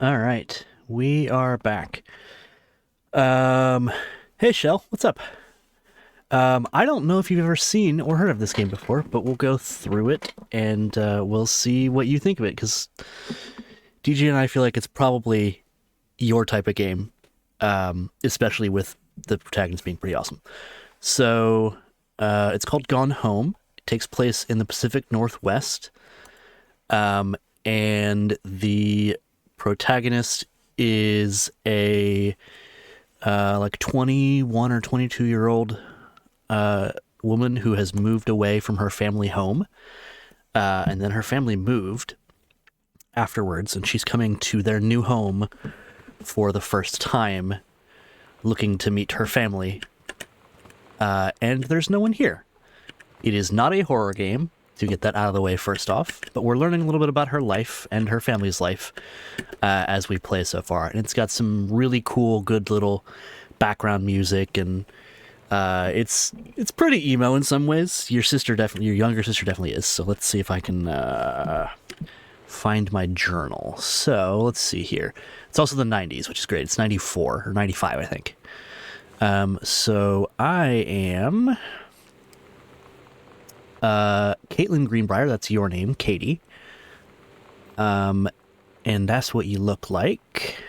All right, we are back. Um, hey Shell, what's up? I don't know if you've ever seen or heard of this game before, but we'll go through it and we'll see what you think of it. Because DJ and I feel like it's probably your type of game, especially with the protagonist being pretty awesome. So, it's called Gone Home. It takes place in the Pacific Northwest, and the protagonist is a like 21 or 22-year old woman who has moved away from her family home, and then her family moved afterwards, and she's coming to their new home for the first time, looking to meet her family. And there's no one here. It is not a horror game, to get that out of the way first off, but we're learning a little bit about her life and her family's life as we play so far. And it's got some really cool, good little background music, and it's pretty emo in some ways. Your younger sister definitely is. So let's see if I can find my journal. So let's see here. It's also the 90s, which is great. It's 94 or 95, I think. So I am Caitlin Greenbrier. That's your name, Katie. And that's what you look like.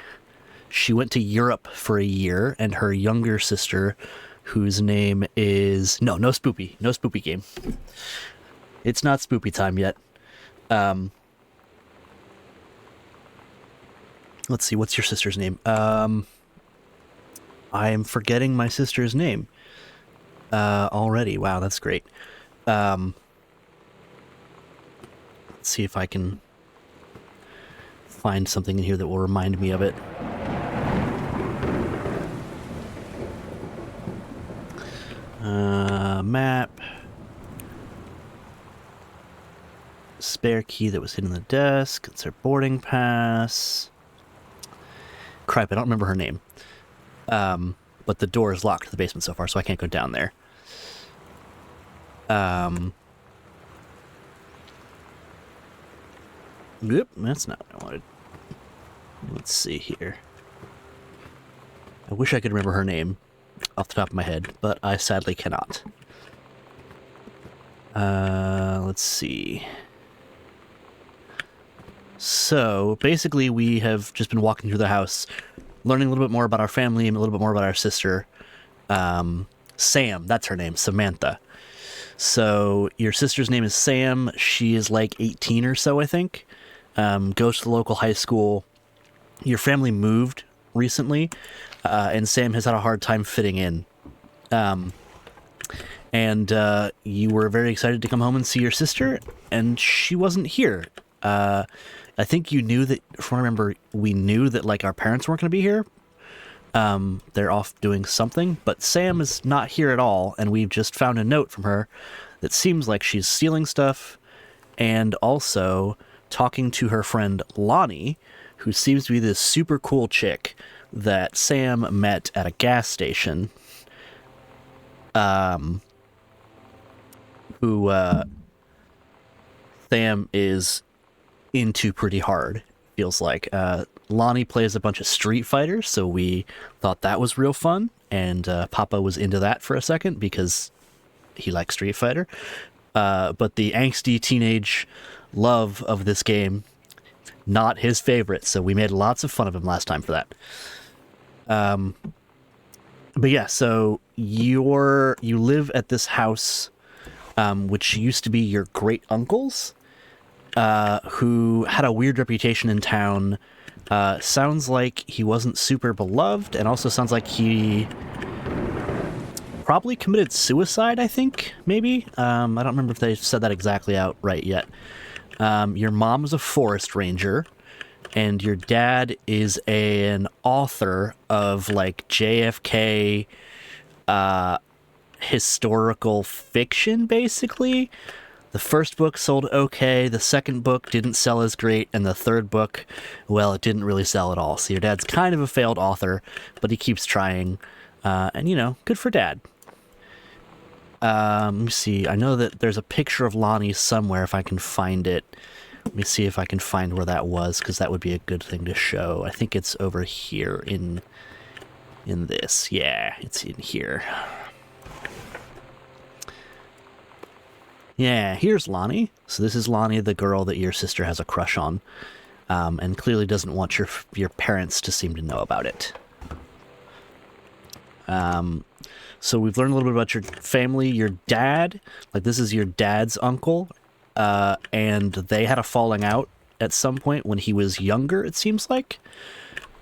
She went to Europe for a year, and her younger sister, whose name is no spoopy game. It's not spoopy time yet. Let's see, what's your sister's name? I am forgetting my sister's name already. Wow, that's great. Let's see if I can find something in here that will remind me of it. Map. Spare key that was hidden in the desk. It's her boarding pass. Crap, I don't remember her name. But the door is locked to the basement so far, so I can't go down there. Yep, that's not what I wanted. Let's see here. I wish I could remember her name off the top of my head, but I sadly cannot. Let's see. So, basically, we have just been walking through the house, learning a little bit more about our family and a little bit more about our sister. Sam, that's her name, Samantha. So, your sister's name is Sam. She is like 18 or so, I think. Goes to the local high school. Your family moved recently, and Sam has had a hard time fitting in. And you were very excited to come home and see your sister, and she wasn't here. I think you knew that, if I remember, we knew that, like, our parents weren't going to be here. They're off doing something, but Sam is not here at all, and we've just found a note from her that seems like she's stealing stuff, and also talking to her friend Lonnie, who seems to be this super cool chick that Sam met at a gas station, who Sam is into pretty hard, feels like. Lonnie plays a bunch of Street Fighters, so we thought that was real fun, and Papa was into that for a second because he likes Street Fighter. But the angsty teenage love of this game, not his favorite, so we made lots of fun of him last time for that. But yeah, so you live at this house, which used to be your great uncle's, who had a weird reputation in town. Sounds like he wasn't super beloved, and also sounds like he probably committed suicide, I think, maybe. I don't remember if they said that exactly outright yet. Your mom is a forest ranger, and your dad is an author of, like, JFK historical fiction, basically. The first book sold okay, the second book didn't sell as great, and the third book, well, it didn't really sell at all. So your dad's kind of a failed author, but he keeps trying, and, you know, good for Dad. Let me see, I know that there's a picture of Lonnie somewhere, if I can find it. Let me see if I can find where that was, because that would be a good thing to show. I think it's over here in this. Yeah, it's in here. Yeah, here's Lonnie. So this is Lonnie, the girl that your sister has a crush on, and clearly doesn't want your parents to seem to know about it. So we've learned a little bit about your family. Your dad, like this is your dad's uncle, and they had a falling out at some point when he was younger, it seems like.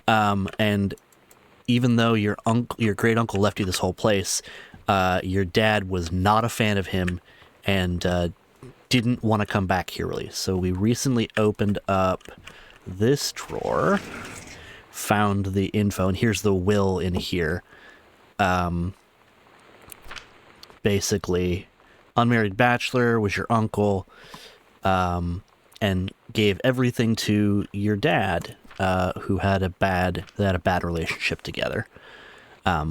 And even though your great uncle left you this whole place, your dad was not a fan of him and didn't want to come back here really. So we recently opened up this drawer, found the info, and here's the will in here. Basically, unmarried bachelor was your uncle, and gave everything to your dad, who had a bad relationship together,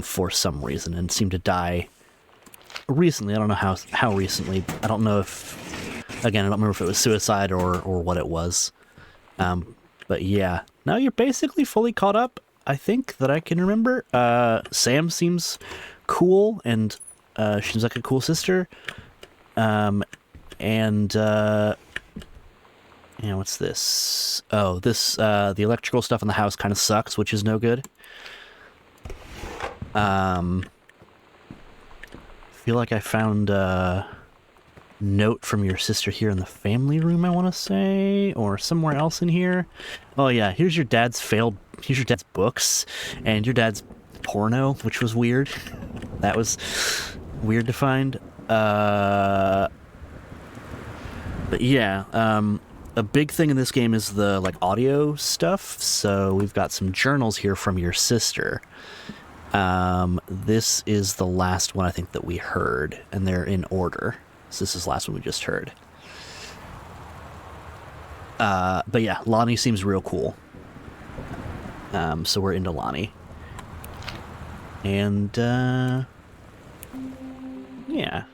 for some reason, and seemed to die recently. I don't know how recently. I don't know if, again, I don't remember if it was suicide or what it was. But yeah, now you're basically fully caught up, I think, that I can remember. Sam seems cool, and she seems like a cool sister. What's this? Oh, this, the electrical stuff in the house kind of sucks, which is no good. Feel like I found a note from your sister here in the family room, I want to say, or somewhere else in here. Oh yeah, here's your dad's books, and your dad's porno, which was weird. That was weird to find. But yeah, a big thing in this game is the like audio stuff. So we've got some journals here from your sister. This is the last one I think that we heard, and they're in order. So this is the last one we just heard. But yeah, Lonnie seems real cool. So we're into Lonnie. And, yeah.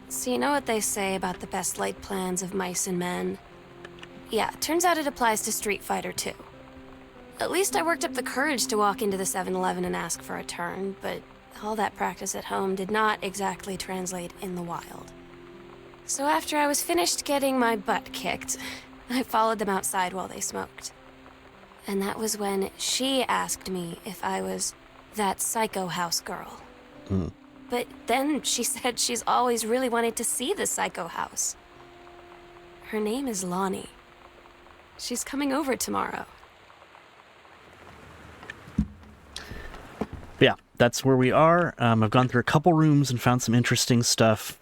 So you know what they say about the best laid plans of mice and men? Yeah, turns out it applies to Street Fighter too. At least I worked up the courage to walk into the 7-Eleven and ask for a turn, but all that practice at home did not exactly translate in the wild. So after I was finished getting my butt kicked, I followed them outside while they smoked. And that was when she asked me if I was that psycho house girl. Mm. But then she said she's always really wanted to see the psycho house. Her name is Lonnie. She's coming over tomorrow. Yeah, that's where we are. I've gone through a couple rooms and found some interesting stuff.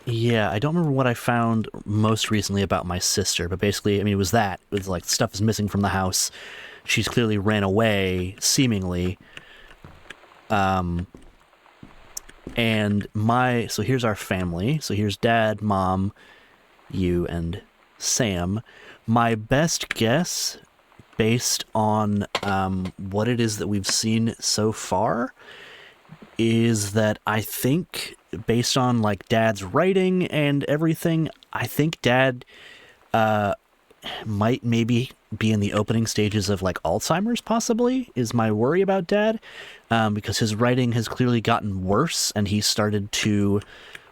Yeah, I don't remember what I found most recently about my sister, but basically, I mean, it was that. It was like stuff is missing from the house. She's clearly ran away, seemingly. So here's our family. So here's Dad, Mom, you, and Sam. My best guess, based on what it is that we've seen so far, is that I think, based on like Dad's writing and everything, I think Dad might maybe be in the opening stages of like Alzheimer's, possibly, is my worry about Dad, because his writing has clearly gotten worse, and he started to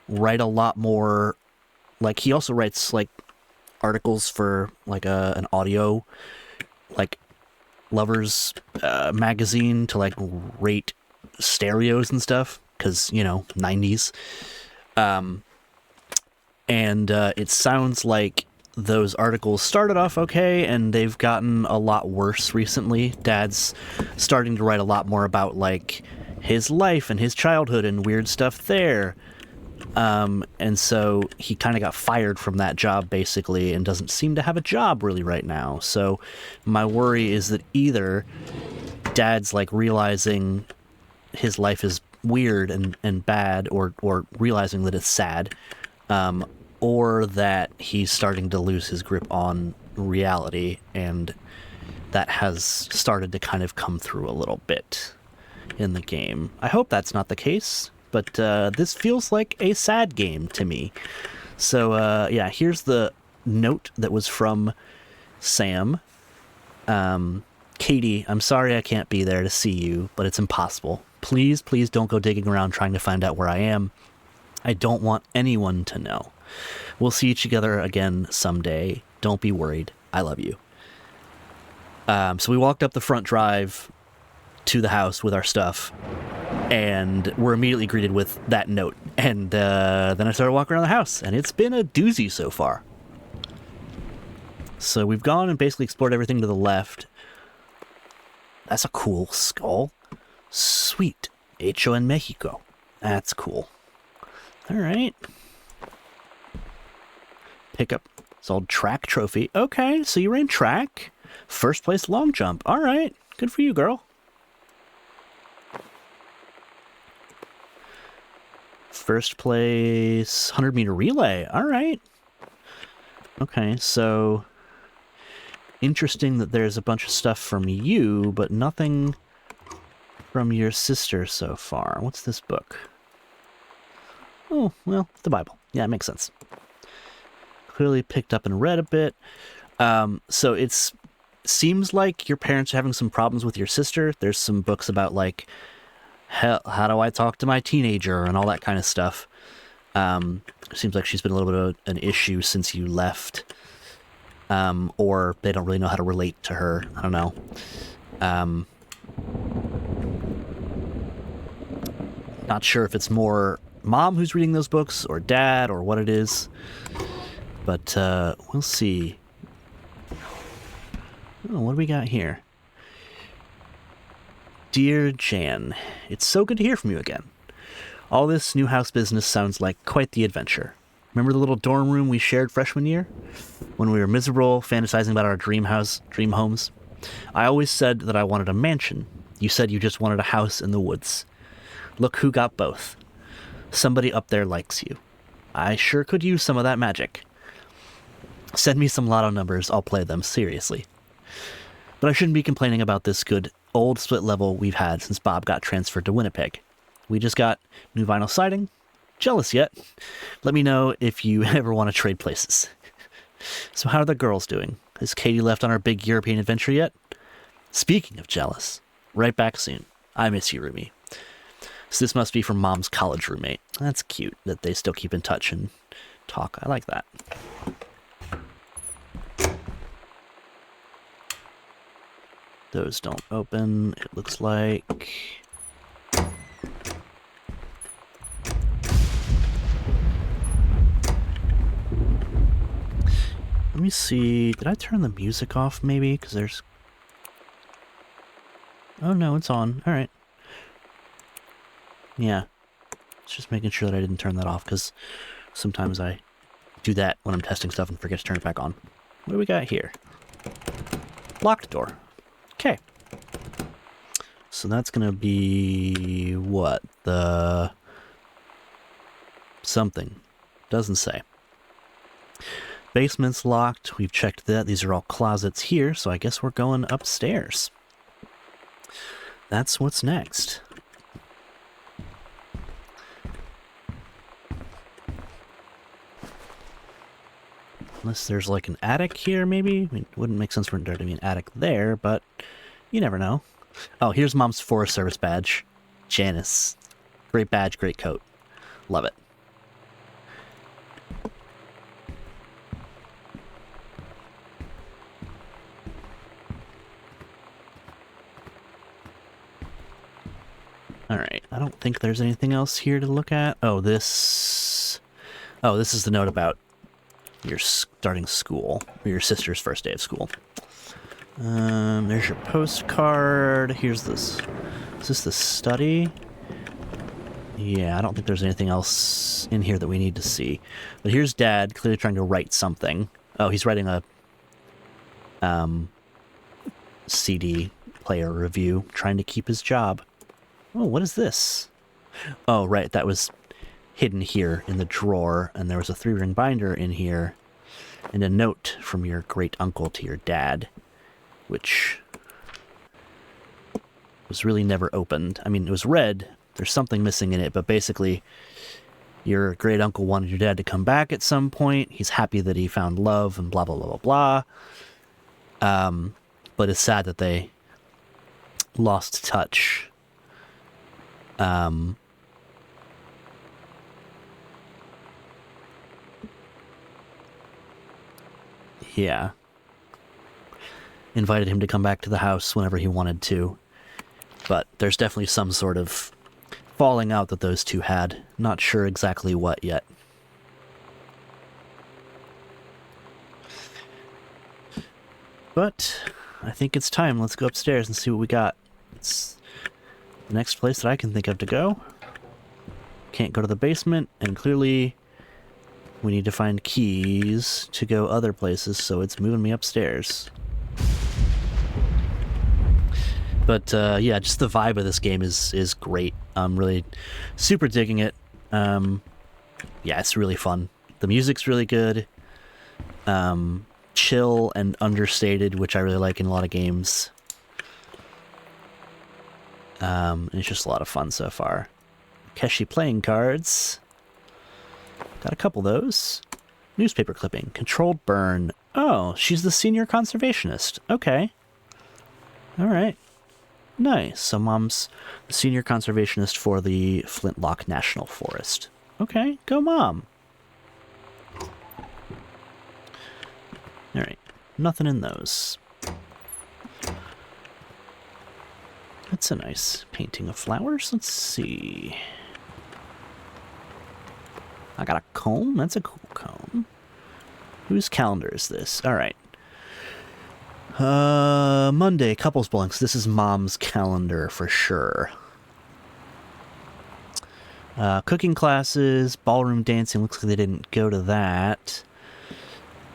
write a lot more. Like, he also writes like articles for like an audio, like, lovers magazine to like rate stereos and stuff, because, you know, 90s. It sounds like those articles started off okay, and they've gotten a lot worse recently. Dad's starting to write a lot more about like his life and his childhood and weird stuff there. And so he kind of got fired from that job, basically, and doesn't seem to have a job really right now. So my worry is that either Dad's like realizing his life is weird and bad, or realizing that it's sad, or that he's starting to lose his grip on reality, and that has started to kind of come through a little bit in the game. I hope that's not the case, but this feels like a sad game to me. So, yeah, here's the note that was from Sam. Katie, I'm sorry I can't be there to see you, but it's impossible. Please, please don't go digging around trying to find out where I am. I don't want anyone to know. We'll see each other again someday. Don't be worried. I love you. So we walked up the front drive to the house with our stuff, and we're immediately greeted with that note. And then I started walking around the house, and it's been a doozy so far. So we've gone and basically explored everything to the left. That's a cool skull. Sweet. Hecho en Mexico. That's cool. All right. Pick up this old track trophy. Okay, so you ran track. First place long jump. All right. Good for you, girl. First place 100-meter relay. All right. Okay, so interesting that there's a bunch of stuff from you, but nothing from your sister so far. What's this book? Oh, well, the Bible. Yeah, it makes sense. Clearly picked up and read a bit. So it's seems like your parents are having some problems with your sister. There's some books about, like, how do I talk to my teenager and all that kind of stuff. Seems like she's been a little bit of an issue since you left. Or they don't really know how to relate to her. I don't know. Not sure if it's more mom who's reading those books or dad or what it is. But we'll see. Oh, what do we got here? Dear Jan, it's so good to hear from you again. All this new house business sounds like quite the adventure. Remember the little dorm room we shared freshman year? When we were miserable, fantasizing about our dream homes? I always said that I wanted a mansion. You said you just wanted a house in the woods. Look who got both. Somebody up there likes you. I sure could use some of that magic. Send me some lotto numbers, I'll play them, seriously. But I shouldn't be complaining about this good old split level we've had since Bob got transferred to Winnipeg. We just got new vinyl siding. Jealous yet? Let me know if you ever want to trade places. So how are the girls doing? Has Katie left on her big European adventure yet? Speaking of jealous, right back soon. I miss you, Rumi. So this must be from Mom's college roommate. That's cute that they still keep in touch and talk. I like that. Those don't open, it looks like. Let me see. Did I turn the music off, maybe? Because there's... Oh, no, it's on. All right. Yeah. It's just making sure that I didn't turn that off, because sometimes I do that when I'm testing stuff and forget to turn it back on. What do we got here? Locked door. Okay. So that's going to be... what? The... something. Doesn't say. Basement's locked. We've checked that. These are all closets here, so I guess we're going upstairs. That's what's next. Unless there's like an attic here, maybe? I mean, it wouldn't make sense for there to be an attic there, but you never know. Oh, here's Mom's Forest Service badge. Janice. Great badge, great coat. Love it. Alright, I don't think there's anything else here to look at. Oh, this is the note about your starting school, or your sister's first day of school. There's your postcard. Here's this. Is this the study? Yeah, I don't think there's anything else in here that we need to see. But here's Dad, clearly trying to write something. Oh, he's writing a CD player review, trying to keep his job. Oh, what is this? Oh, right, that was hidden here in the drawer, and there was a 3-ring binder in here, and a note from your great uncle to your dad, which was really never opened. I mean, it was read, there's something missing in it, but basically Your great uncle wanted your dad to come back at some point. He's happy that he found love and blah, blah, blah, blah, blah. But it's sad that they lost touch. Yeah. Invited him to come back to the house whenever he wanted to. But there's definitely some sort of falling out that those two had. Not sure exactly what yet. But I think it's time. Let's go upstairs and see what we got. It's the next place that I can think of to go. Can't go to the basement, and clearly we need to find keys to go other places, so it's moving me upstairs. But yeah, just the vibe of this game is great. I'm really super digging it. Yeah, it's really fun. The music's really good. Chill and understated, which I really like in a lot of games. It's just a lot of fun so far. Keshi playing cards. Got a couple of those. Newspaper clipping. Controlled burn. Oh, she's the senior conservationist. Okay. Alright. Nice. So Mom's the senior conservationist for the Flintlock National Forest. Okay, go Mom. Alright. Nothing in those. That's a nice painting of flowers. Let's see. I got a comb. That's a cool comb. Whose calendar is this? Alright. Monday, couples bowling. So this is Mom's calendar for sure. Cooking classes, ballroom dancing. Looks like they didn't go to that.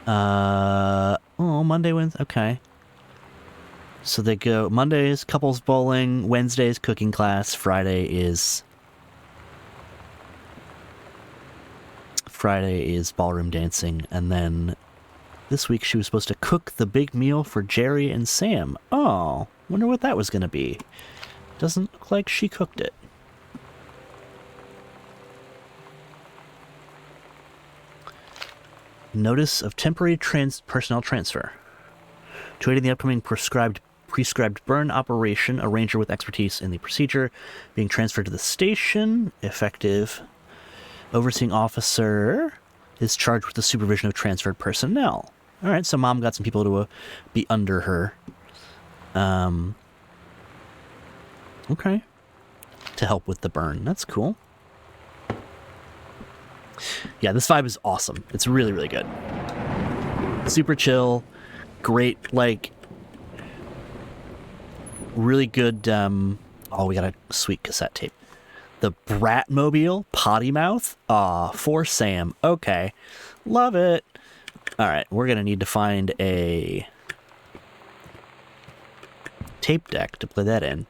Oh, Monday, Wednesday. Okay. So they go, Monday is couples bowling, Wednesday is cooking class, Friday is ballroom dancing, and then this week she was supposed to cook the big meal for Jerry and Sam. Oh, wonder what that was going to be. Doesn't look like she cooked it. Notice of temporary personnel transfer. To aid in the upcoming prescribed burn operation, a ranger with expertise in the procedure being transferred to the station. Effective. Overseeing officer is charged with the supervision of transferred personnel. All right, so Mom got some people to be under her. Okay. To help with the burn. That's cool. Yeah, this vibe is awesome. It's really, really good. Super chill. Great, like, really good, oh, we got a sweet cassette tape. The Bratmobile Potty Mouth? Aw, for Sam. Okay. Love it. Alright, we're gonna need to find a tape deck to play that in.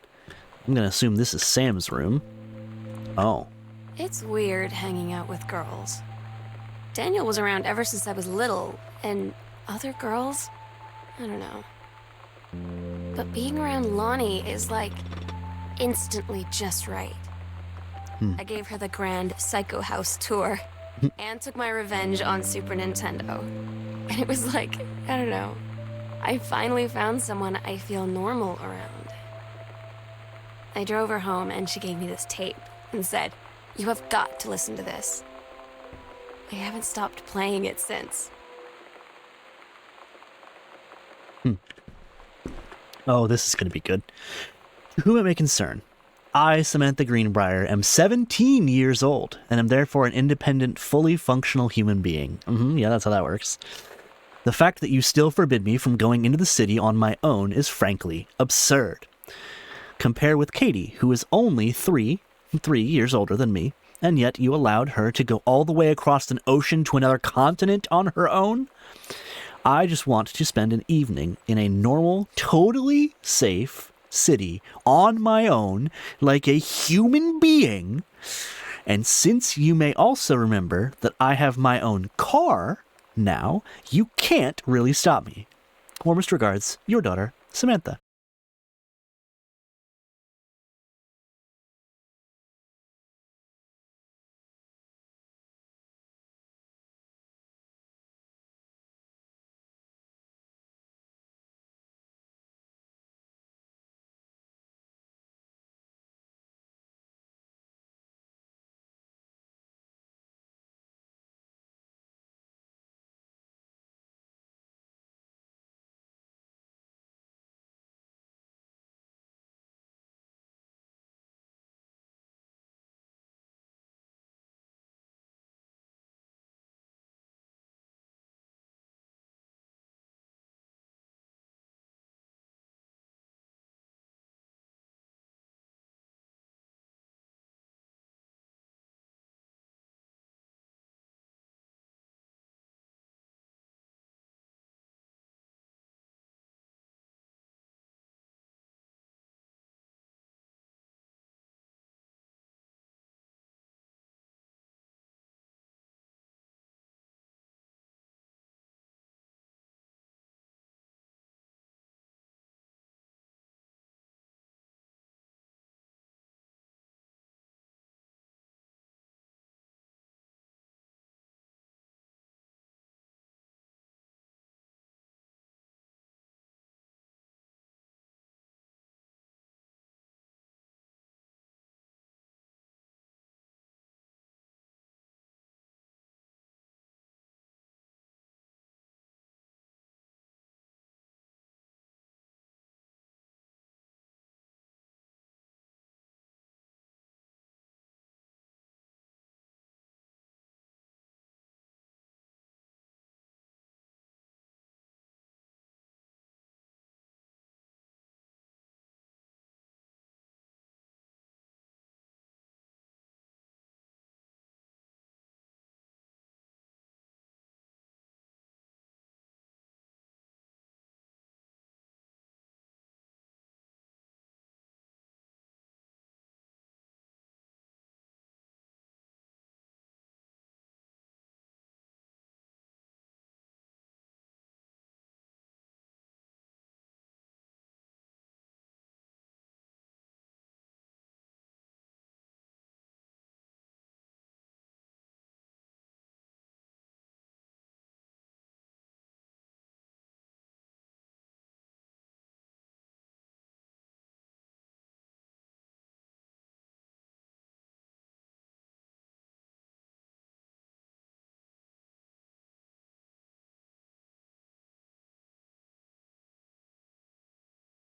I'm gonna assume this is Sam's room. Oh. It's weird hanging out with girls. Daniel was around ever since I was little, and other girls? I don't know. But being around Lonnie is like instantly just right. I gave her the grand Psycho House tour and took my revenge on Super Nintendo. And it was like, I don't know. I finally found someone I feel normal around. I drove her home and she gave me this tape and said, "You have got to listen to this." I haven't stopped playing it since. Oh, this is going to be good. To whom it may concern, I, Samantha Greenbrier, am 17 years old, and am therefore an independent, fully functional human being. Yeah, that's how that works. The fact that you still forbid me from going into the city on my own is frankly absurd. Compare with Katie, who is only 3 years older than me, and yet you allowed her to go all the way across an ocean to another continent on her own? I just want to spend an evening in a normal, totally safe city on my own, like a human being. And since you may also remember that I have my own car now, you can't really stop me. Warmest regards, your daughter, Samantha.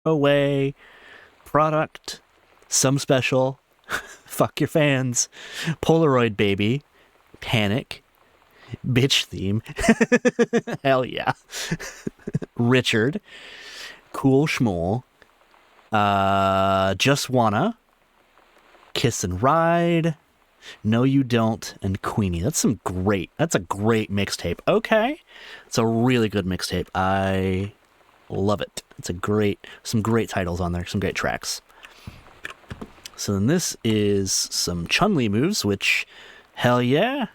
away product, some special, fuck your fans, Polaroid baby, panic, bitch theme, hell yeah, Richard, cool schmool, just wanna, kiss and ride, no you don't, and Queenie. That's a great mixtape. Okay, it's a really good mixtape. I love it. It's some great titles on there, some great tracks. So then this is some Chun-Li moves, which, hell yeah.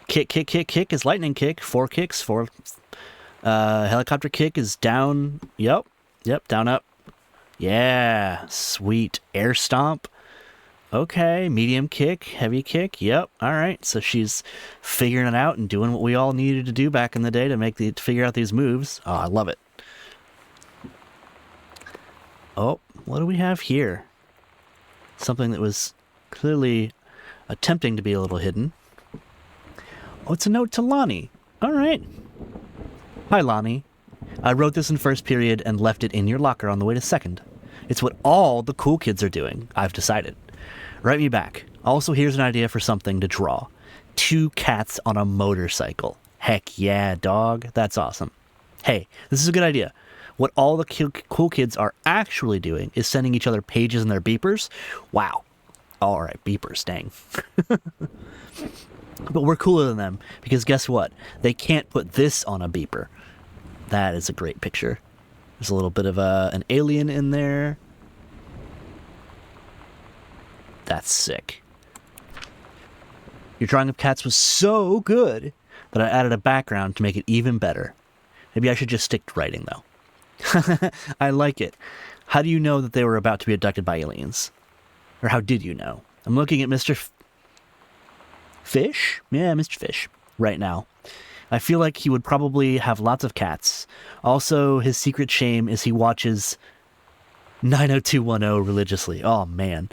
Kick, kick, kick, kick is lightning kick. 4 kicks, 4. Helicopter kick is down. Yep, down, up. Yeah, sweet. Air stomp. Okay, medium kick, heavy kick. Yep, all right. So she's figuring it out and doing what we all needed to do back in the day to figure out these moves. Oh, I love it. Oh, what do we have here? Something that was clearly attempting to be a little hidden. Oh, it's a note to Lonnie. All right. Hi, Lonnie. I wrote this in first period and left it in your locker on the way to second. It's what all the cool kids are doing, I've decided. Write me back. Also, here's an idea for something to draw. 2 cats on a motorcycle. Heck yeah, dog. That's awesome. Hey, this is a good idea. What all the cool kids are actually doing is sending each other pages in their beepers. Wow. All right, beepers, dang. But we're cooler than them because guess what? They can't put this on a beeper. That is a great picture. There's a little bit of an alien in there. That's sick. Your drawing of cats was so good that I added a background to make it even better. Maybe I should just stick to writing, though. I like it. How do you know that they were about to be abducted by aliens? Or how did you know? I'm looking at Mr. Fish? Yeah, Mr. Fish. Right now. I feel like he would probably have lots of cats. Also, his secret shame is he watches 90210 religiously. Oh, man.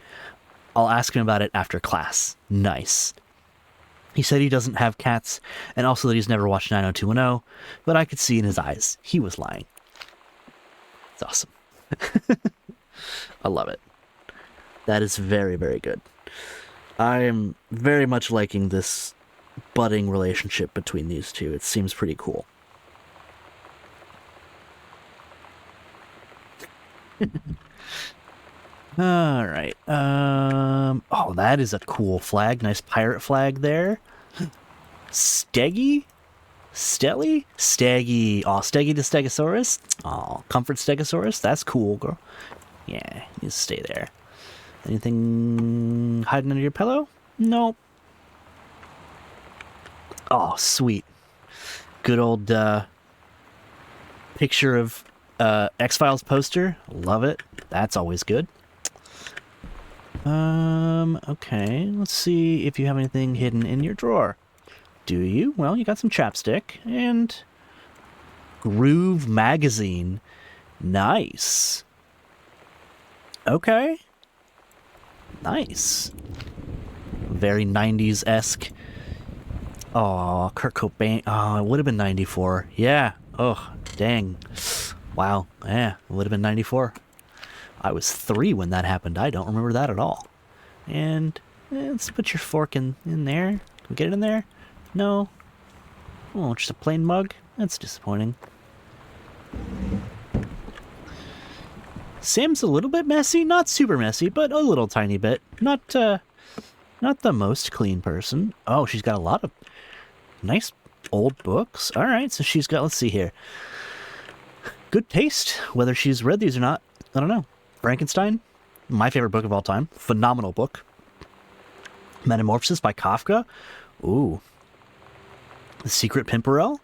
I'll ask him about it after class. Nice. He said he doesn't have cats, and also that he's never watched 90210, but I could see in his eyes he was lying. It's awesome. I love it. That is very, very good. I am very much liking this budding relationship between these two. It seems pretty cool. All right. Oh, that is a cool flag. Nice pirate flag there. Steggy? Stelly? Steggy. Oh, Steggy the Stegosaurus. Oh, Comfort Stegosaurus. That's cool, girl. Yeah, you just stay there. Anything hiding under your pillow? Nope. Oh, sweet. Good old picture of X-Files poster. Love it. That's always good. Okay. Let's see if you have anything hidden in your drawer. Do you? Well, you got some chapstick and Groove magazine. Nice. Okay. Nice. Very 90s-esque. Oh, Kurt Cobain. Oh, it would have been 94. Yeah. Oh, dang. Wow. Yeah, it would have been 94. I was 3 when that happened. I don't remember that at all. And let's put your fork in there. Can we get it in there? No. Oh, just a plain mug? That's disappointing. Sam's a little bit messy. Not super messy, but a little tiny bit. Not the most clean person. Oh, she's got a lot of nice old books. All right, so she's got, let's see here. Good taste. Whether she's read these or not, I don't know. Frankenstein, my favorite book of all time. Phenomenal book. Metamorphosis by Kafka. Ooh. The Secret Pimperel.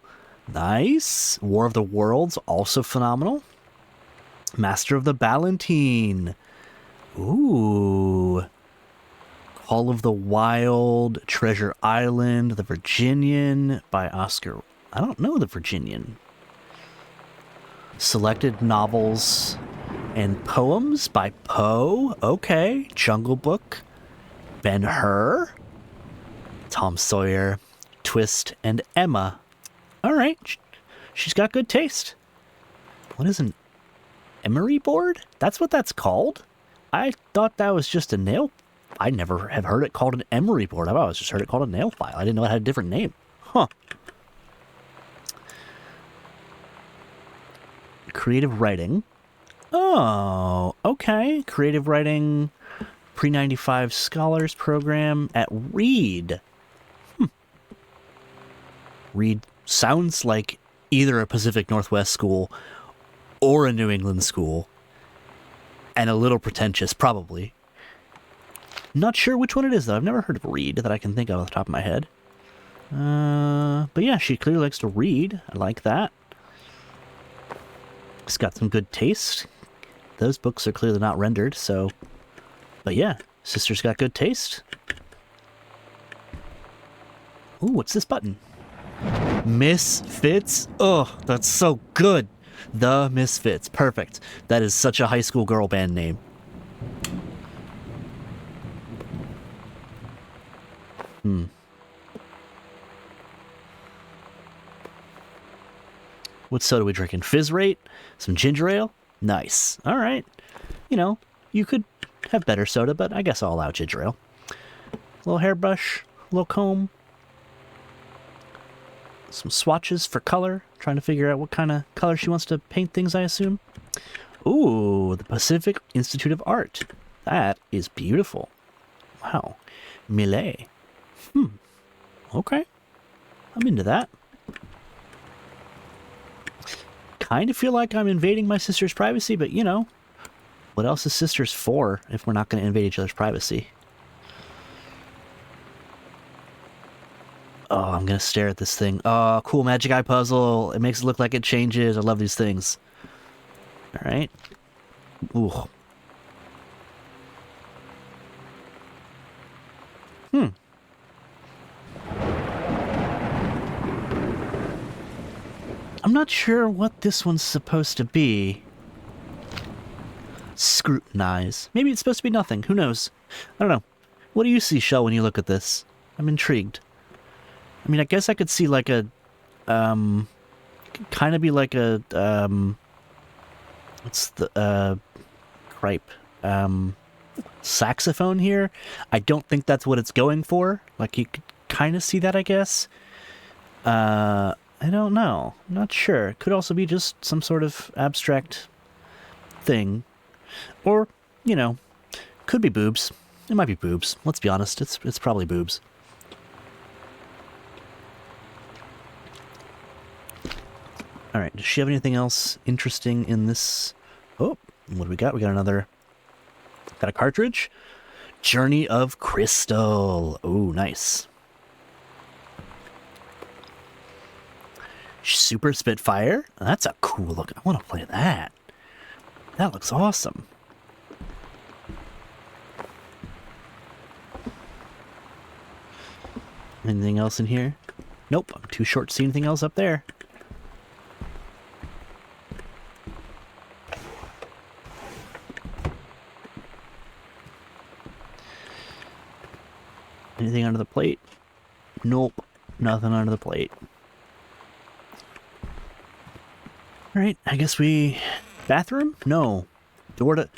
Nice. War of the Worlds, also phenomenal. Master of the Ballantine. Ooh. Call of the Wild, Treasure Island, The Virginian by Oscar. I don't know The Virginian. Selected novels and poems by Poe. Okay. Jungle Book. Ben-Hur. Tom Sawyer. Twist and Emma. All right. She's got good taste. What is an emery board? That's what that's called? I thought that was just a nail. I never have heard it called an emery board. I've always just heard it called a nail file. I didn't know it had a different name. Huh. Creative writing. Oh, okay. Creative writing pre-95 scholars program at Reed. Reed sounds like either a Pacific Northwest school or a New England school. And a little pretentious, probably. Not sure which one it is, though. I've never heard of Reed that I can think of off the top of my head. But yeah, she clearly likes to read. I like that. She's got some good taste. Those books are clearly not rendered, so... But yeah, sister's got good taste. Ooh, what's this button? Misfits? Oh, that's so good. The Misfits. Perfect. That is such a high school girl band name. What soda are we drinking? Fizz Rate? Some ginger ale? Nice. All right. You know, you could have better soda, but I guess I'll allow ginger ale. A little hairbrush, a little comb. Some swatches for color. Trying to figure out what kind of color she wants to paint things, I assume. Ooh, the Pacific Institute of Art. That is beautiful. Wow. Millet. Okay. I'm into that. Kind of feel like I'm invading my sister's privacy, but you know, what else is sisters for if we're not going to invade each other's privacy? Oh, I'm going to stare at this thing. Oh, cool magic eye puzzle. It makes it look like it changes. I love these things. All right. Ooh. I'm not sure what this one's supposed to be. Scrutinize. Maybe it's supposed to be nothing. Who knows? I don't know. What do you see, Shell, when you look at this? I'm intrigued. I mean, I guess I could see like a, kind of be like a, what's the, gripe? Saxophone here. I don't think that's what it's going for. Like, you could kind of see that, I guess. I don't know. I'm not sure. It could also be just some sort of abstract thing. Or, you know, could be boobs. It might be boobs. Let's be honest. It's probably boobs. All right. Does she have anything else interesting in this? Oh, what do we got? We got another. Got a cartridge. Journey of Crystal. Oh, nice. Super Spitfire? That's a cool look. I want to play that. That looks awesome. Anything else in here? Nope, I'm too short to see anything else up there. Anything under the plate? Nope, nothing under the plate. Alright, I guess we... Bathroom? No. Door to...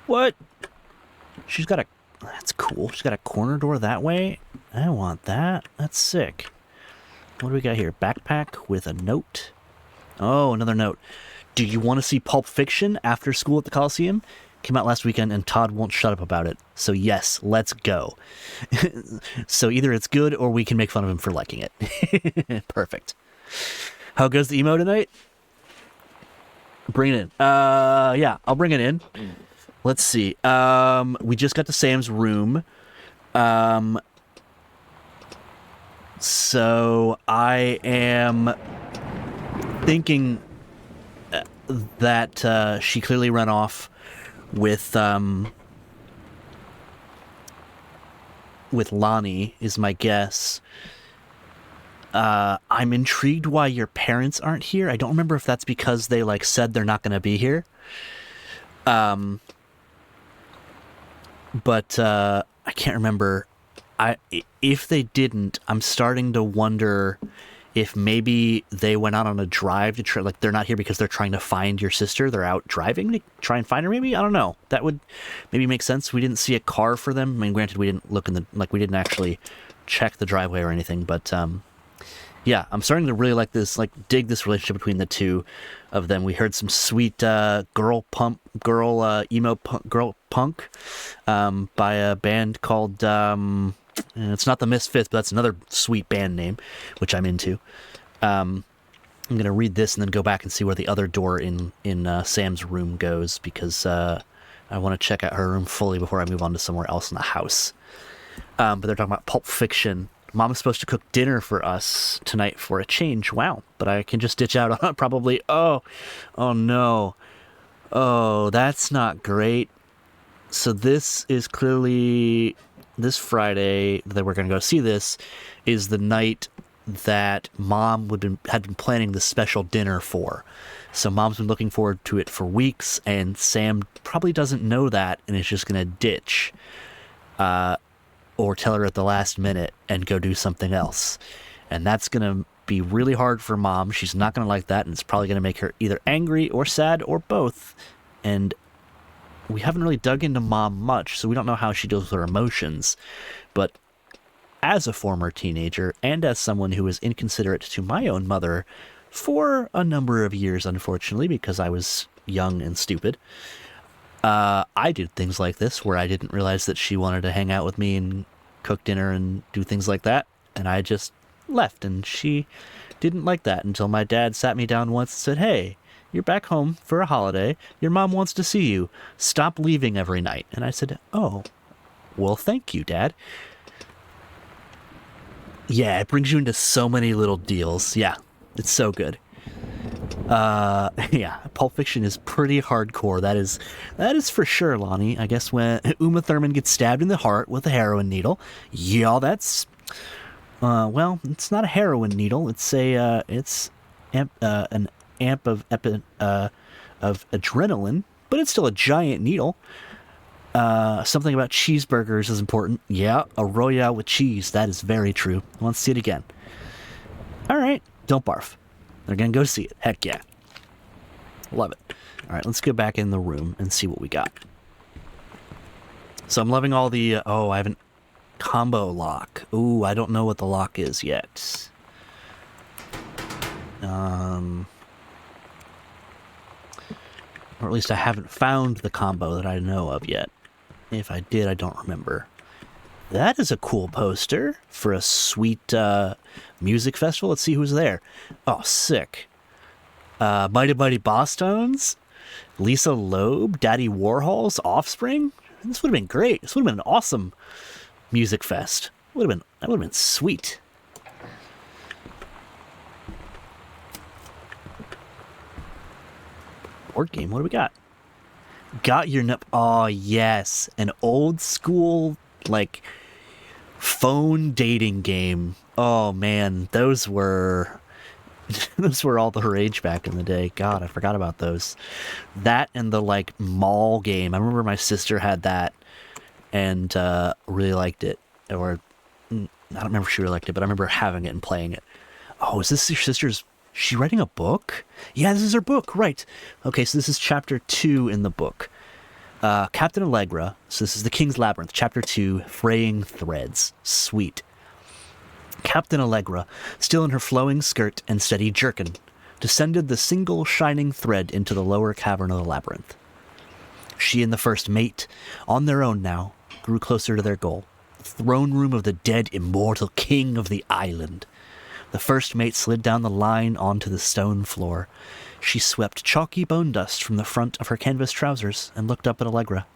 What? She's got a... That's cool. She's got a corner door that way. I want that. That's sick. What do we got here? Backpack with a note. Oh, another note. Do you want to see Pulp Fiction after school at the Coliseum? Came out last weekend and Todd won't shut up about it. So yes, let's go. So either it's good or we can make fun of him for liking it. Perfect. How goes the emo tonight? Bring it in. Yeah, I'll bring it in. Let's see. We just got to Sam's room. So I am thinking that she clearly ran off with Lonnie is my guess. I'm intrigued why your parents aren't here. I don't remember if that's because they like said they're not going to be here. But I can't remember. If they didn't, I'm starting to wonder if maybe they went out on a drive to try, like they're not here because they're trying to find your sister. They're out driving to try and find her. Maybe, I don't know. That would maybe make sense. We didn't see a car for them. I mean, granted, we didn't look in the like we didn't actually check the driveway or anything, but yeah, I'm starting to really like this, like dig this relationship between the two of them. We heard some sweet girl emo punk by a band called it's not the Misfits, but that's another sweet band name, which I'm into. I'm gonna read this and then go back and see where the other door in Sam's room goes, because I want to check out her room fully before I move on to somewhere else in the house. But they're talking about Pulp Fiction. Mom's supposed to cook dinner for us tonight for a change. Wow. But I can just ditch out on probably. Oh no. Oh, that's not great. So this is clearly this Friday that we're going to go see this is the night that Mom had been planning the special dinner for. So Mom's been looking forward to it for weeks, and Sam probably doesn't know that and is just going to ditch. Or tell her at the last minute and go do something else. And that's going to be really hard for Mom. She's not going to like that, and it's probably going to make her either angry or sad or both. And we haven't really dug into Mom much, so we don't know how she deals with her emotions. But as a former teenager, and as someone who was inconsiderate to my own mother for a number of years, unfortunately, because I was young and stupid, I did things like this where I didn't realize that she wanted to hang out with me and cook dinner and do things like that, and I just left, and she didn't like that until my dad sat me down once and said, "Hey, you're back home for a holiday. Your mom wants to see you. Stop leaving every night." And I said, "Oh, well, thank you, Dad." Yeah, it brings you into so many little deals. Yeah, it's so good. Yeah, Pulp Fiction is pretty hardcore. That is for sure, Lonnie. I guess when Uma Thurman gets stabbed in the heart with a heroin needle, yeah, that's well, it's not a heroin needle. It's an amp of adrenaline, but it's still a giant needle. Something about cheeseburgers is important. Yeah, a Royale with cheese. That is very true. Let's see it again. All right, don't barf. They're gonna go see it. Heck yeah. Love it. All right, let's go back in the room and see what we got. So I'm loving all the... I haven't... Combo lock. Ooh, I don't know what the lock is yet. Or at least I haven't found the combo that I know of yet. If I did, I don't remember. That is a cool poster for a sweet music festival. Let's see who's there. Oh, sick. Mighty Mighty Bosstones, Lisa Loeb, Daddy Warhol's Offspring. This would have been great. This would have been an awesome music fest. That would have been sweet. Board game. What do we got? Got your nup. Oh yes, an old school like phone dating game. Oh man, those were all the rage back in the day. God, I forgot about those. That and the like mall game. I remember my sister had that and really liked it. Or I don't remember if she really liked it, but I remember having it and playing it. Oh, is this your sister's? Is she writing a book? Yeah, this is her book, right. Okay, so this is chapter 2 in the book. Captain Allegra, so this is The King's Labyrinth, chapter 2, Fraying Threads. Sweet. Captain Allegra, still in her flowing skirt and steady jerkin, descended the single shining thread into the lower cavern of the labyrinth. She and the first mate, on their own now, grew closer to their goal, the throne room of the dead immortal king of the island. The first mate slid down the line onto the stone floor. She swept chalky bone dust from the front of her canvas trousers and looked up at Allegra.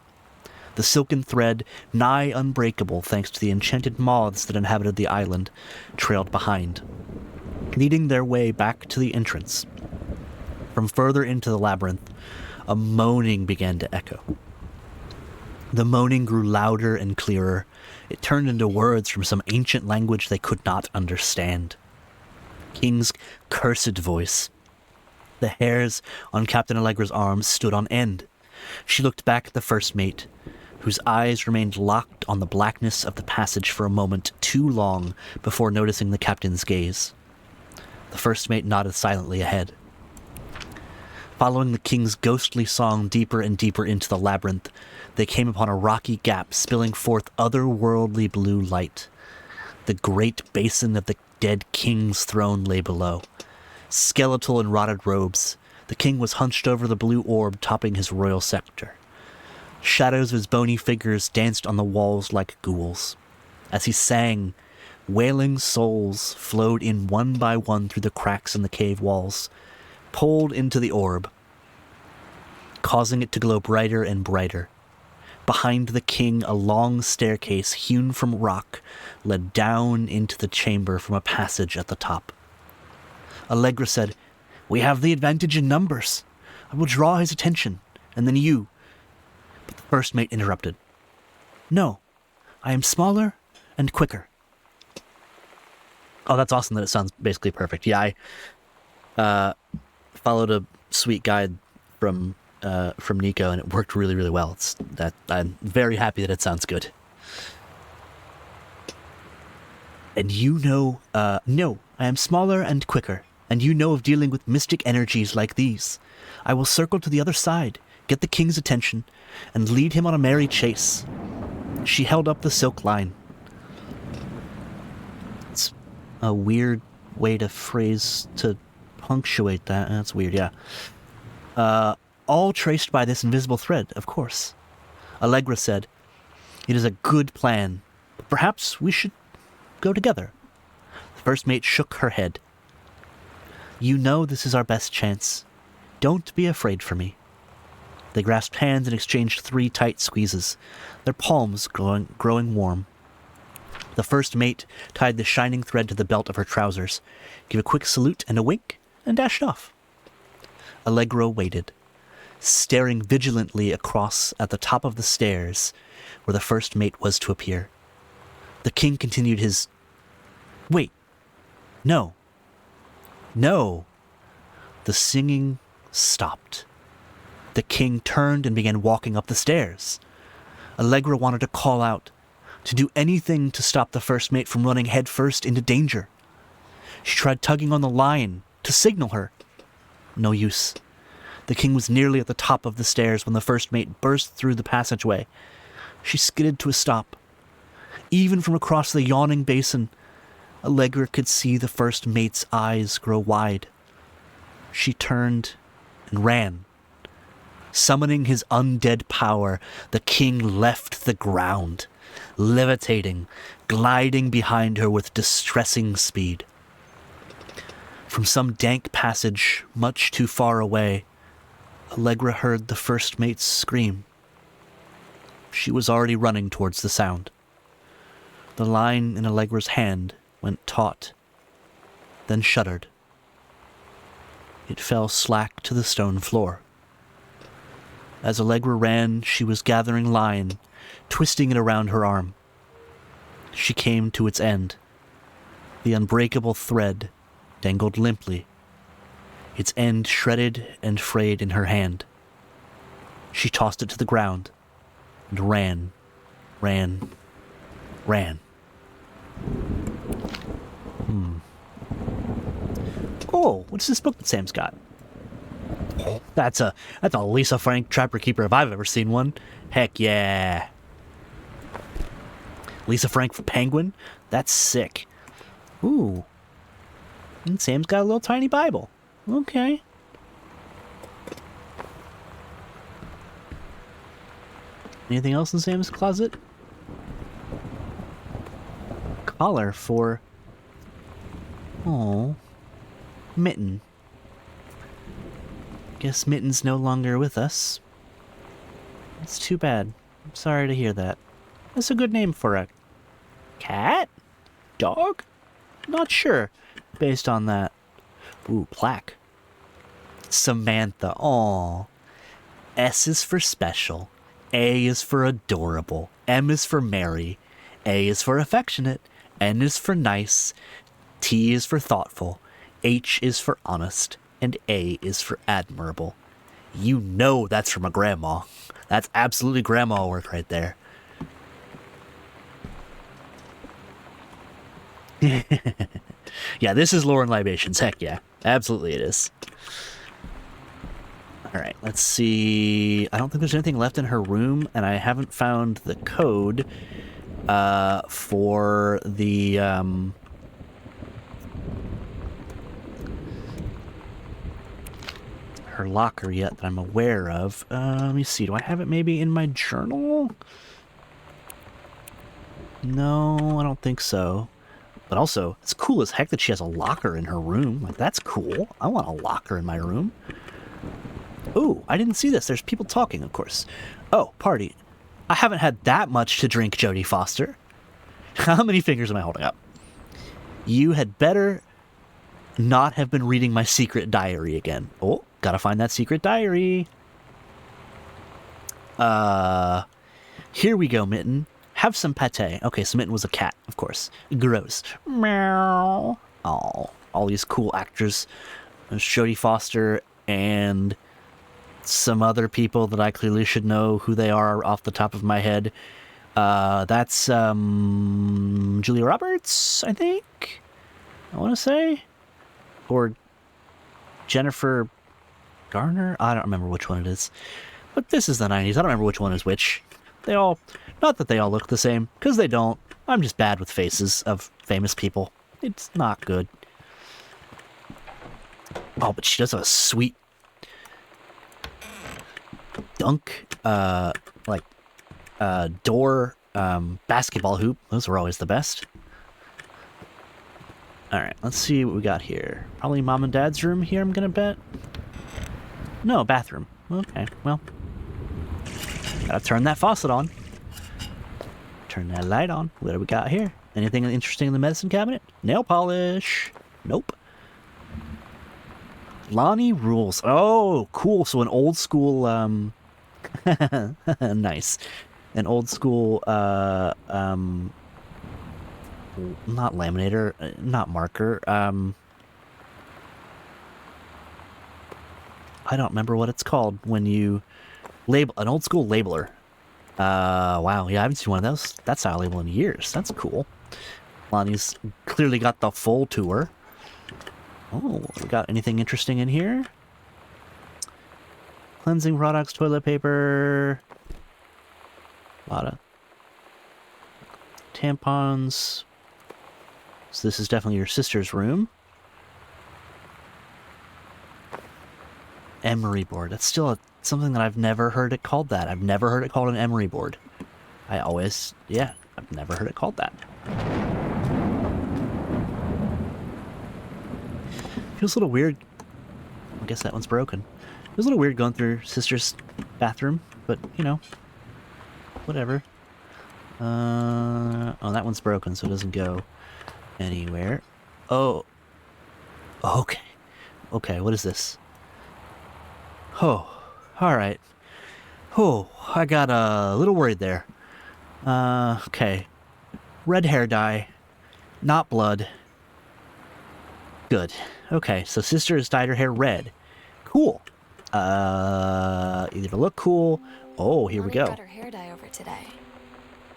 The silken thread, nigh unbreakable thanks to the enchanted moths that inhabited the island, trailed behind, leading their way back to the entrance. From further into the labyrinth, a moaning began to echo. The moaning grew louder and clearer. It turned into words from some ancient language they could not understand. King's cursed voice. The hairs on Captain Allegra's arms stood on end. She looked back at the first mate, whose eyes remained locked on the blackness of the passage for a moment too long before noticing the captain's gaze. The first mate nodded silently ahead. Following the king's ghostly song deeper and deeper into the labyrinth, they came upon a rocky gap spilling forth otherworldly blue light. The great basin of the dead king's throne lay below. Skeletal in rotted robes, the king was hunched over the blue orb topping his royal scepter. Shadows of his bony figures danced on the walls like ghouls. As he sang, wailing souls flowed in one by one through the cracks in the cave walls, pulled into the orb, causing it to glow brighter and brighter. Behind the king, a long staircase hewn from rock led down into the chamber from a passage at the top. Allegra said, "We have the advantage in numbers. I will draw his attention, and then you." But the first mate interrupted. "No, I am smaller and quicker." Oh, that's awesome that it sounds basically perfect. Yeah, I followed a sweet guide from Nico, and it worked really, really well. I'm very happy that it sounds good. "And you know, no, I am smaller and quicker, and you know of dealing with mystic energies like these. I will circle to the other side, get the king's attention, and lead him on a merry chase." She held up the silk line. It's a weird way to punctuate that. That's weird, yeah. All traced by this invisible thread, of course. Allegra said, "It is a good plan, but perhaps we should go together." The first mate shook her head. "You know this is our best chance. Don't be afraid for me." They grasped hands and exchanged 3 tight squeezes, their palms growing warm. The first mate tied the shining thread to the belt of her trousers, gave a quick salute and a wink, and dashed off. Allegra waited, staring vigilantly across at the top of the stairs where the first mate was to appear. The king continued his, "Wait, no, no." The singing stopped. The king turned and began walking up the stairs. Allegra wanted to call out, to do anything to stop the first mate from running headfirst into danger. She tried tugging on the line to signal her. No use. The king was nearly at the top of the stairs when the first mate burst through the passageway. She skidded to a stop. Even from across the yawning basin, Allegra could see the first mate's eyes grow wide. She turned and ran. Summoning his undead power, the king left the ground, levitating, gliding behind her with distressing speed. From some dank passage much too far away, Allegra heard the first mate's scream. She was already running towards the sound. The line in Allegra's hand went taut, then shuddered. It fell slack to the stone floor. As Allegra ran, she was gathering line, twisting it around her arm. She came to its end. The unbreakable thread dangled limply, its end shredded and frayed in her hand. She tossed it to the ground and ran. Oh, what's this book that Sam's got? That's a Lisa Frank Trapper Keeper if I've ever seen one. Heck yeah. Lisa Frank for Penguin? That's sick. Ooh. And Sam's got a little tiny Bible. Okay. Anything else in Sam's closet? Collar for... Oh. Mitten. Guess Mitten's no longer with us. It's too bad. I'm sorry to hear that. That's a good name for a cat? Dog? Not sure, based on that. Ooh, plaque. Samantha. Aw. S is for special. A is for adorable. M is for merry. A is for affectionate. N is for nice. T is for thoughtful. H is for honest. And A is for admirable. You know that's from a grandma. That's absolutely grandma work right there. Yeah, this is lore and libations. Heck yeah. Absolutely it is. Alright, let's see. I don't think there's anything left in her room, and I haven't found the code for the her locker yet that I'm aware of. Let me see. Do I have it maybe in my journal? No, I don't think so. But also, it's cool as heck that she has a locker in her room. Like, that's cool. I want a locker in my room. Ooh, I didn't see this. There's people talking, of course. Oh, party. I haven't had that much to drink, Jodie Foster. How many fingers am I holding up? You had better not have been reading my secret diary again. Oh, gotta find that secret diary. Here we go, Mitten. Have some pate. Okay, so Mitten was a cat, of course. Gross. Meow. Oh, all these cool actors. There's Jodie Foster and some other people that I clearly should know who they are off the top of my head. That's Julia Roberts, I think. I want to say, or Jennifer Garner. I don't remember which one it is. But this is the 90s. I don't remember which one is which. They all, not that they all look the same, because they don't. I'm just bad with faces of famous people. It's not good. Oh, but she does have a sweet dunk, door, basketball hoop. Those are always the best. Alright, let's see what we got here. Probably mom and dad's room here, I'm gonna bet. No, bathroom. Okay, well. Gotta turn that faucet on. Turn that light on. What do we got here? Anything interesting in the medicine cabinet? Nail polish. Nope. Lonnie rules. Oh, cool. So an old school, nice. An old school, not laminator, not marker, I don't remember what it's called when you label, an old school labeler. Wow, yeah, I haven't seen one of those, that style label in years. That's cool. Lonnie's clearly got the full tour. Oh, we got anything interesting in here? Cleansing products, toilet paper, a lot of tampons. So this is definitely your sister's room. Emery board. That's still something that I've never heard it called that. I've never heard it called an emery board. Yeah, I've never heard it called that. Feels a little weird. I guess that one's broken. Feels a little weird going through sister's bathroom, but, you know, whatever. Oh, that one's broken, so it doesn't go anywhere. Oh. Okay. Okay, what is this? Oh, alright. Oh, I got a little worried there. Okay. Red hair dye. Not blood. Good. Okay, so sister has dyed her hair red. Cool. Either to look cool. Oh, here we go. Got her hair dye over today.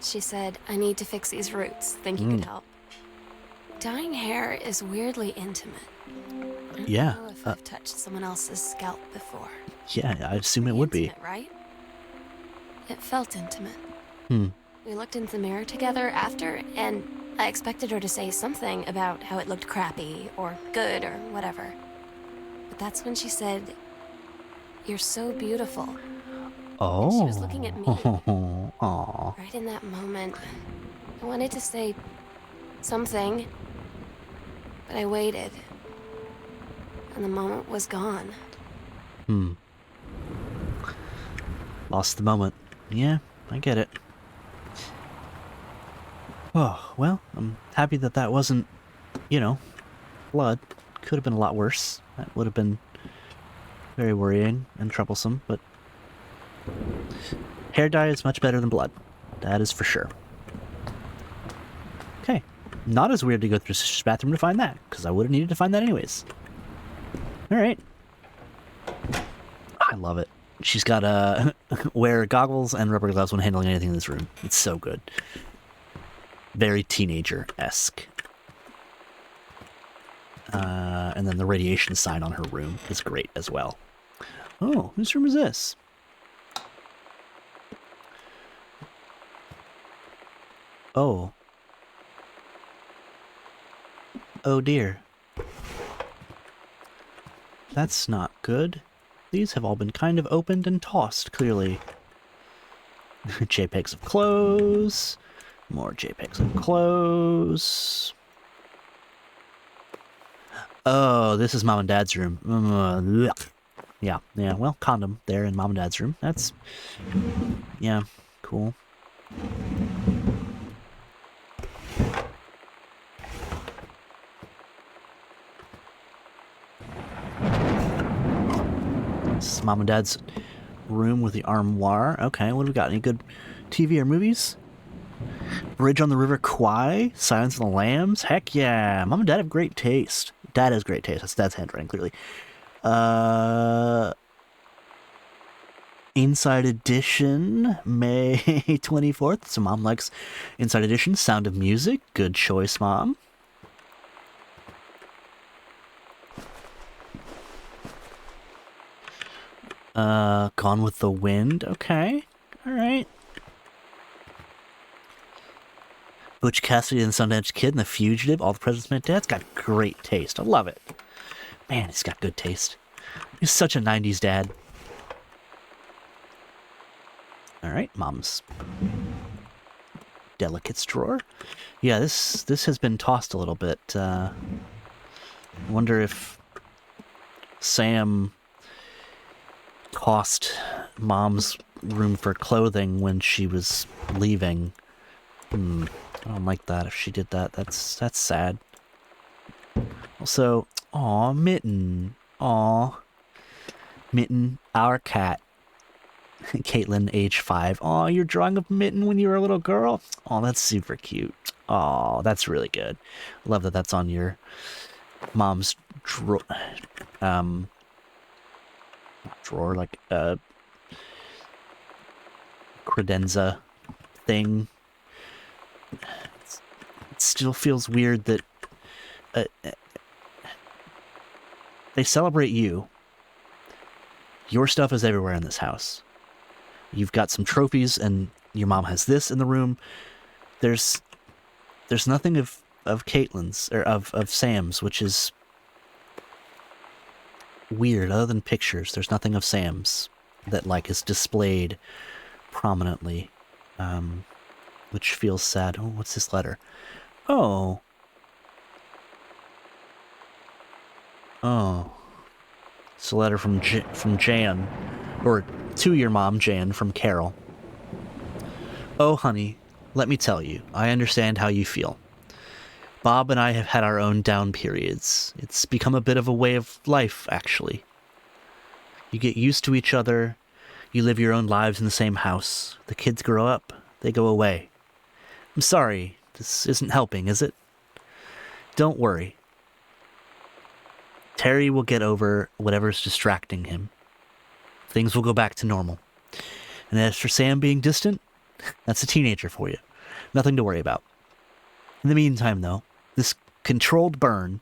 She said, I need to fix these roots. Think you could help? Dyeing hair is weirdly intimate. I don't know if I've touched someone else's scalp before. Yeah, I assume it would be. Right? It felt intimate. Hmm. We looked into the mirror together after, and I expected her to say something about how it looked crappy, or good, or whatever. But that's when she said, you're so beautiful. Oh. And she was looking at me. Aww. Right in that moment, I wanted to say something, but I waited. And the moment was gone. Lost the moment. Yeah, I get it. Oh, well, I'm happy that that wasn't, you know, blood. Could have been a lot worse. That would have been very worrying and troublesome, but hair dye is much better than blood. That is for sure. Okay. Not as weird to go through Sister's bathroom to find that, because I would have needed to find that anyways. Alright. I love it. She's got to wear goggles and rubber gloves when handling anything in this room. It's so good. Very teenager-esque. And then the radiation sign on her room is great as well. Oh, whose room is this? Oh. Oh dear. That's not good. These have all been kind of opened and tossed, clearly. JPEGs of clothes. More JPEGs of clothes. Oh, this is Mom and Dad's room. Yeah, well, condom there in Mom and Dad's room. That's... yeah, cool. This is Mom and Dad's room with the armoire. Okay, what do we got? Any good TV or movies? Bridge on the River Kwai? Silence of the Lambs? Heck yeah. Mom and Dad have great taste. Dad has great taste. That's Dad's handwriting, clearly. Inside Edition, May 24th. So Mom likes Inside Edition. Sound of Music. Good choice, Mom. Gone with the Wind. Okay. Alright. Butch Cassidy and the Sundance Kid and The Fugitive. All the President's Men. Dad's got great taste. I love it. Man, he's got good taste. He's such a 90s dad. Alright, Mom's delicates drawer. Yeah, this has been tossed a little bit. Wonder if Sam tossed Mom's room for clothing when she was leaving. I don't like that. If she did that, that's sad. Also, aw, Mitten. Aw. Mitten, our cat. Caitlin, age 5. Aw, you're drawing of Mitten when you were a little girl? Aw, that's super cute. Aw, that's really good. Love that that's on your mom's drawer, like, credenza thing. It still feels weird that they celebrate you. Your stuff is everywhere in this house. You've got some trophies, and your mom has this in the room. There's nothing of Caitlin's, or of Sam's, which is weird. Other than pictures, there's nothing of Sam's that, like, is displayed prominently, which feels sad. Oh, what's this letter? Oh. It's a letter from Jan, or to your mom, Jan, from Carol. Oh, honey, let me tell you, I understand how you feel. Bob and I have had our own down periods. It's become a bit of a way of life, actually. You get used to each other. You live your own lives in the same house. The kids grow up. They go away. I'm sorry. This isn't helping, is it? Don't worry. Terry will get over whatever's distracting him. Things will go back to normal. And as for Sam being distant, that's a teenager for you. Nothing to worry about. In the meantime, though, this controlled burn,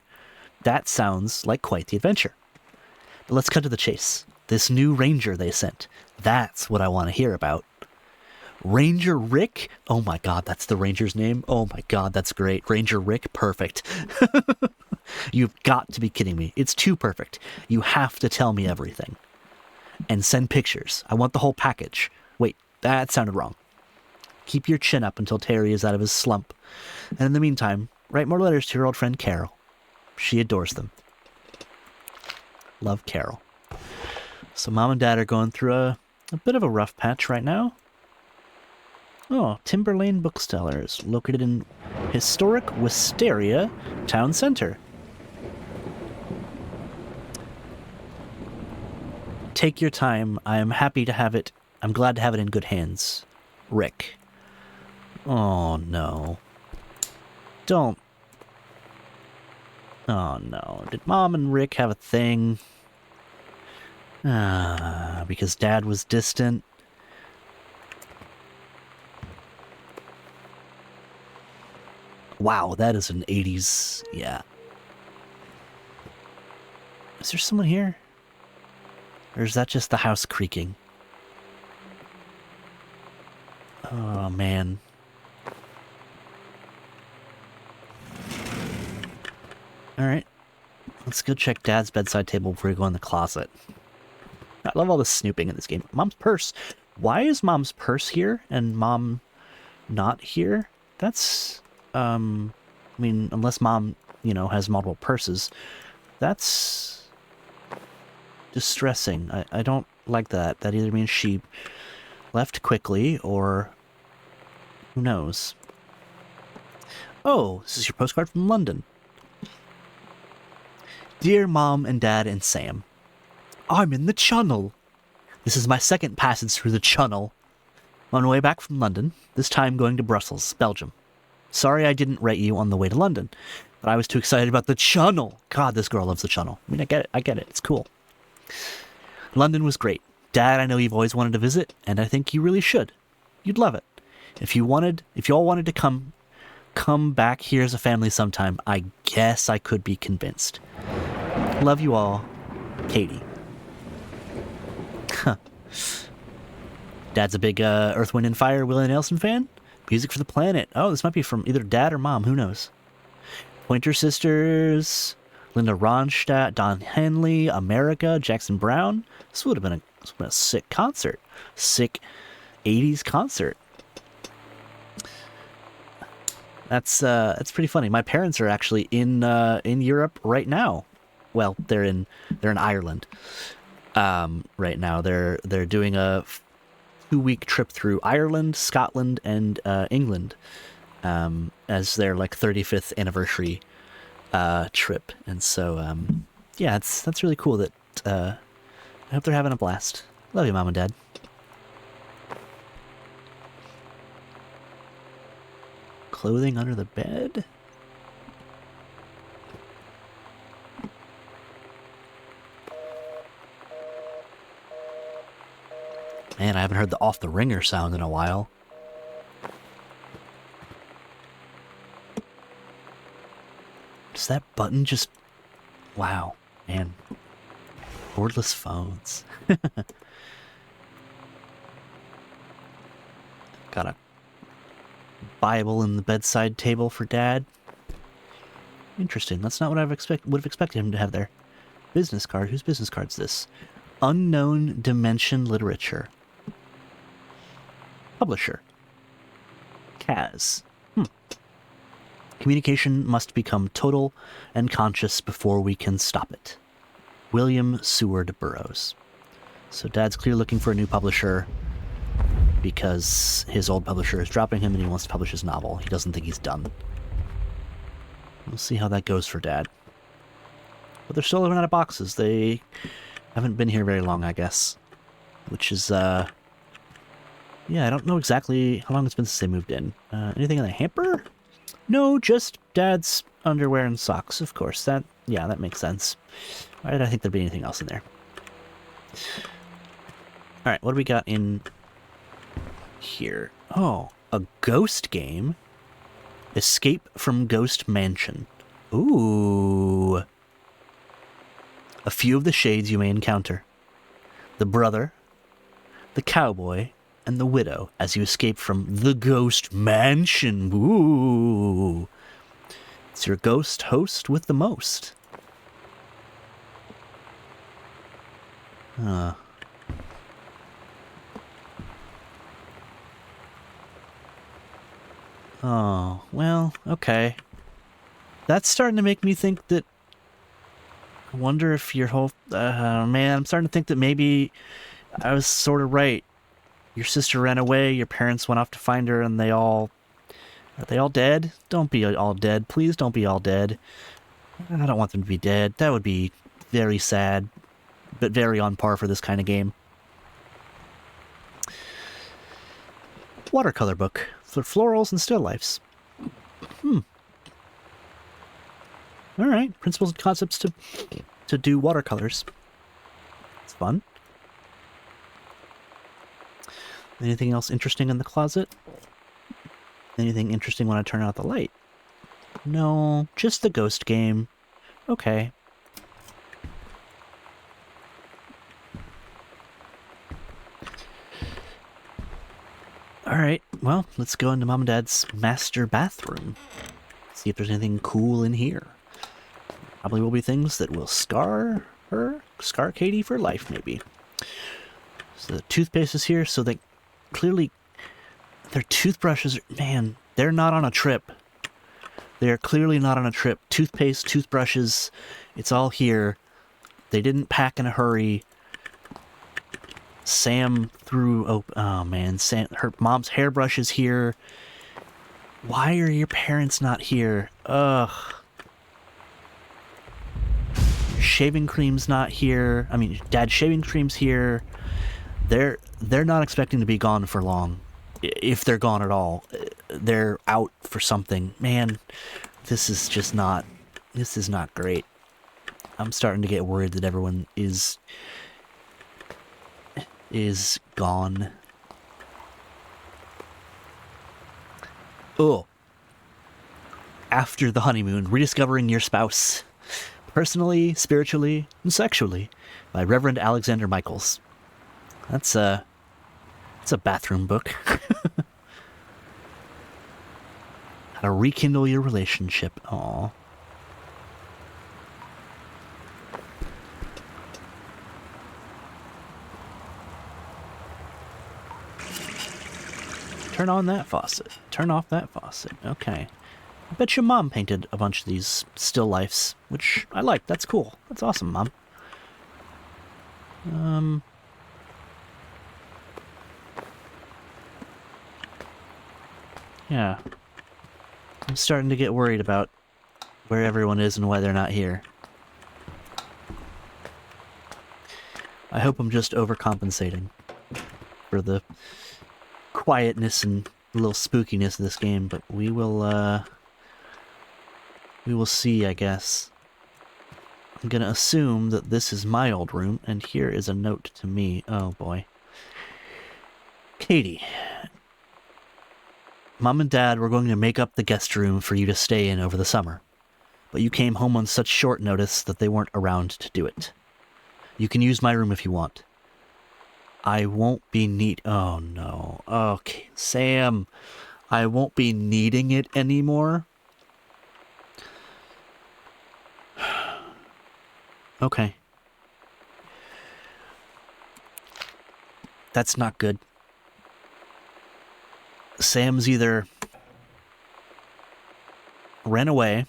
that sounds like quite the adventure. But let's cut to the chase. This new ranger they sent, that's what I want to hear about. Ranger Rick? Oh my god, that's the ranger's name? Oh my god, that's great. Ranger Rick? Perfect. You've got to be kidding me. It's too perfect. You have to tell me everything. And send pictures. I want the whole package. Wait, that sounded wrong. Keep your chin up until Terry is out of his slump. And in the meantime, write more letters to your old friend Carol. She adores them. Love, Carol. So Mom and Dad are going through a bit of a rough patch right now. Oh, Timber Lane Booksellers, located in historic Wisteria Town Center. Take your time. I am happy to have it. I'm glad to have it in good hands. Rick. Oh, no. Don't. Oh, no. Did Mom and Rick have a thing? Because Dad was distant. Wow, that is an 80s, yeah. Is there someone here? Or is that just the house creaking? Oh, man. Alright. Let's go check Dad's bedside table before we go in the closet. I love all the snooping in this game. Mom's purse. Why is Mom's purse here and Mom not here? That's, I mean, unless Mom, you know, has multiple purses. That's distressing. I don't like that. That either means she left quickly or who knows. Oh, this is your postcard from London. Dear Mom and Dad and Sam, I'm in the Channel. This is my second passage through the Channel. On my way back from London, this time going to Brussels, Belgium. Sorry I didn't write you on the way to London, but I was too excited about the Channel. God, this girl loves the Channel. I mean, I get it. It's cool. London was great. Dad, I know you've always wanted to visit, and I think you really should. You'd love it. If you all wanted to come back here as a family sometime, I guess I could be convinced. Love you all, Katie. Huh. Dad's a big Earth, Wind, and Fire Willie Nelson fan. Music for the Planet. Oh, this might be from either Dad or Mom. Who knows? Pointer Sisters, Linda Ronstadt, Don Henley, America, Jackson Brown. This would have been a sick concert. Sick 80s concert. That's pretty funny. My parents are actually in Europe right now. Well, they're in Ireland right now. They're doing a 2-week trip through Ireland, Scotland, and England as their like 35th anniversary trip. And so yeah, that's really cool. That I hope they're having a blast. Love you, Mom and Dad. Clothing under the bed? Man, I haven't heard the off the ringer sound in a while. Does that button just... Wow, man. Cordless phones. Got a Bible in the bedside table for Dad. Interesting. That's not what would have expected him to have there. Business card. Whose business card's this? Unknown Dimension Literature. Publisher. Kaz. Communication must become total and conscious before we can stop it. William Seward Burroughs. So Dad's clearly looking for a new publisher because his old publisher is dropping him and he wants to publish his novel. He doesn't think he's done. We'll see how that goes for Dad. But they're still living out of boxes. They haven't been here very long, I guess. Which is, yeah, I don't know exactly how long it's been since they moved in. Anything in the hamper? No, just Dad's underwear and socks, of course. That makes sense. Why did I think there'd be anything else in there? Alright, what do we got in here? Oh, a ghost game? Escape from Ghost Mansion. Ooh. A few of the shades you may encounter. The brother, the cowboy, and the widow as you escape from the Ghost Mansion. Ooh. It's your ghost host with the most. Oh, well, okay. That's starting to make me think that... I wonder if your whole... man, I'm starting to think that maybe I was sort of right. Your sister ran away, your parents went off to find her, and are they all dead? Don't be all dead. Please don't be all dead. I don't want them to be dead. That would be very sad, but very on par for this kind of game. Watercolor book for florals and still lifes. All right, principles and concepts to do watercolors. It's fun. Anything else interesting in the closet? Anything interesting when I turn out the light? No, just the ghost game. Okay. Alright, well, let's go into Mom and Dad's master bathroom. See if there's anything cool in here. Probably will be things that will scar Katie for life, maybe. So the toothpaste is here, so they clearly... Their toothbrushes, man, they're not on a trip. They're clearly not on a trip. Toothpaste, toothbrushes, it's all here. They didn't pack in a hurry. Sam threw... Oh, man, her mom's hairbrush is here. Why are your parents not here? Ugh. Shaving cream's not here. I mean, Dad's shaving cream's here. They're not expecting to be gone for long. If they're gone at all. They're out for something. Man, this is not great. I'm starting to get worried that everyone is gone. Oh. After the honeymoon, rediscovering your spouse. Personally, spiritually, and sexually, by Reverend Alexander Michaels. It's a bathroom book. How to rekindle your relationship. Aww. Turn on that faucet. Turn off that faucet. Okay. I bet your mom painted a bunch of these still lifes, which I like. That's cool. That's awesome, Mom. Yeah. I'm starting to get worried about where everyone is and why they're not here. I hope I'm just overcompensating for the quietness and a little spookiness of this game, but we will see, I guess. I'm gonna assume that this is my old room, and here is a note to me. Oh boy. Katie. Mom and Dad were going to make up the guest room for you to stay in over the summer, but you came home on such short notice that they weren't around to do it. You can use my room if you want. I won't be oh no. Okay, Sam. I won't be needing it anymore. Okay. That's not good. Sam's either ran away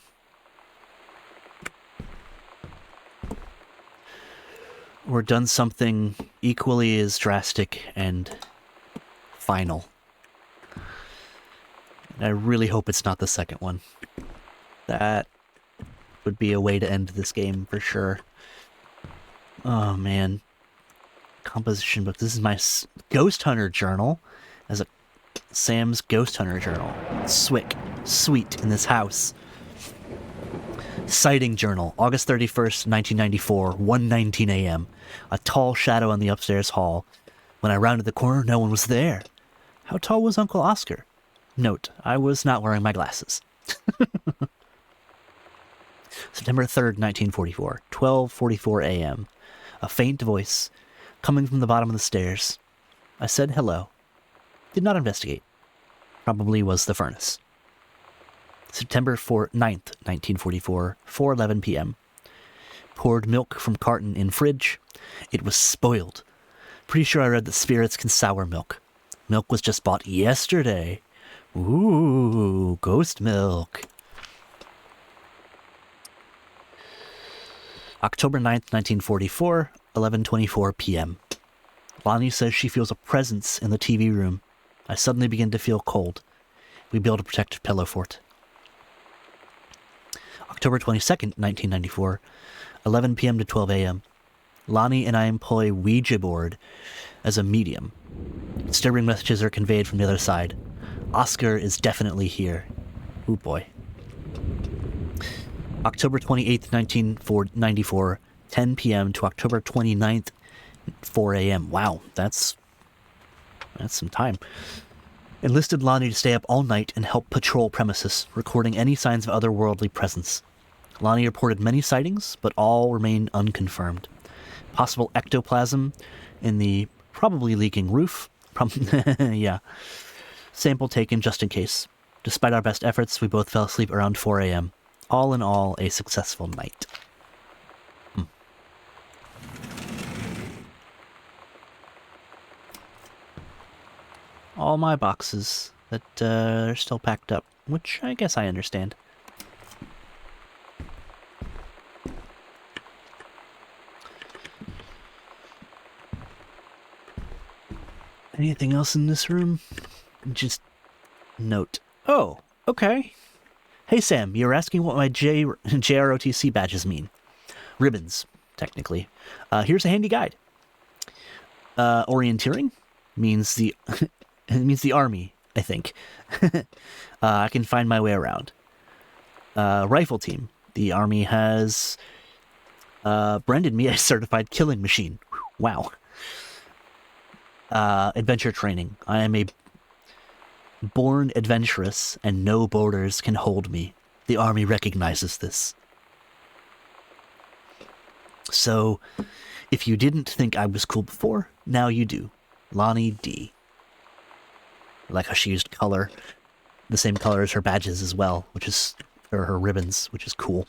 or done something equally as drastic and final. And I really hope it's not the second one. That would be a way to end this game for sure. Oh man. Composition book. This is my Ghost Hunter journal. As a Sam's Ghost Hunter journal. Sweet in this house. Sighting journal. August 31st, 1994, 1:19 a.m. A tall shadow in the upstairs hall. When I rounded the corner, no one was there. How tall was Uncle Oscar? Note, I was not wearing my glasses. September 3rd, 1944, 12:44 a.m. A faint voice coming from the bottom of the stairs. I said hello. Did not investigate. Probably was the furnace. September 9th, 1944, 4:11 p.m. Poured milk from carton in fridge. It was spoiled. Pretty sure I read that spirits can sour milk. Milk was just bought yesterday. Ooh, ghost milk. October 9th, 1944, 11:24 p.m. Lonnie says she feels a presence in the TV room. I suddenly begin to feel cold. We build a protective pillow fort. October 22nd, 1994, 11 p.m. to 12 a.m. Lonnie and I employ Ouija board as a medium. Disturbing messages are conveyed from the other side. Oscar is definitely here. Ooh boy. October 28th, 1994, 10 p.m. to October 29th, 4 a.m. Wow, that's some time. Enlisted Lonnie to stay up all night and help patrol premises, recording any signs of otherworldly presence. Lonnie reported many sightings, but all remain unconfirmed. Possible ectoplasm in the probably leaking roof. Yeah. Sample taken just in case. Despite our best efforts, we both fell asleep around 4 a.m. All in all, a successful night. All my boxes that are still packed up, which I guess I understand. Anything else in this room? Just note. Oh, okay. Hey Sam, you were asking what my JROTC badges mean. Ribbons, technically. Here's a handy guide. Orienteering means the it means the army, I think. I can find my way around. Rifle team. The army has branded me a certified killing machine. Wow. Adventure training. I am a born adventurous, and no borders can hold me. The army recognizes this. So, if you didn't think I was cool before, now you do. Lonnie D. I like how she used color, the same color as her badges as well, which is, or her ribbons, which is cool.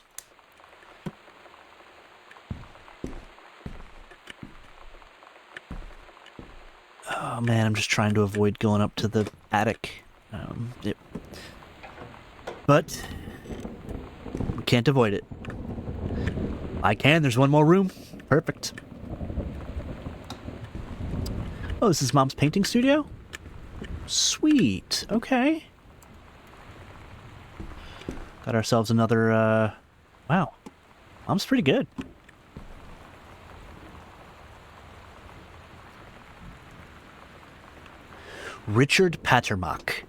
Oh man, I'm just trying to avoid going up to the attic. But we can't avoid it. I can, there's one more room. Perfect. Oh, this is Mom's painting studio? Sweet, okay. Got ourselves another, wow. Mom's pretty good. Richard Pattermock.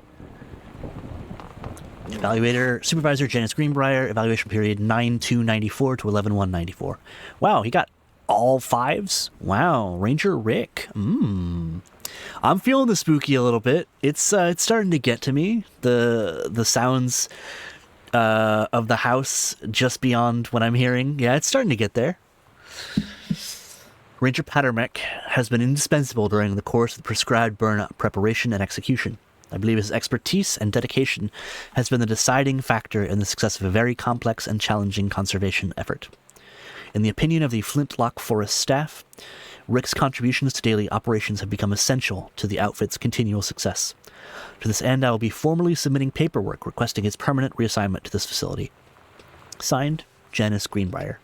Evaluator, Supervisor Janice Greenbrier, evaluation period 9/2/94 to 11/1/94. Wow, he got all fives? Wow, Ranger Rick. I'm feeling the spooky a little bit. It's starting to get to me. The sounds of the house just beyond what I'm hearing. Yeah, it's starting to get there. Ranger Pattermock has been indispensable during the course of the prescribed burnout preparation and execution. I believe his expertise and dedication has been the deciding factor in the success of a very complex and challenging conservation effort. In the opinion of the Flintlock Forest staff, Rick's contributions to daily operations have become essential to the outfit's continual success. To this end, I will be formally submitting paperwork requesting his permanent reassignment to this facility. Signed, Janice Greenbrier.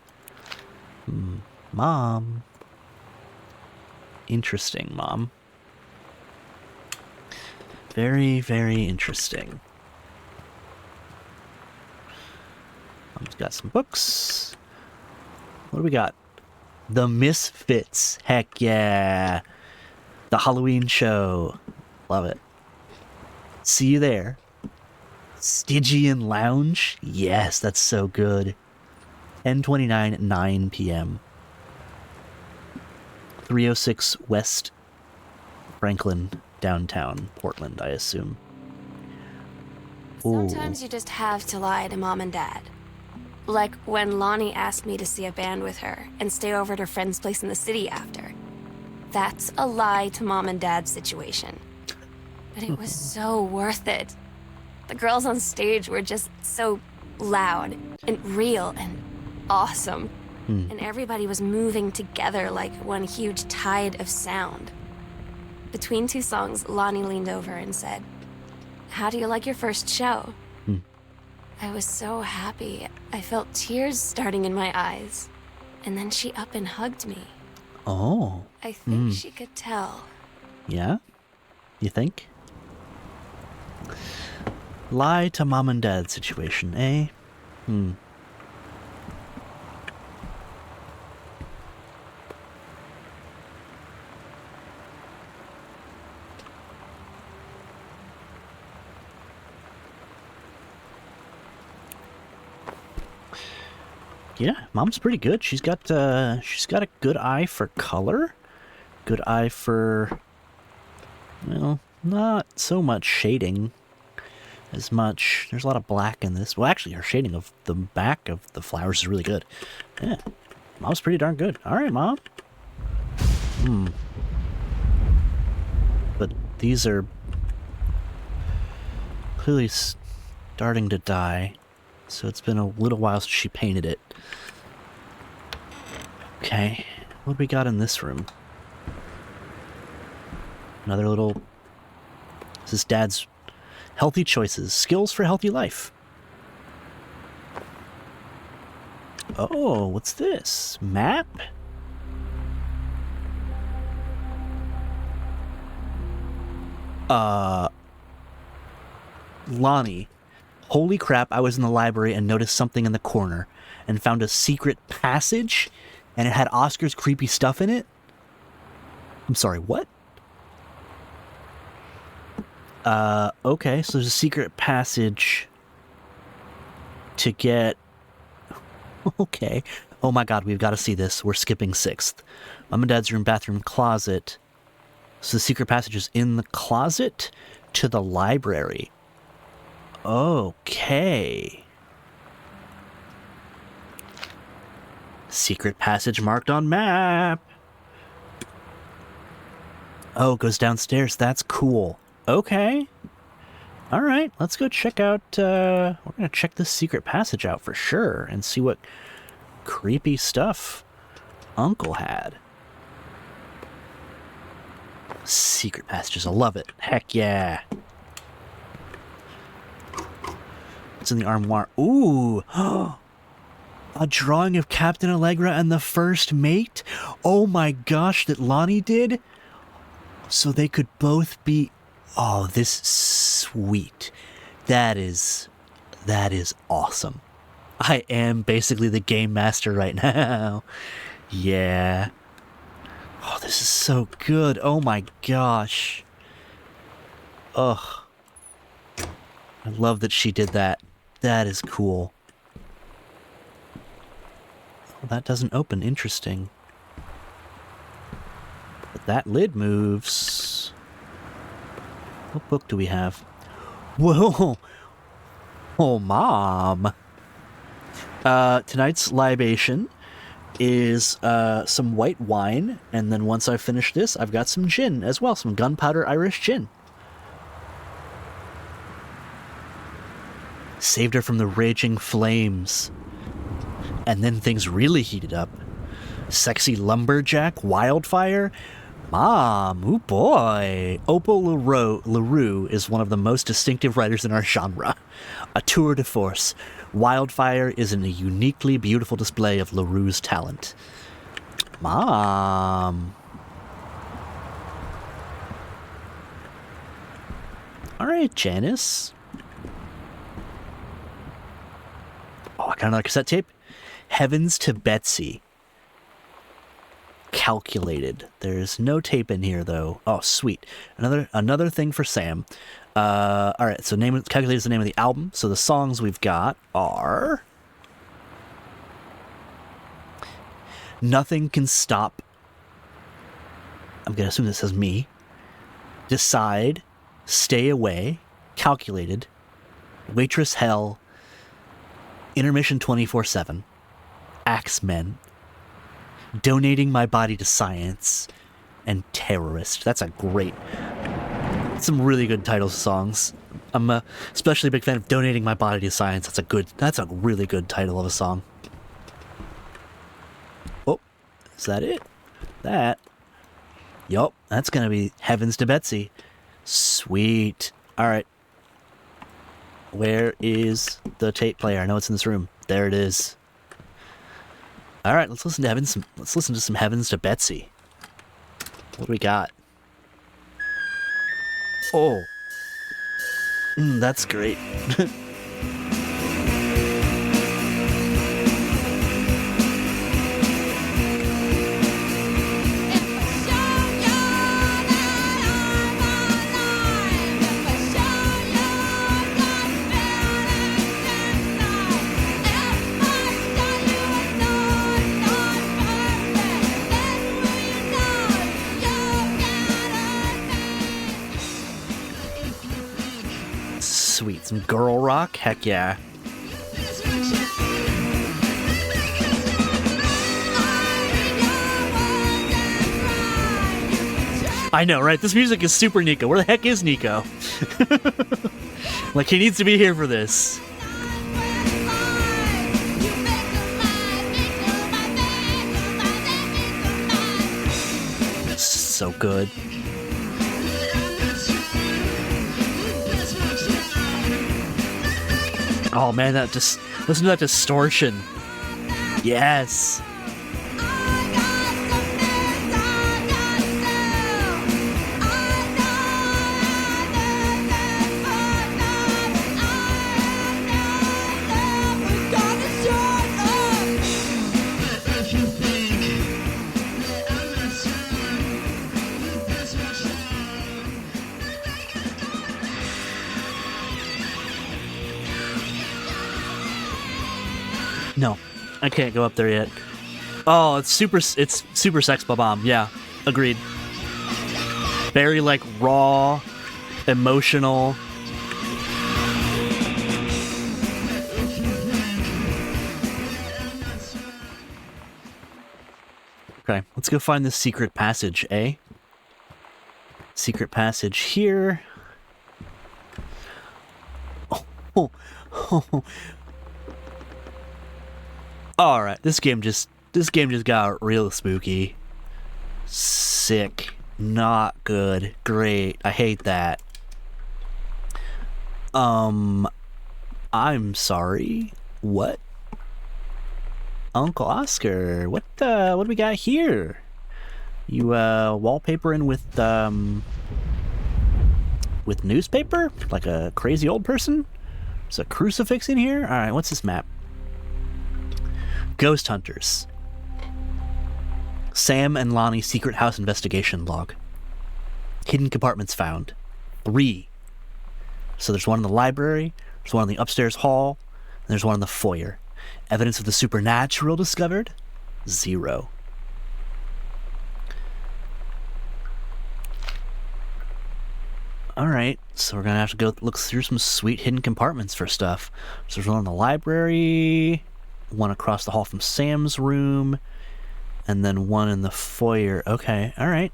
Mom. Interesting, Mom. Very, very interesting. Mom's got some books. What do we got? The Misfits. Heck yeah. The Halloween show. Love it. See you there. Stygian Lounge. Yes, that's so good. 10/29 at 9 p.m. 306 West Franklin, downtown Portland, I assume. Ooh. Sometimes you just have to lie to Mom and Dad. Like when Lonnie asked me to see a band with her and stay over at her friend's place in the city after. That's a lie to Mom and Dad situation. But it was so worth it. The girls on stage were just so loud and real and awesome. And everybody was moving together like one huge tide of sound. Between two songs, Lonnie leaned over and said, "How do you like your first show?" I was so happy. I felt tears starting in my eyes. And then she up and hugged me. Oh. I think she could tell. Yeah? You think? Lie to Mom and Dad situation, eh? Yeah, Mom's pretty good. She's got a good eye for color, good eye for, well, not so much shading as much. There's a lot of black in this. Well, actually, her shading of the back of the flowers is really good. Yeah, Mom's pretty darn good. All right, Mom. But these are clearly starting to die. So it's been a little while since she painted it. Okay, what do we got in this room? Another little... This is Dad's healthy choices. Skills for healthy life. Oh, what's this? Map? Lonnie. Holy crap, I was in the library and noticed something in the corner and found a secret passage and it had Oscar's creepy stuff in it. I'm sorry, what? Okay, so there's a secret passage to get... Okay. Oh my god, we've got to see this. We're skipping 6th. Mom and Dad's room, bathroom, closet. So the secret passage is in the closet to the library. Okay. Secret passage marked on map. Oh, it goes downstairs. That's cool. Okay. All right, let's go check out, we're going to check this secret passage out for sure and see what creepy stuff Uncle had. Secret passages, I love it. Heck yeah. What's in the armoire? Ooh. A drawing of Captain Allegra and the First Mate? Oh my gosh, that Lonnie did? So they could both be... Oh, this is sweet. That is awesome. I am basically the game master right now. Yeah. Oh, this is so good. Oh my gosh. Ugh. I love that she did that. That is cool. Well, that doesn't open. Interesting. But that lid moves. What book do we have? Whoa! Oh, Mom! Tonight's libation is some white wine, and then once I finish this, I've got some gin as well, some gunpowder Irish gin. Saved her from the raging flames. And then things really heated up. Sexy lumberjack, wildfire... Mom, oh boy. Opal LaRue is one of the most distinctive writers in our genre. A tour de force. Wildfire is a uniquely beautiful display of LaRue's talent. Mom. All right, Janice. Oh, I got another cassette tape. Heavens to Betsy. Calculated. There's no tape in here though. Oh, sweet. Another thing for Sam. All right. So Calculated is the name of the album. So the songs we've got are Nothing Can Stop. I'm gonna assume this says me. Decide. Stay Away. Calculated. Waitress Hell. Intermission 24/7. Axemen. Donating My Body to Science, and Terrorist. That's some really good titles of songs. I'm especially a big fan of Donating My Body to Science. That's a really good title of a song. Oh, is that it? Yup, that's gonna be Heavens to Betsy. Sweet. Alright. Where is the tape player? I know it's in this room. There it is. All right, let's listen to some Heavens to Betsy. What do we got? Oh. That's great. Sweet. Some girl rock? Heck yeah. I know, right? This music is super Nico. Where the heck is Nico? Like, he needs to be here for this. So good. Oh man, that just listen to that distortion. Yes. No, I can't go up there yet. Oh, it's super sex bomb. Yeah, agreed. Very like raw, emotional. Okay, let's go find this secret passage, eh? Secret passage here. Oh, oh. All right, this game just got real spooky. Sick. Not good. Great. I hate that. I'm sorry. What? Uncle Oscar, what do we got here? You wallpapering with newspaper? Like a crazy old person? There's a crucifix in here? Alright, what's this map? Ghost Hunters. Sam and Lonnie secret house investigation log. Hidden compartments found. 3. So there's one in the library, there's one in the upstairs hall, and there's one in the foyer. Evidence of the supernatural discovered? 0. Alright, so we're gonna have to go look through some sweet hidden compartments for stuff. So there's one in the library, one across the hall from Sam's room, and then one in the foyer. Okay, alright.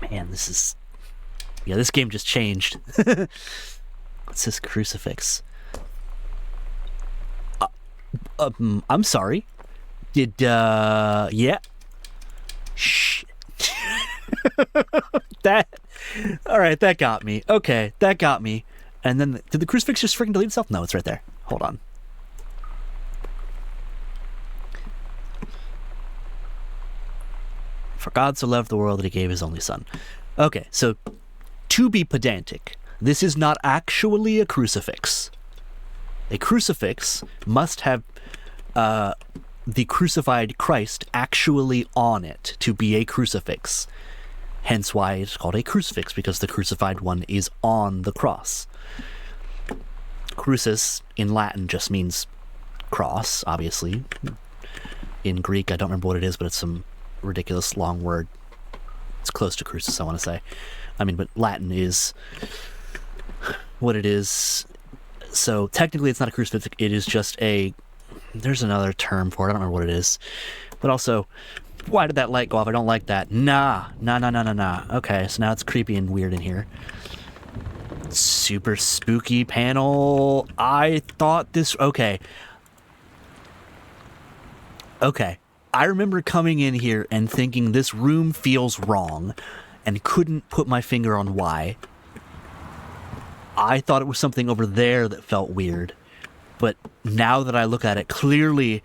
Man, this is... Yeah, this game just changed. What's this crucifix? I'm sorry. Yeah. Shh. That... Alright, that got me. Okay, that got me. And then, did the crucifix just freaking delete itself? No, it's right there. Hold on. For God so loved the world that he gave his only son. Okay, so, to be pedantic, this is not actually a crucifix. A crucifix must have the crucified Christ actually on it to be a crucifix. Hence why it's called a crucifix, because the crucified one is on the cross. Crucis in Latin just means cross, obviously. In Greek, I don't remember what it is, but it's some ridiculous long word. It's close to crucis, I want to say. I mean, but Latin is what it is. So technically it's not a crucifix, it is just a... There's another term for it, I don't remember what it is. But also, why did that light go off? I don't like that. Nah. Okay, so now it's creepy and weird in here. Super spooky panel. I thought this... Okay. I remember coming in here and thinking this room feels wrong and couldn't put my finger on why. I thought it was something over there that felt weird. But now that I look at it, clearly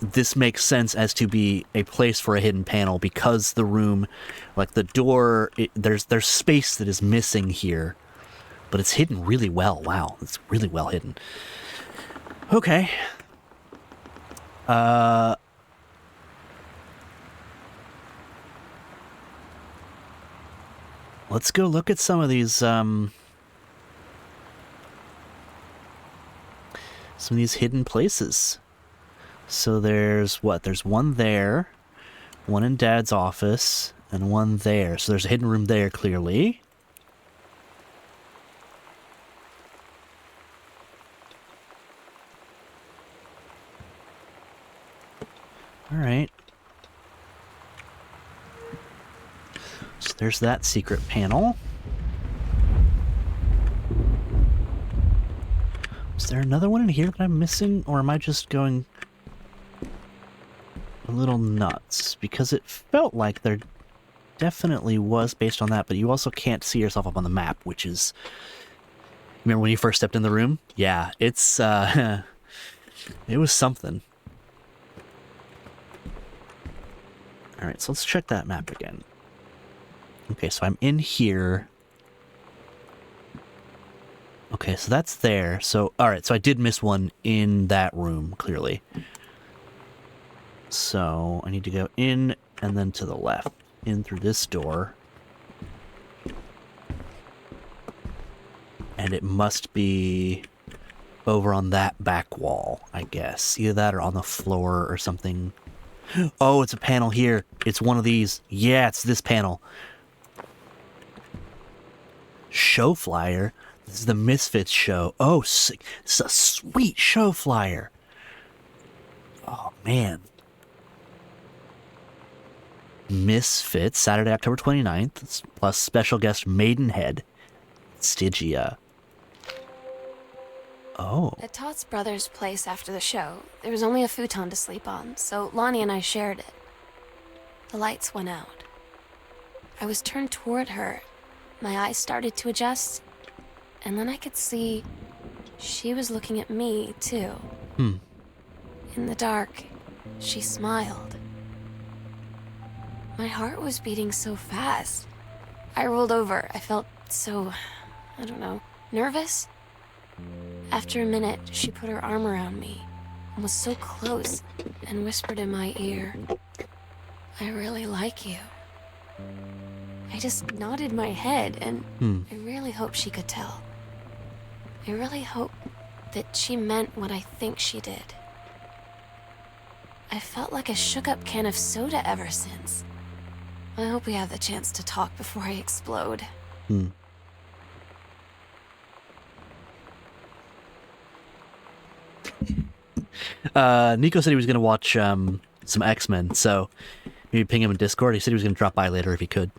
this makes sense as to be a place for a hidden panel, because the room, like the door, there's space that is missing here. But it's hidden really well. Wow, it's really well hidden. Okay. Let's go look at some of these, some of these hidden places. So there's what? There's one there, one in Dad's office, and one there. So there's a hidden room there, clearly. All right. So there's that secret panel. Is there another one in here that I'm missing, or am I just going a little nuts? Because it felt like there definitely was based on that, but you also can't see yourself up on the map, which is... Remember when you first stepped in the room? Yeah, it's, it was something. Alright, so let's check that map again. Okay, so I'm in here. Okay, so that's there. So, alright, so I did miss one in that room, clearly. So, I need to go in and then to the left. In through this door. And it must be over on that back wall, I guess. Either that or on the floor or something. Oh, it's a panel here. It's one of these. Yeah, it's this panel. Show flyer. This is the Misfits show. Oh, sick. It's a sweet show flyer. Oh, man. Misfits, Saturday, October 29th, plus special guest Maidenhead, Stygia. Oh. At Todd's brother's place after the show, there was only a futon to sleep on, so Lonnie and I shared it. The lights went out. I was turned toward her. My eyes started to adjust, and then I could see she was looking at me, too. In the dark, she smiled. My heart was beating so fast. I rolled over. I felt so, I don't know, nervous. After a minute, she put her arm around me and was so close and whispered in my ear, "I really like you." I just nodded my head, and I really hope she could tell. I really hope that she meant what I think she did. I felt like a shook-up can of soda ever since. I hope we have the chance to talk before I explode. Nico said he was going to watch some X-Men, so maybe ping him in Discord. He said he was going to drop by later if he could,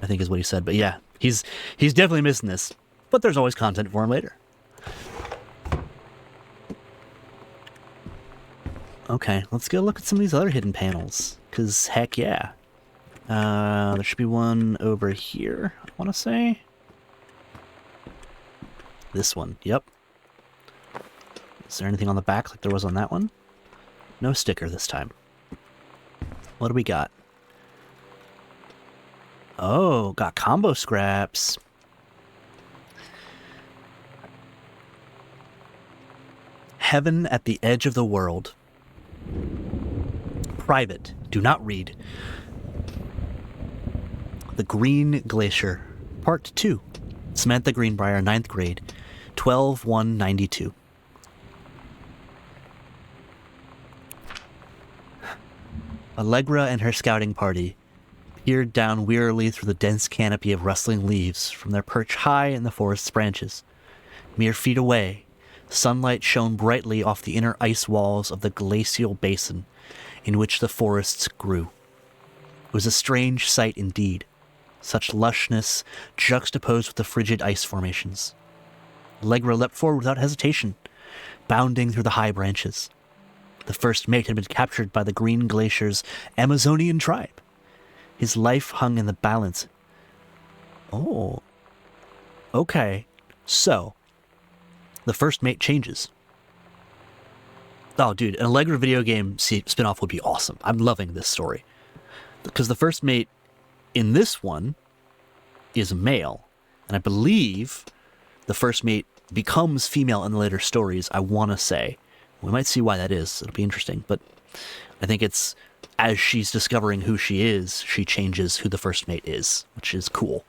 I think is what he said. But yeah, he's definitely missing this. But there's always content for him later. Okay, let's go look at some of these other hidden panels. Because, heck yeah. There should be one over here, I want to say. This one, yep. Is there anything on the back like there was on that one? No sticker this time. What do we got? Oh, got combo scraps. Heaven at the Edge of the World. Private. Do not read. The Green Glacier. Part 2. Samantha Greenbrier, 9th grade. 12/1/92. Allegra and her scouting party peered down wearily through the dense canopy of rustling leaves from their perch high in the forest's branches. Mere feet away, sunlight shone brightly off the inner ice walls of the glacial basin in which the forests grew. It was a strange sight indeed, such lushness juxtaposed with the frigid ice formations. Allegra leapt forward without hesitation, bounding through the high branches. The first mate had been captured by the Green Glacier's Amazonian tribe. His life hung in the balance. Oh. Okay. So, the first mate changes. Oh, dude, an Allegra video game spinoff would be awesome. I'm loving this story. Because the first mate in this one is a male. And I believe the first mate becomes female in the later stories, I want to say. We might see why that is. It'll be interesting. But I think it's as she's discovering who she is, she changes who the first mate is, which is cool.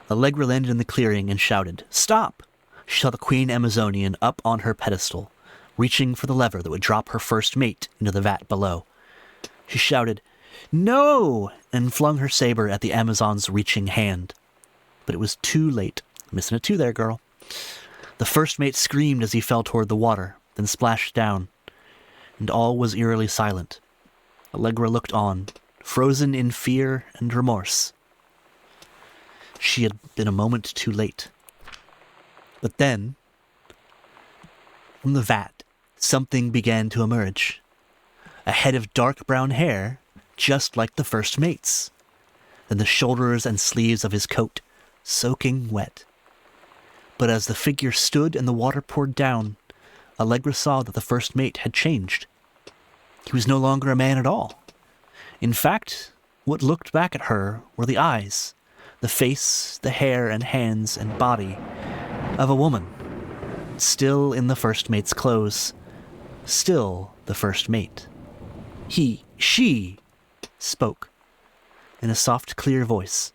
Allegra landed in the clearing and shouted, "Stop!" She saw the Queen Amazonian up on her pedestal, reaching for the lever that would drop her first mate into the vat below. She shouted, "No!" and flung her saber at the Amazon's reaching hand. But it was too late. Missing a 2 there, girl. The first mate screamed as he fell toward the water, then splashed down, and all was eerily silent. Allegra looked on, frozen in fear and remorse. She had been a moment too late. But then, from the vat, something began to emerge. A head of dark brown hair, just like the first mate's. Then the shoulders and sleeves of his coat, soaking wet. But as the figure stood and the water poured down, Allegra saw that the first mate had changed. He was no longer a man at all. In fact, what looked back at her were the eyes, the face, the hair and hands and body of a woman, still in the first mate's clothes, still the first mate. She spoke in a soft, clear voice.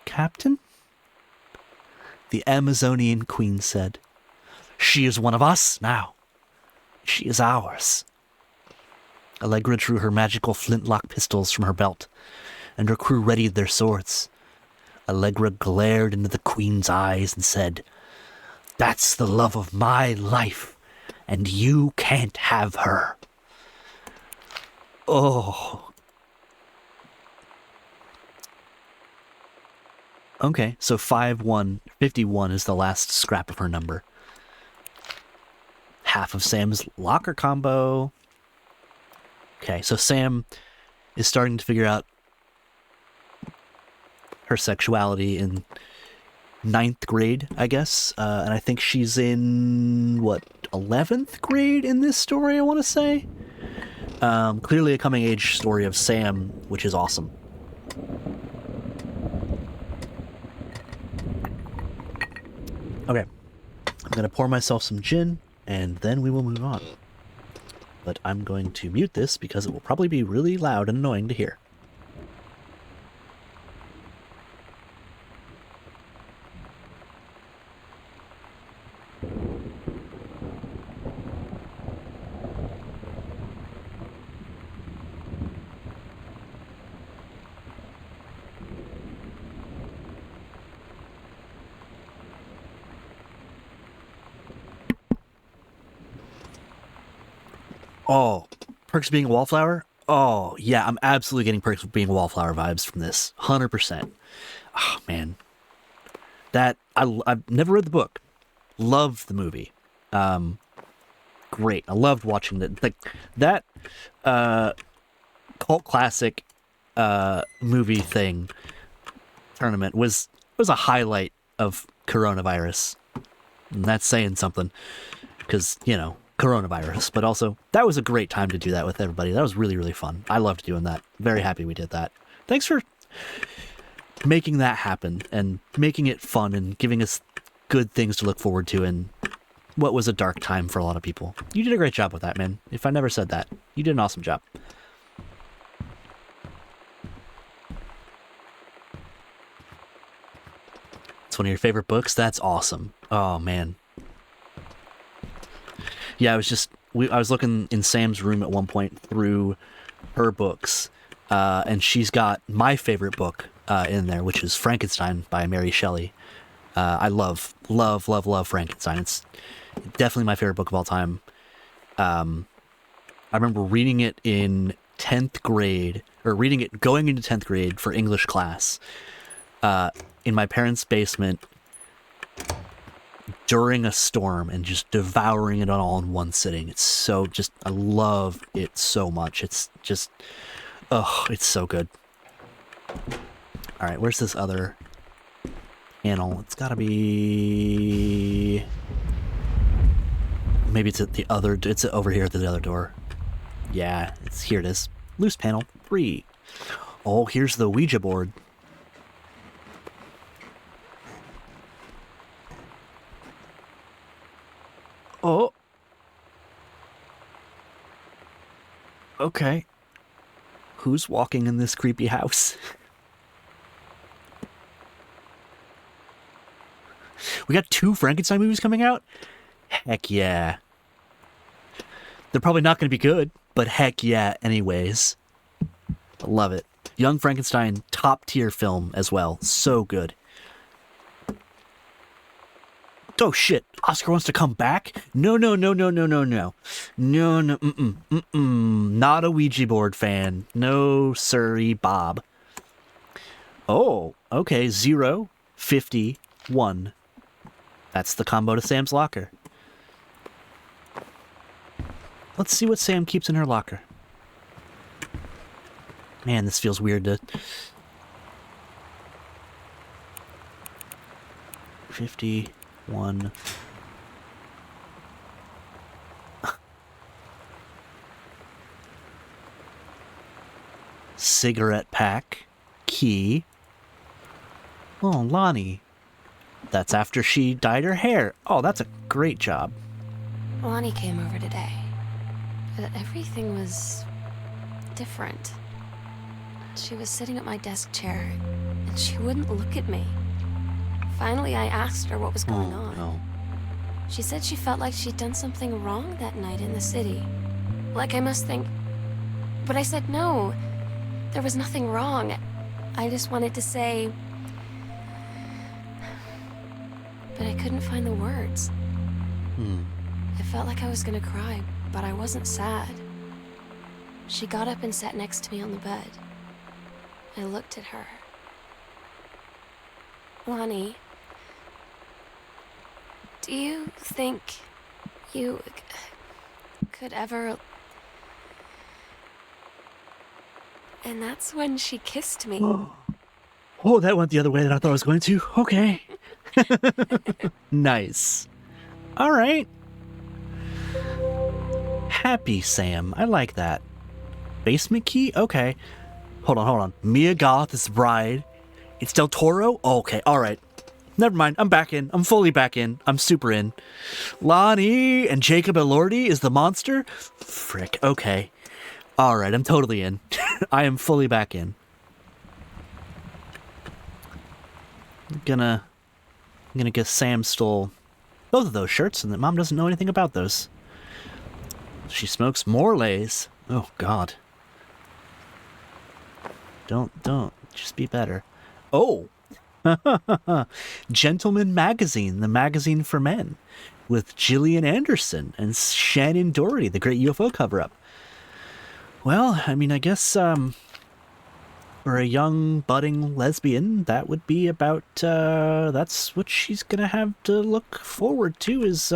Captain? The Amazonian queen said. She is one of us now. She is ours. Allegra drew her magical flintlock pistols from her belt, and her crew readied their swords. Allegra glared into the queen's eyes and said, That's the love of my life, and you can't have her. Oh. Okay, so 51 is the last scrap of her number. Half of Sam's locker combo. Okay, so Sam is starting to figure out her sexuality in 9th grade, I guess. And I think she's in, 11th grade in this story, I want to say? Clearly a coming-age story of Sam, which is awesome. Okay, I'm going to pour myself some gin, and then we will move on. But I'm going to mute this because it will probably be really loud and annoying to hear. Oh, Perks of Being a Wallflower? Oh, yeah, I'm absolutely getting Perks of Being a Wallflower vibes from this. 100%. Oh, man. That, I've never read the book. Loved the movie. Great. I loved watching that. Like, that cult classic movie thing tournament was a highlight of coronavirus. And that's saying something. Because, coronavirus, but also that was a great time to do that with everybody. That was really, really fun. I loved doing that. Very happy we did that. Thanks for making that happen and making it fun and giving us good things to look forward to in what was a dark time for a lot of people. You did a great job with that, man. If I never said that, you did an awesome job. It's one of your favorite books? That's awesome. Oh, man. Yeah, I was looking in Sam's room at one point through her books, and she's got my favorite book in there, which is Frankenstein by Mary Shelley. I love Frankenstein. It's definitely my favorite book of all time. I remember reading it in 10th grade, or going into 10th grade for English class, in my parents' basement, during a storm, and just devouring it all in one sitting. I love it so much. It's just, it's so good. All right, where's this other panel? It's gotta be, maybe it's at the other, it's over here at the other door. Yeah, here it is. Loose panel 3. Oh, here's the Ouija board. Oh. Okay. Who's walking in this creepy house? We got 2 Frankenstein movies coming out? Heck yeah. They're probably not going to be good, but heck yeah anyways. I love it. Young Frankenstein, top tier film as well. So good. Oh shit! Oscar wants to come back? No, no, no, no, no, no, no, no, no. Not a Ouija board fan. No, sirree, Bob. Oh, okay. 0, 50, 1. That's the combo to Sam's locker. Let's see what Sam keeps in her locker. Man, this feels weird to... 51. Cigarette pack. Key. Oh, Lonnie. That's after she dyed her hair. Oh, that's a great job. Lonnie came over today. Everything was different. She was sitting at my desk chair, and she wouldn't look at me. Finally, I asked her what was going on. No. She said she felt like she'd done something wrong that night in the city. Like I must think... But I said no. There was nothing wrong. I just wanted to say... But I couldn't find the words. I felt like I was gonna cry, but I wasn't sad. She got up and sat next to me on the bed. I looked at her. Lonnie, do you think you could ever... And that's when she kissed me. Oh, that went the other way that I thought it was going to. Okay. Nice. All right. Happy Sam. I like that. Basement key? Okay. Hold on. Mia Goth is bride. It's Del Toro? Okay, all right. Never mind. I'm back in. I'm fully back in. I'm super in. Lonnie and Jacob Elordi is the monster? Frick. Okay. All right, I'm totally in. I am fully back in. I'm gonna guess Sam stole both of those shirts and that Mom doesn't know anything about those. She smokes more Lays. Oh, God. Don't. Just be better. Oh! Gentleman Magazine, the magazine for men, with Gillian Anderson and Shannon Doherty, the great UFO cover-up. Well, I mean, I guess, for a young, budding lesbian, that would be about, that's what she's gonna have to look forward to is,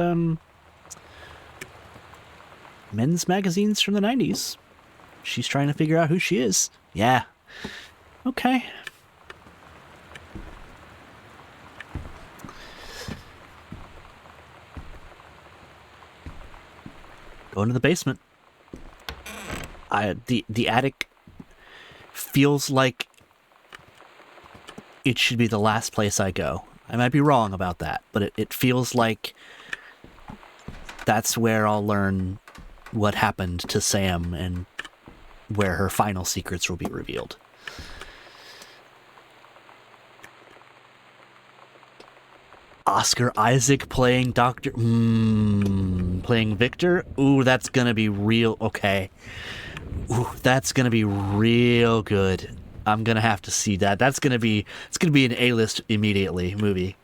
men's magazines from the 90s. She's trying to figure out who she is. Yeah. Okay. Go into the basement. The attic feels like it should be the last place I go. I might be wrong about that, but it feels like that's where I'll learn what happened to Sam and where her final secrets will be revealed. Oscar Isaac playing playing Victor? Ooh, that's gonna be real... Okay. Ooh, that's gonna be real good. I'm gonna have to see that. It's gonna be an A-list immediately movie.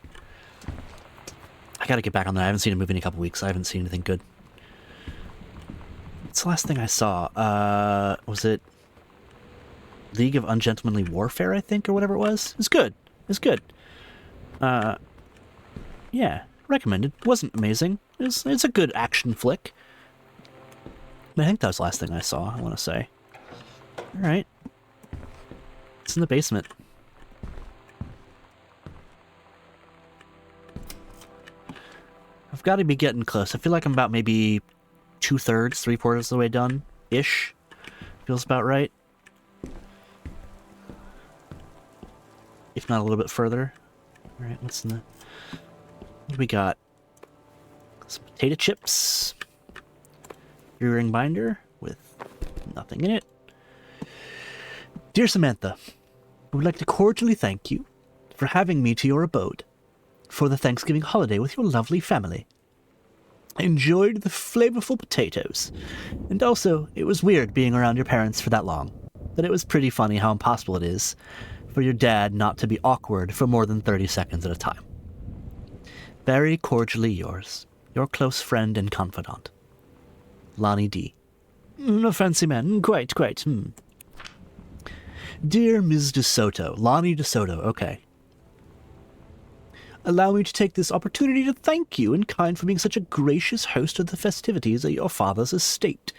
I gotta get back on that. I haven't seen a movie in a couple weeks. I haven't seen anything good. What's the last thing I saw? Was it League of Ungentlemanly Warfare, I think, or whatever it was? It's good. It's good. Yeah, recommended. Wasn't amazing. It's a good action flick. I think that was the last thing I saw, I want to say. Alright. It's in the basement. I've got to be getting close. I feel like I'm about maybe 2/3, 3/4 of the way done-ish. Feels about right. If not a little bit further. Alright, what's in the... What do we got? Some potato chips. Earring binder with nothing in it. Dear Samantha, I would like to cordially thank you for having me to your abode for the Thanksgiving holiday with your lovely family. I enjoyed the flavorful potatoes, and also it was weird being around your parents for that long, but it was pretty funny how impossible it is for your dad not to be awkward for more than 30 seconds at a time. Very cordially yours, your close friend and confidant, Lonnie D. A fancy man, quite. Dear Ms. DeSoto, Lonnie DeSoto, okay. Allow me to take this opportunity to thank you in kind for being such a gracious host of the festivities at your father's estate,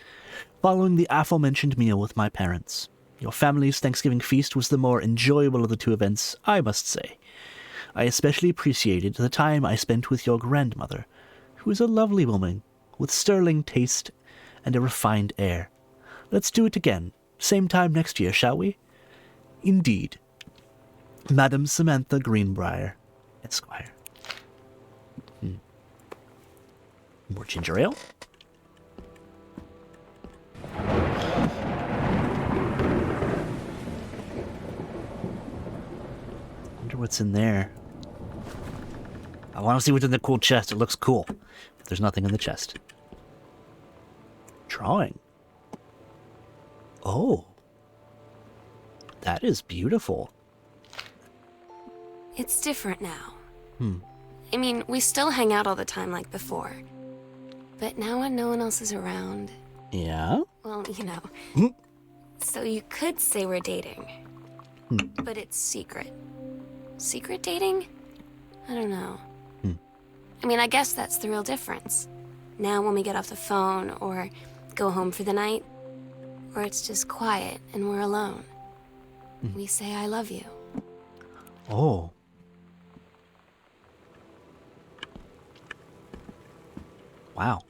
following the aforementioned meal with my parents. Your family's Thanksgiving feast was the more enjoyable of the two events, I must say. I especially appreciated the time I spent with your grandmother, who is a lovely woman with sterling taste and a refined air. Let's do it again, same time next year, shall we? Indeed. Madam Samantha Greenbrier, Esquire. More ginger ale. Wonder what's in there. I want to see what's in the cool chest. It looks cool. But there's nothing in the chest. Drawing. Oh. That is beautiful. It's different now. I mean, we still hang out all the time like before. But now when no one else is around, Yeah? well, you know. So you could say we're dating. But it's secret. Secret dating? I don't know. I mean, I guess that's the real difference. Now when we get off the phone or go home for the night, or it's just quiet and we're alone, we say I love you. Oh. Wow.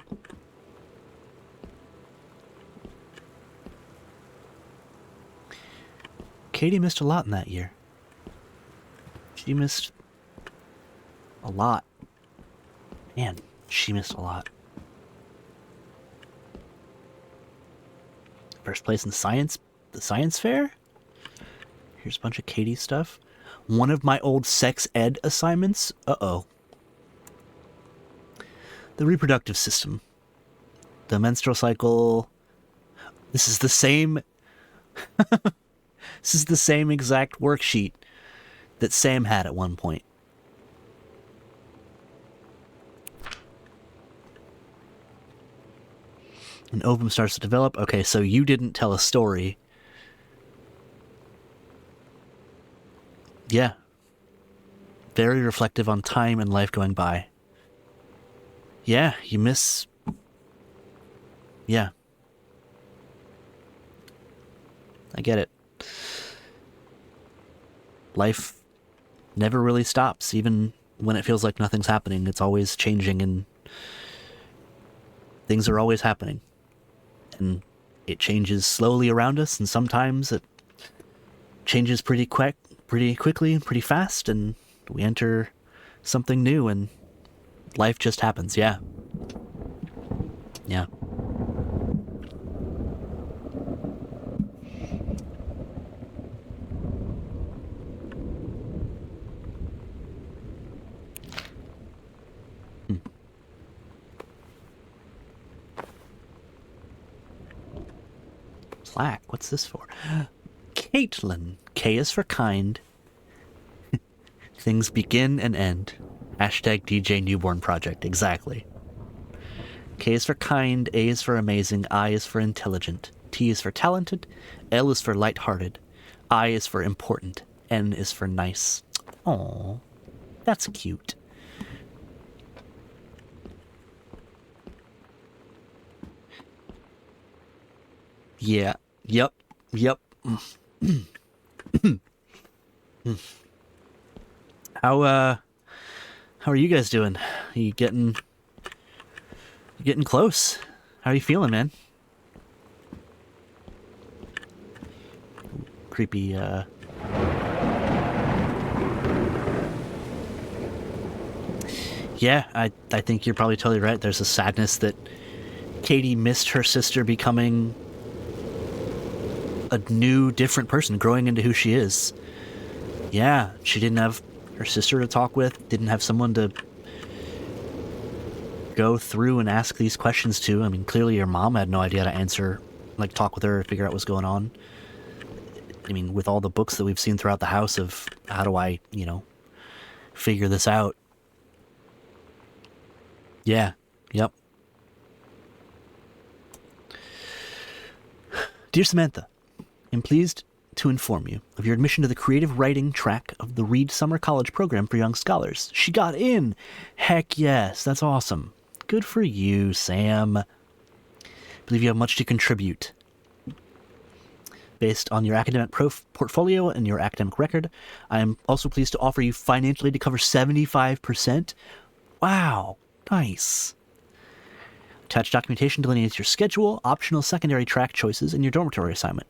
Katie missed a lot in that year. She missed a lot. Man, she missed a lot. First place in science, the science fair? Here's a bunch of Katie stuff. One of my old sex ed assignments. Uh-oh. The reproductive system. The menstrual cycle. This is the same... This is the same exact worksheet that Sam had at one point. An ovum starts to develop. Okay, so you didn't tell a story. Yeah. Very reflective on time and life going by. Yeah, you miss... Yeah. I get it. Life never really stops, even when it feels like nothing's happening. It's always changing and things are always happening. And it changes slowly around us, and sometimes it changes pretty quickly and pretty fast, and we enter something new and life just happens. Yeah. Yeah. Plaque. What's this for? Caitlin. K is for kind. Things begin and end. Hashtag DJ Newborn Project. Exactly. K is for kind. A is for amazing. I is for intelligent. T is for talented. L is for lighthearted. I is for important. N is for nice. Aww. That's cute. Yeah. Yep. How are you guys doing? You getting close? How are you feeling, man? Creepy Yeah, I think you're probably totally right. There's a sadness that Katie missed her sister becoming a new, different person, growing into who she is. Yeah, she didn't have her sister to talk with, didn't have someone to go through and ask these questions to. I mean, clearly your mom had no idea how to answer, like talk with her, figure out what's going on. I mean, with all the books that we've seen throughout the house of how do I, figure this out. Yeah. Yep. Dear Samantha, I'm pleased to inform you of your admission to the creative writing track of the Reed Summer College program for young scholars. She got in! Heck yes, that's awesome. Good for you, Sam. I believe you have much to contribute. Based on your academic portfolio and your academic record, I am also pleased to offer you financially to cover 75%. Wow, nice. Attached documentation delineates your schedule, optional secondary track choices, and your dormitory assignment.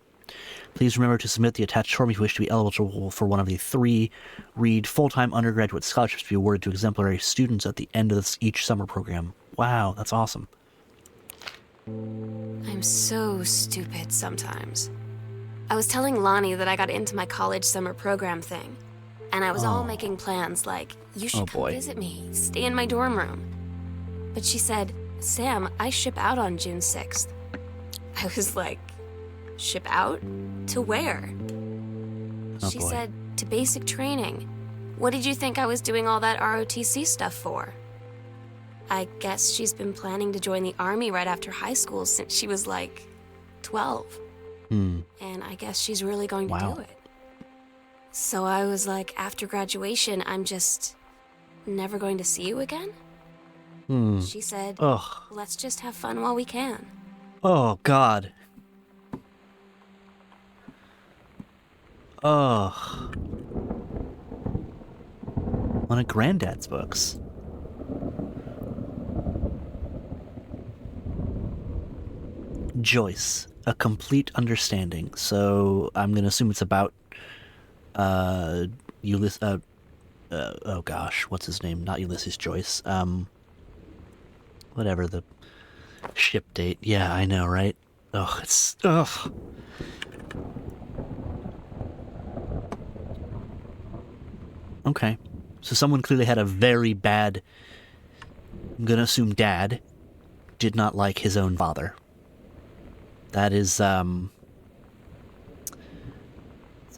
Please remember to submit the attached form if you wish to be eligible for one of the 3 Reed full-time undergraduate scholarships to be awarded to exemplary students at the end of each summer program. Wow, that's awesome. I'm so stupid sometimes. I was telling Lonnie that I got into my college summer program thing, and I was all making plans like, you should come visit me, stay in my dorm room. But she said, Sam, I ship out on June 6th. I was like, ship out? To where? She said, to basic training. What did you think I was doing all that ROTC stuff for? I guess she's been planning to join the Army right after high school since she was like 12. And I guess she's really going to do it. So I was like, after graduation, I'm just never going to see you again? She said, let's just have fun while we can. Oh, God. Oh. One of Granddad's books. Joyce, A Complete Understanding. So I'm going to assume it's about Ulysses. Oh gosh, what's his name? Not Ulysses Joyce. Whatever the ship date. Yeah, I know, right? Ugh, it's ugh. Okay, so someone clearly had a very bad. I'm gonna assume dad did not like his own father. That is, it's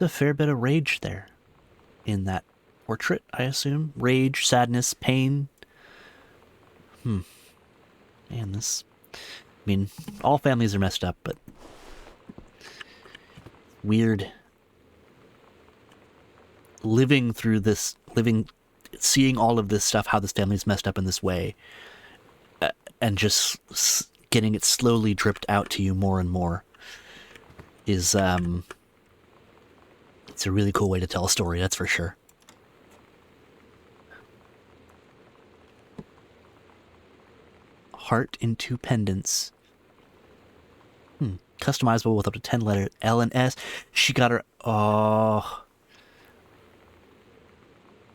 a fair bit of rage there in that portrait, I assume. Rage, sadness, pain. Man, this... I mean, all families are messed up, but... weird. Living through this... seeing all of this stuff, how this family's messed up in this way, and just getting it slowly dripped out to you more and more is, it's a really cool way to tell a story, that's for sure. Heart into pendants. Customizable with up to 10 letters. L and S. She got her... Oh...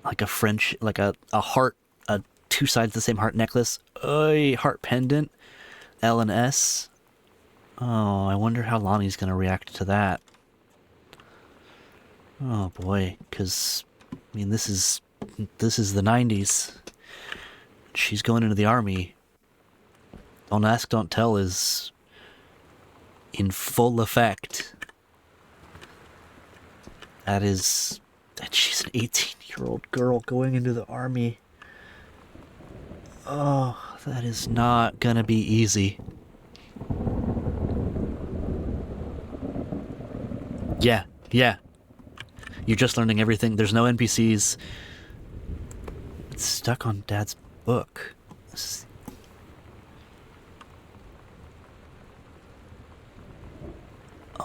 like a French... like a heart... a 2 sides of the same heart necklace. Oy, heart pendant. L and S. Oh, I wonder how Lonnie's gonna react to that. Oh boy, because... I mean, this is the 90s. She's going into the army. Don't Ask, Don't Tell is in full effect. That she's an 18-year-old girl going into the army. Oh, that is not gonna be easy. Yeah. You're just learning everything. There's no NPCs. It's stuck on Dad's book.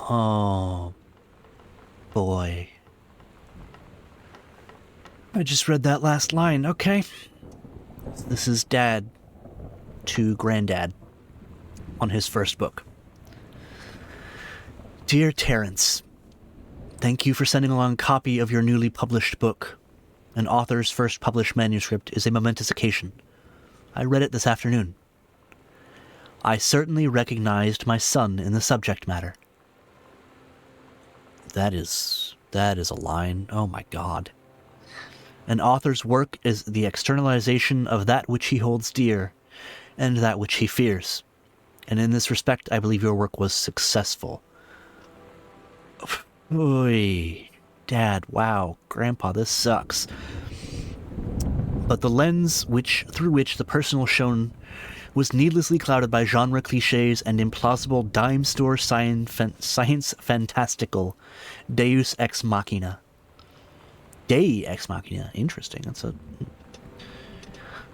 Oh, boy. I just read that last line. Okay. This is Dad to Granddad on his first book. Dear Terrence, thank you for sending along a copy of your newly published book. An author's first published manuscript is a momentous occasion. I read it this afternoon. I certainly recognized my son in the subject matter. That is a line. Oh my God. An author's work is the externalization of that which he holds dear, and that which he fears. And in this respect, I believe your work was successful. Oy, Dad, wow, Grandpa, this sucks. but the lens through which the personal shone was needlessly clouded by genre cliches and implausible dime store science fantastical deus ex machina. Dei ex machina. Interesting.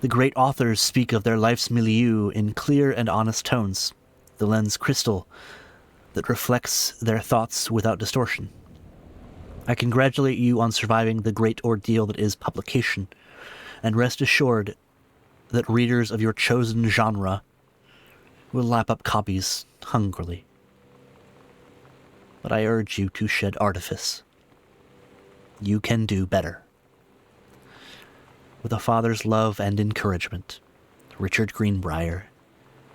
The great authors speak of their life's milieu in clear and honest tones, the lens crystal that reflects their thoughts without distortion. I congratulate you on surviving the great ordeal that is publication, and rest assured that readers of your chosen genre will lap up copies hungrily. But I urge you to shed artifice. You can do better. With a father's love and encouragement, Richard Greenbrier,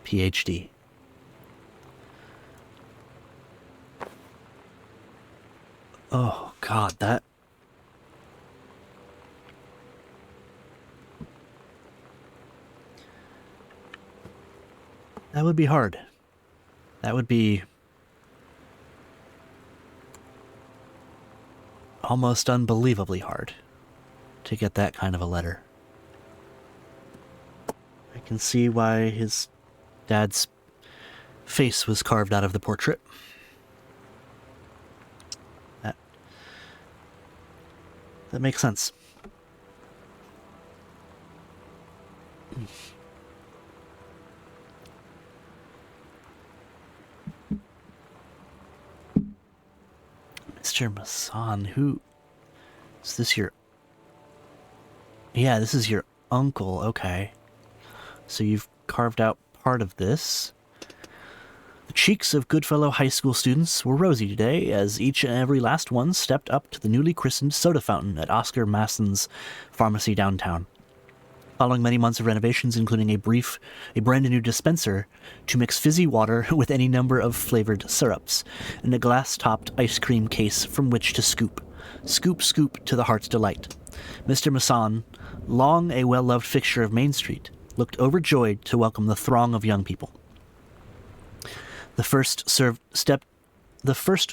Ph.D. Oh, God, that... That would be hard. That would be... almost unbelievably hard to get that kind of a letter. I can see why his dad's face was carved out of the portrait. That makes sense. Mr. Masson, who... Is this your... Yeah, this is your uncle, okay. So you've carved out part of this. The cheeks of Goodfellow High School students were rosy today, as each and every last one stepped up to the newly christened soda fountain at Oscar Masson's pharmacy downtown. Following many months of renovations, including a brand new dispenser to mix fizzy water with any number of flavored syrups, and a glass-topped ice cream case from which to scoop. Scoop, scoop to the heart's delight. Mr. Masson, long a well-loved fixture of Main Street, looked overjoyed to welcome the throng of young people. The first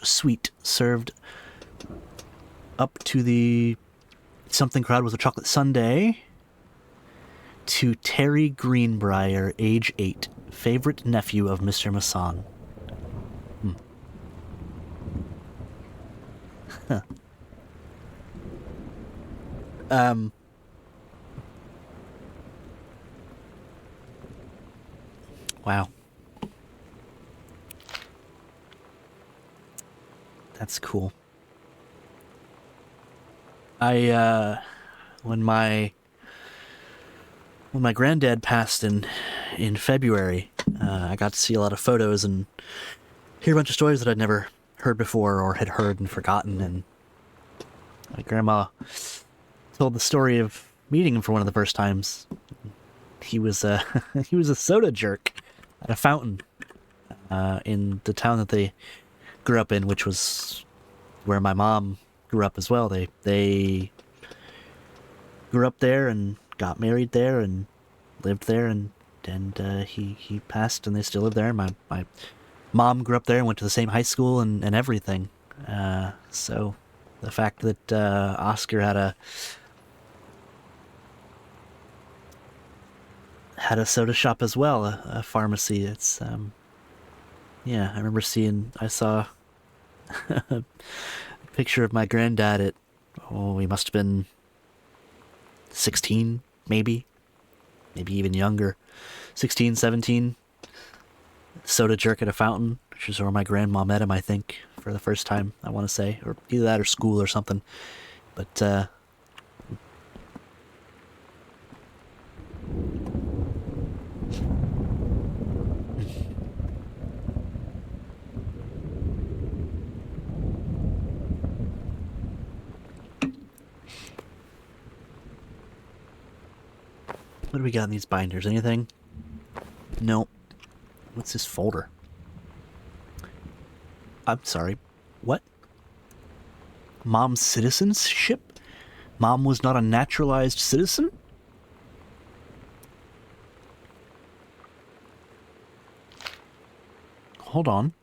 suite served up to the something crowd was a chocolate sundae to Terry Greenbrier, age 8, favorite nephew of Mr. Masson. Huh. Wow. That's cool. When my granddad passed in February, I got to see a lot of photos and hear a bunch of stories that I'd never heard before or had heard and forgotten. And my grandma told the story of meeting him for one of the first times. He was a he was a soda jerk at a fountain in the town that they grew up in, which was where my mom grew up as well. They grew up there and got married there and lived there, and he passed and they still live there. My mom grew up there and went to the same high school and everything. So the fact that Oscar had a soda shop as well, a pharmacy. It's yeah, I saw a picture of my granddad at, he must have been 16, maybe even younger, 16, 17, soda jerk at a fountain, which is where my grandma met him, I think, for the first time, I want to say, or either that or school or something. But what do we got in these binders? Anything? Nope. What's this folder? I'm sorry. What? Mom's citizenship? Mom was not a naturalized citizen? Hold on.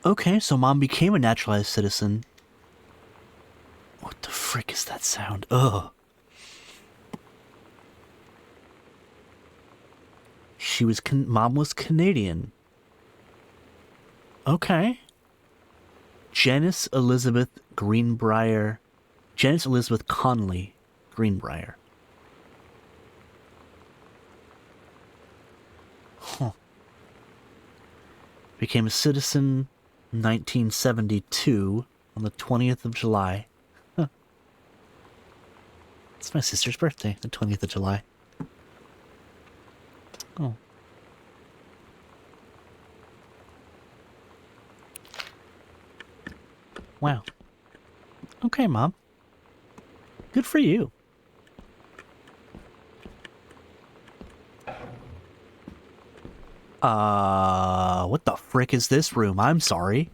Okay, so Mom became a naturalized citizen frick is that sound? Ugh. Mom was Canadian. Okay. Janice Elizabeth Conley Greenbrier. Huh. Became a citizen in 1972 on the 20th of July. Huh. It's my sister's birthday, the 20th of July. Oh. Wow. Okay, Mom. Good for you. What the frick is this room? I'm sorry.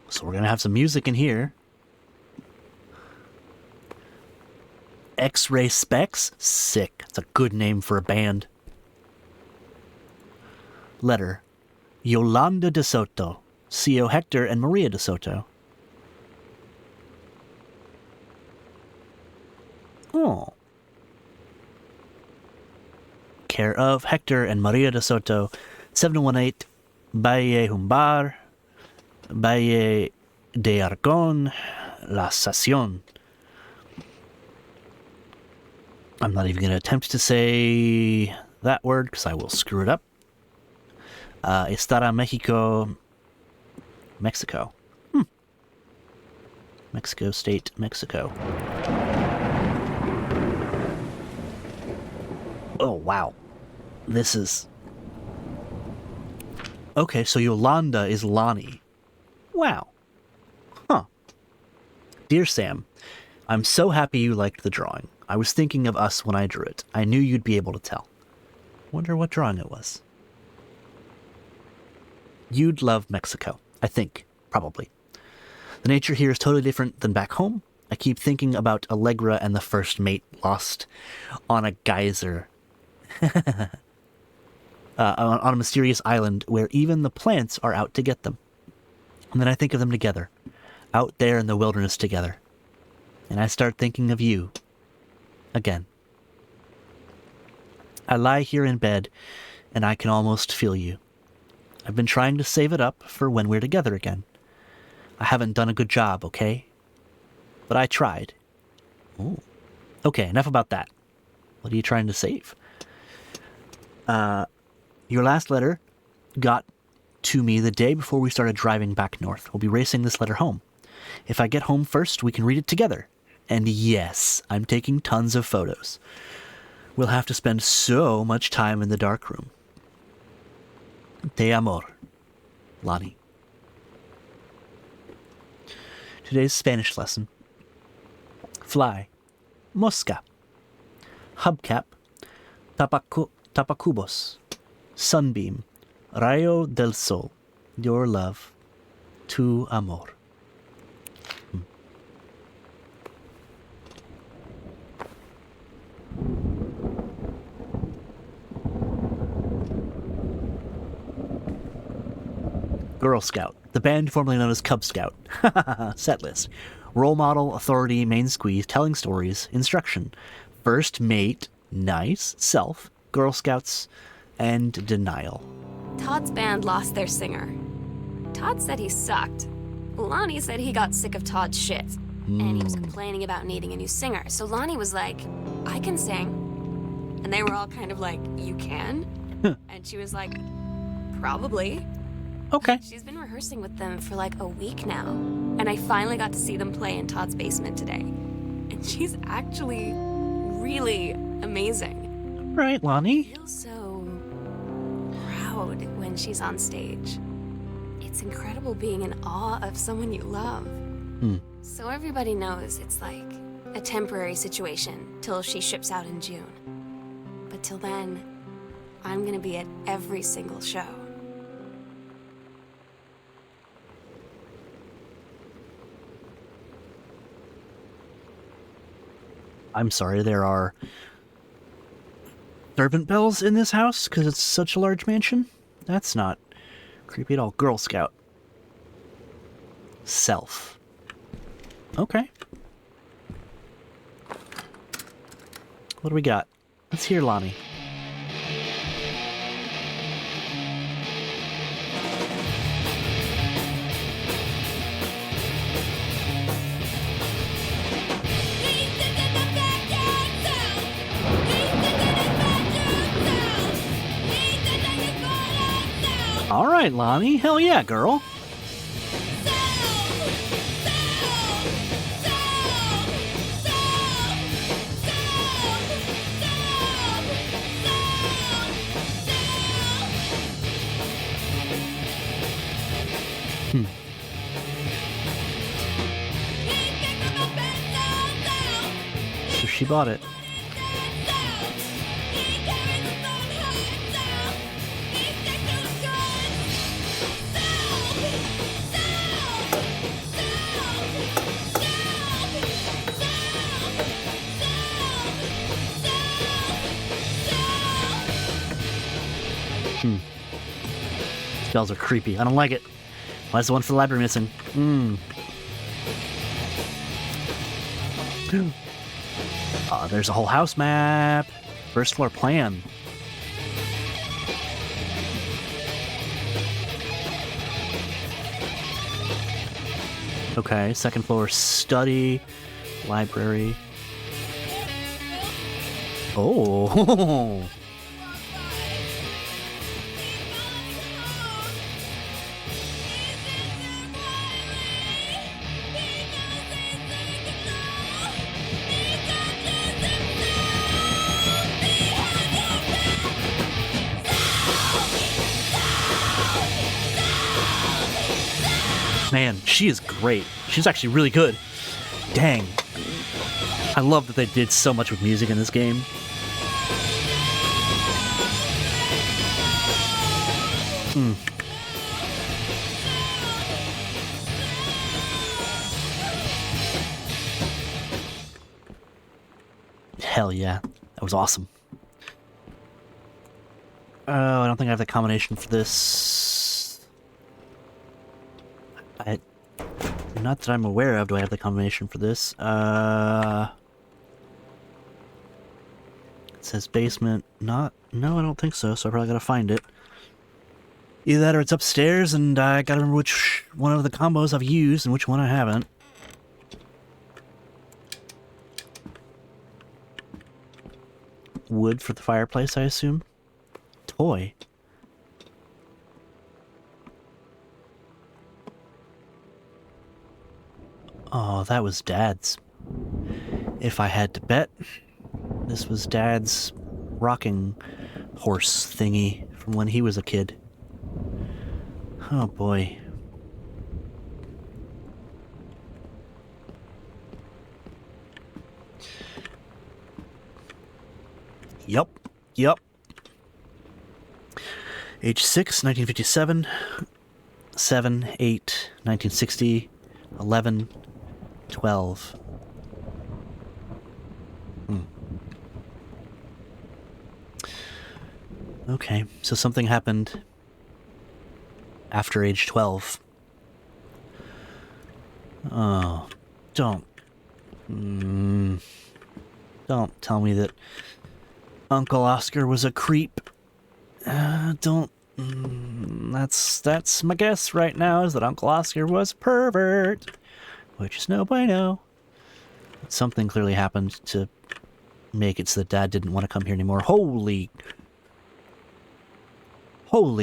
So we're gonna have some music in here. X-Ray Specs? Sick. It's a good name for a band. Letter. Yolanda de Soto. C.O. Hector and Maria de Soto. Oh. Care of Hector and Maria de Soto, 718 Valle Humbar, Valle de Arcon, La Sacion. I'm not even going to attempt to say that word because I will screw it up. Estará Mexico, Mexico. Mexico State, Mexico. Oh, wow. This is... Okay, so Yolanda is Lonnie. Wow. Huh. Dear Sam, I'm so happy you liked the drawing. I was thinking of us when I drew it. I knew you'd be able to tell. Wonder what drawing it was. You'd love Mexico. I think. Probably. The nature here is totally different than back home. I keep thinking about Allegra and the first mate lost on a geyser. On a mysterious island where even the plants are out to get them. And then I think of them together, out there in the wilderness together. And I start thinking of you. Again. I lie here in bed, and I can almost feel you. I've been trying to save it up for when we're together again. I haven't done a good job, okay? But I tried. Ooh. Okay, enough about that. What are you trying to save? Your last letter got to me the day before we started driving back north. We'll be racing this letter home. If I get home first, we can read it together. And yes, I'm taking tons of photos. We'll have to spend so much time in the dark room. Te amor, Lonnie. Today's Spanish lesson. Fly, mosca. Hubcap, tapacubos. Sunbeam, rayo del sol. Your love, tu amor. Girl Scout, the band formerly known as Cub Scout. Set list. Role model, authority, main squeeze, telling stories, instruction. First mate, nice, self, Girl Scouts, and denial. Todd's band lost their singer. Todd said he sucked. Lonnie said he got sick of Todd's shit. And he was complaining about needing a new singer. So Lonnie was like, I can sing. And they were all kind of like, you can? And she was like, probably. Okay. She's been rehearsing with them for like a week now. And I finally got to see them play in Todd's basement today. And she's actually really amazing. Right, Lonnie. I feel so proud when she's on stage. It's incredible being in awe of someone you love. So everybody knows it's like a temporary situation till she ships out in June. But till then, I'm gonna be at every single show. I'm sorry, there are servant bells in this house because it's such a large mansion? That's not Creepy doll. Girl Scout. Self. Okay. What do we got? Let's hear Lonnie. All right, Lonnie. Hell yeah, girl. So she bought it. Spells are creepy. I don't like it. Why is the one for the library missing? There's a whole house map. First floor plan. Okay, second floor study, library. Oh. Man, she is great. She's actually really good. Dang. I love that they did so much with music in this game. Hell yeah. That was awesome. Oh, I don't think I have the combination for this. Not that I'm aware of, do I have the combination for this? It says basement. No, I don't think so, so I probably gotta find it. Either that or it's upstairs, and I gotta remember which one of the combos I've used and which one I haven't. Wood for the fireplace, I assume? Toy. Oh, that was Dad's. If I had to bet, this was Dad's rocking horse thingy from when he was a kid. Oh boy. Yup. Age 6, 1957. 7, 8, 1960. 11, 12. Okay, so something happened after age 12. Oh, don't tell me that Uncle Oscar was a creep. That's my guess right now, is that Uncle Oscar was a pervert, which is no bueno. Something clearly happened to make it so that Dad didn't want to come here anymore. Holy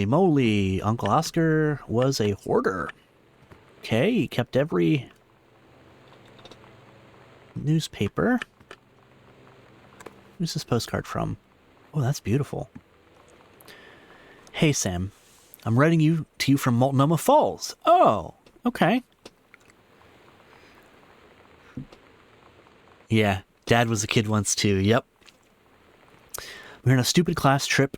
moly, Uncle Oscar was a hoarder. Okay, he kept every newspaper. Who's this postcard from? Oh, that's beautiful. Hey, Sam. I'm writing to you from Multnomah Falls. Oh, okay. Yeah, Dad was a kid once too, yep. We're on a stupid class trip,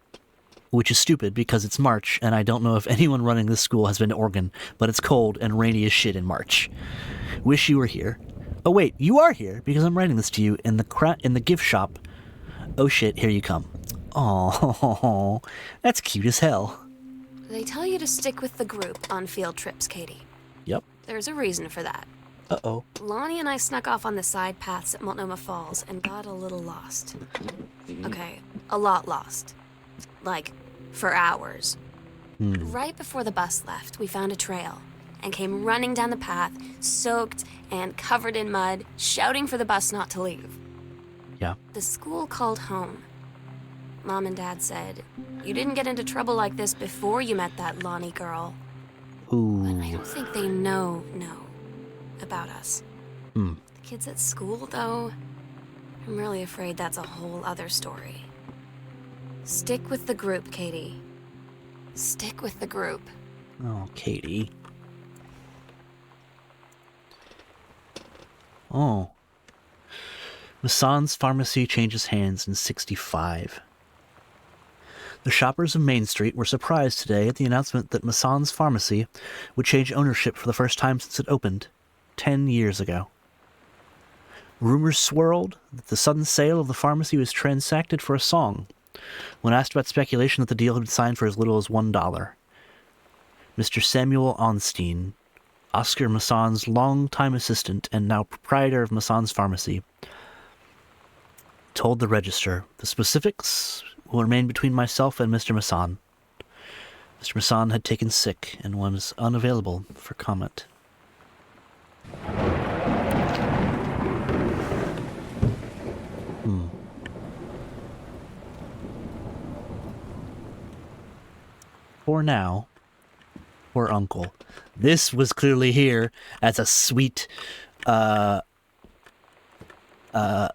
which is stupid because it's March, and I don't know if anyone running this school has been to Oregon, but it's cold and rainy as shit in March. Wish you were here. Oh wait, you are here, because I'm writing this to you in the gift shop. Oh shit, here you come. Oh, that's cute as hell. They tell you to stick with the group on field trips, Katie. Yep. There's a reason for that. Uh-oh. Lonnie and I snuck off on the side paths at Multnomah Falls and got a little lost. Okay, a lot lost. Like, for hours. Right before the bus left, we found a trail and came running down the path, soaked and covered in mud, shouting for the bus not to leave. Yeah. The school called home. Mom and Dad said, "You didn't get into trouble like this before you met that Lonnie girl." Ooh. But I don't think they know about us. Hmm. The kids at school, though, I'm really afraid that's a whole other story. Stick with the group, Katie. Stick with the group. Oh, Katie. Oh. Mason's pharmacy changes hands in 65. The shoppers of Main Street were surprised today at the announcement that Mason's pharmacy would change ownership for the first time since it opened 10 years ago. Rumors swirled that the sudden sale of the pharmacy was transacted for a song. When asked about speculation that the deal had been signed for as little as $1, Mr. Samuel Onstein, Oscar Mason's longtime assistant and now proprietor of Mason's pharmacy, told the Register, "The specifics will remain between myself and Mr. Mason." Mr. Mason had taken sick and was unavailable for comment. For now, poor uncle. This was clearly here as a sweet,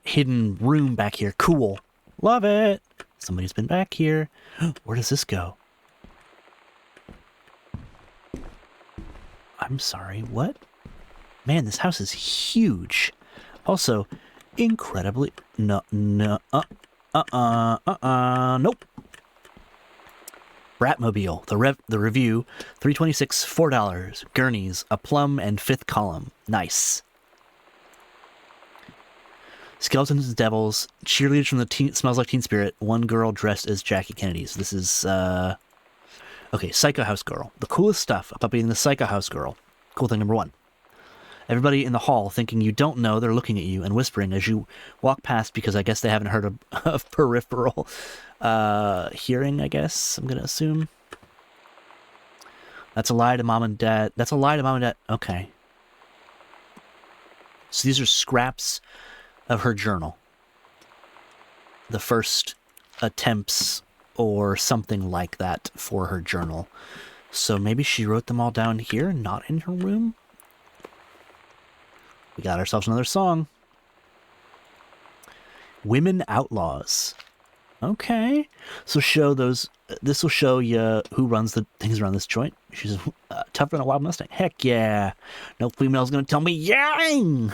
hidden room back here. Cool. Love it. Somebody's been back here. Where does this go? I'm sorry, what? Man, this house is huge. Also, incredibly... nope. Bratmobile, the review, $3.26, $4, gurneys, a plum, and fifth column. Nice. Skeletons and Devils, cheerleaders from the Smells Like Teen Spirit, one girl dressed as Jackie Kennedy. So this is, okay, Psycho House Girl. The coolest stuff about being the Psycho House Girl. Cool thing number one. Everybody in the hall thinking you don't know they're looking at you and whispering as you walk past because I guess they haven't heard of peripheral hearing, I guess, I'm going to assume. That's a lie to mom and dad. That's a lie to mom and dad. Okay. So these are scraps of her journal. The first attempts or something like that for her journal. So maybe she wrote them all down here, not in her room? We got ourselves another song. Women Outlaws. Okay. So show those... This will show you who runs the things around this joint. She's tougher than a wild Mustang. Heck yeah. No female's gonna tell me yang!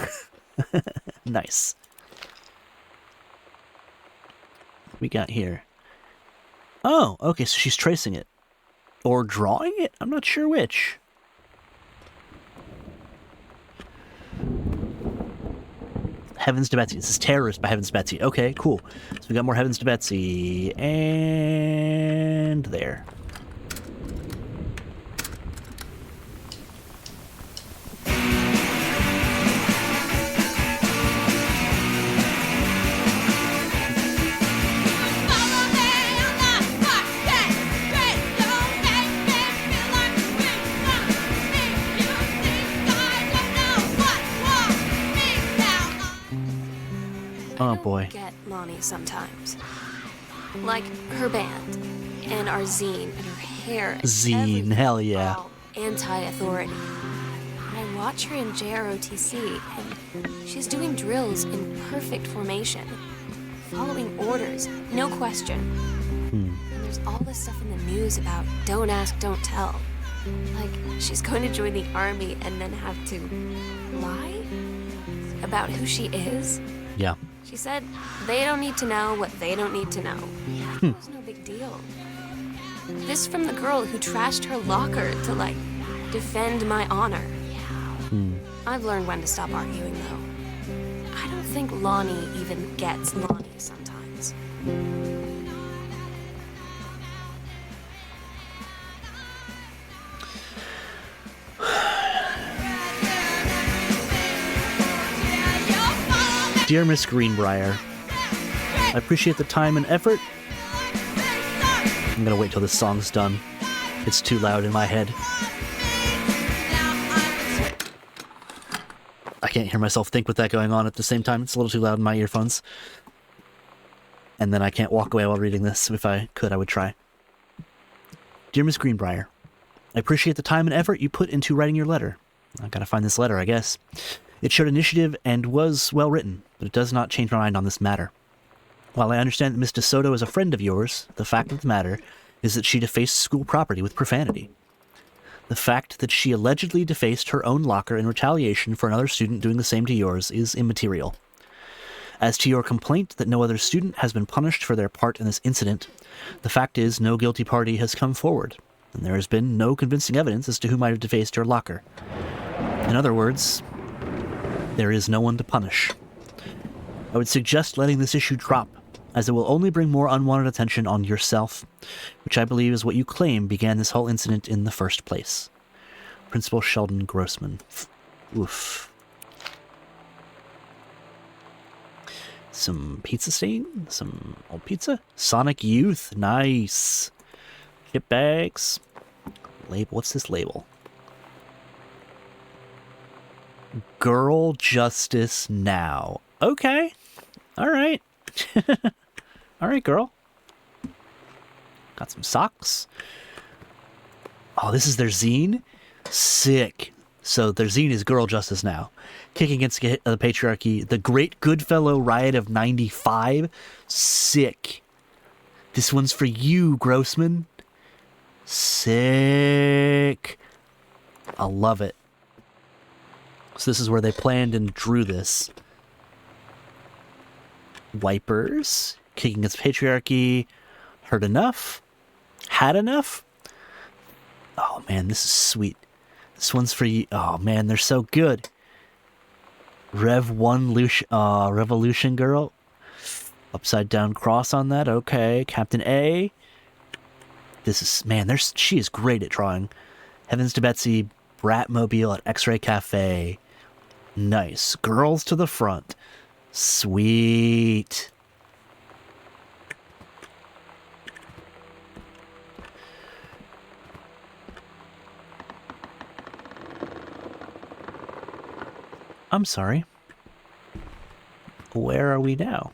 Nice. What we got here? Oh, okay, so she's tracing it. Or drawing it? I'm not sure which. Heavens to Betsy. This is Terrorist by Heavens to Betsy. Okay, cool. So we got more Heavens to Betsy. And there. Oh boy. Get Lonnie sometimes. Like her band, and our zine, and her hair. And Zine, everything. hell yeah. All anti-authority. And I watch her in JROTC, and she's doing drills in perfect formation. Following orders, no question. And there's all this stuff in the news about don't ask, don't tell. Like, she's going to join the army and then have to lie about who she is. Yeah. She said they don't need to know what they don't need to know. It was no big deal. This from the girl who trashed her locker to, like, defend my honor. I've learned when to stop arguing, though. I don't think Lonnie even gets Lonnie sometimes. Dear Miss Greenbrier, I appreciate the time and effort. I'm gonna wait till this song's done. It's too loud in my head. I can't hear myself think with that going on at the same time. It's a little too loud in my earphones. And then I can't walk away while reading this. If I could, I would try. Dear Miss Greenbrier, I appreciate the time and effort you put into writing your letter. I gotta find this letter, I guess. It showed initiative and was well written, but it does not change my mind on this matter. While I understand that Miss DeSoto is a friend of yours, the fact of the matter is that she defaced school property with profanity. The fact that she allegedly defaced her own locker in retaliation for another student doing the same to yours is immaterial. As to your complaint that no other student has been punished for their part in this incident, the fact is no guilty party has come forward, and there has been no convincing evidence as to who might have defaced your locker. In other words, there is no one to punish. I would suggest letting this issue drop, as it will only bring more unwanted attention on yourself, which I believe is what you claim began this whole incident in the first place. Principal Sheldon Grossman. Oof. Some pizza stain? Some old pizza? Sonic Youth. Nice. Chip bags. Label. What's this label? Girl Justice Now. Okay. All right. All right, girl. Got some socks. Oh, this is their zine? Sick. So their zine is Girl Justice Now. Kicking against the patriarchy. The Great Goodfellow Riot of 95. Sick. This one's for you, Grossman. Sick. I love it. So this is where they planned and drew this. Wipers. Kicking against patriarchy. Heard enough? Had enough? Oh man, this is sweet. This one's for you. Oh man, they're so good. Rev 1 Revolution Girl. Upside down cross on that. Okay. Captain A. This is, man, she is great at drawing. Heavens to Betsy. Bratmobile at X-Ray Cafe. Nice. Girls to the front. Sweet. I'm sorry. Where are we now?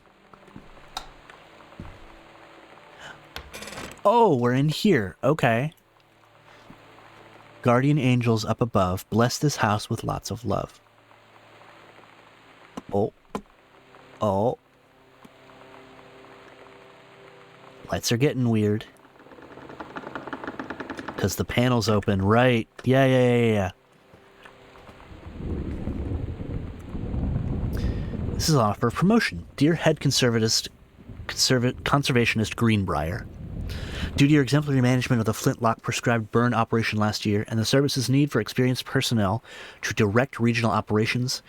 Oh, we're in here. Okay. Guardian angels up above, bless this house with lots of love. Oh. Oh. Lights are getting weird. Because the panel's open, right? Yeah. This is an offer of promotion. Dear head conservationist Greenbrier. Due to your exemplary management of the flintlock prescribed burn operation last year and the service's need for experienced personnel to direct regional operations,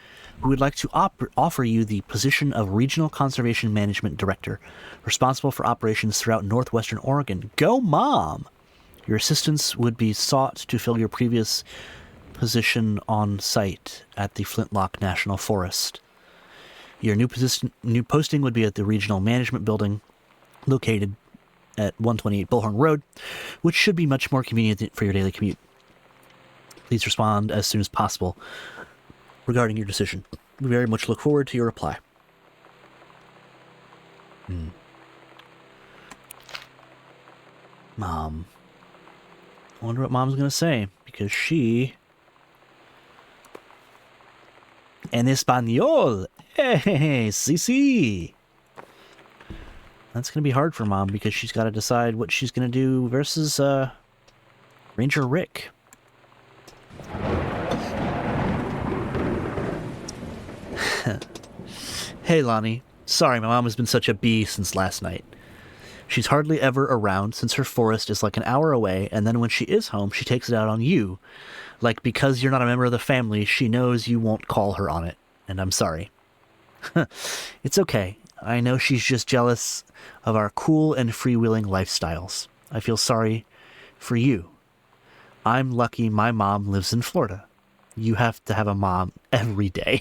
we would like to offer you the position of Regional Conservation Management Director, responsible for operations throughout northwestern Oregon. Go, Mom! Your assistance would be sought to fill your previous position on site at the Flintlock National Forest. Your new posting would be at the Regional Management Building, located at 128 Bullhorn Road, which should be much more convenient for your daily commute. Please respond as soon as possible regarding your decision. We very much look forward to your reply. Mom. I wonder what Mom's going to say, because she... En español. Hey, sí. That's going to be hard for Mom because she's got to decide what she's going to do versus Ranger Rick. Hey, Lonnie. Sorry, my mom has been such a bee since last night. She's hardly ever around since her forest is like an hour away, and then when she is home, she takes it out on you. Like, because you're not a member of the family, she knows you won't call her on it. And I'm sorry. It's okay. I know she's just jealous of our cool and freewheeling lifestyles. I feel sorry for you. I'm lucky my mom lives in Florida. You have to have a mom every day.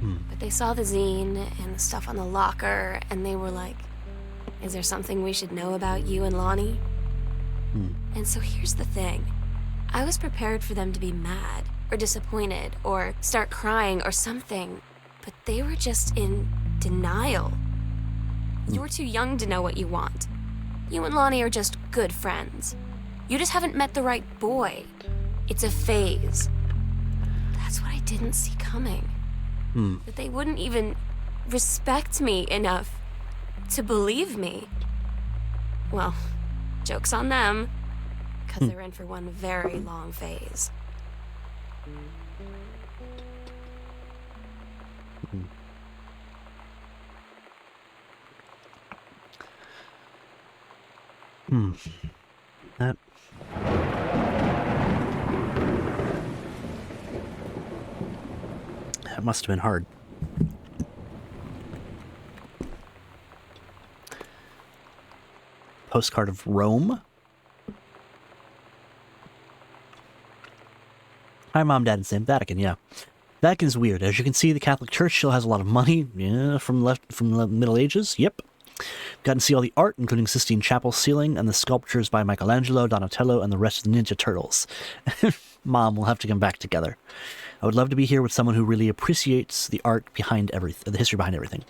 But they saw the zine and the stuff on the locker, and they were like, is there something we should know about you and Lonnie? And so here's the thing. I was prepared for them to be mad, or disappointed, or start crying, or something. But they were just in denial. You're too young to know what you want. You and Lonnie are just good friends. You just haven't met the right boy. It's a phase. That's what I didn't see coming. That they wouldn't even respect me enough to believe me. Well, joke's on them, because they're in for one very long phase. That must have been hard. Postcard of Rome. Hi, Mom, Dad, and Sam. Vatican, yeah. Vatican's weird. As you can see, the Catholic Church still has a lot of money. Yeah, from the Middle Ages. Yep. Gotten to see all the art, including Sistine Chapel ceiling and the sculptures by Michelangelo, Donatello, and the rest of the Ninja Turtles. Mom, we'll have to come back together. I would love to be here with someone who really appreciates the art behind everything, the history behind everything.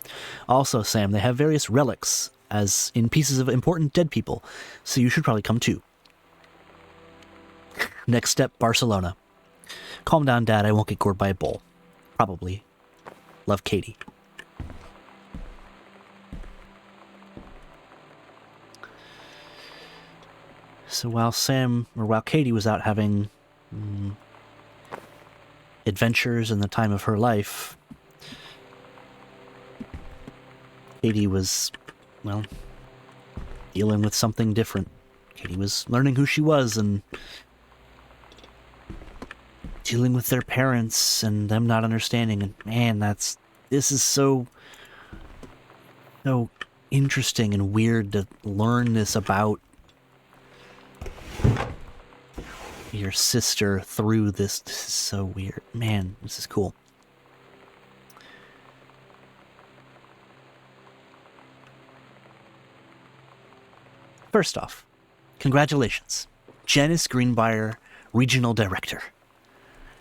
Also, Sam, they have various relics, as in pieces of important dead people, so you should probably come too. Next step, Barcelona. Calm down, Dad. I won't get gored by a bull. Probably. Love, Katie. So while Katie was out having adventures in the time of her life, Katie was, well, dealing with something different. Katie was learning who she was and dealing with their parents and them not understanding. And man, this is so interesting and weird to learn this about your sister through this. This is so weird. Man, this is cool. First off, congratulations. Janice Greenbrier, Regional Director.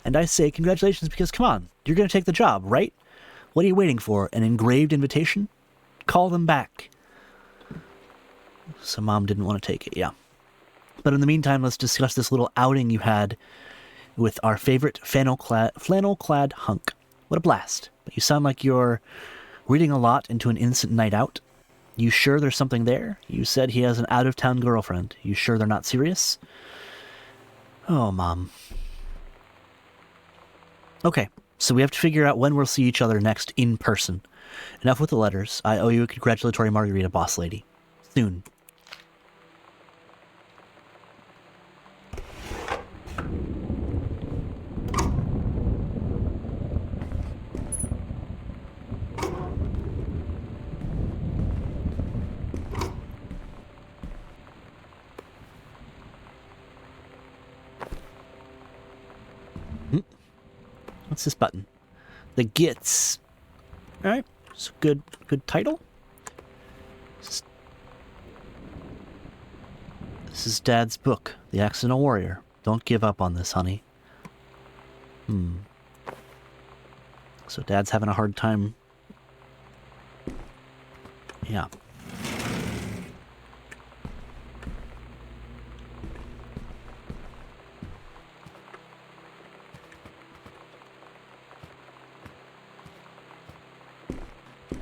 And I say congratulations because, come on, you're going to take the job, right? What are you waiting for? An engraved invitation? Call them back. So Mom didn't want to take it, yeah. But in the meantime, let's discuss this little outing you had with our favorite flannel-clad hunk. What a blast. But you sound like you're reading a lot into an innocent night out. You sure there's something there? You said he has an out-of-town girlfriend. You sure they're not serious? Oh, Mom. Okay, so we have to figure out when we'll see each other next in person. Enough with the letters. I owe you a congratulatory margarita, boss lady. Soon. What's this button? The Gits. Alright, it's a good title. This is Dad's book, The Accidental Warrior. Don't give up on this, honey. So Dad's having a hard time. Yeah.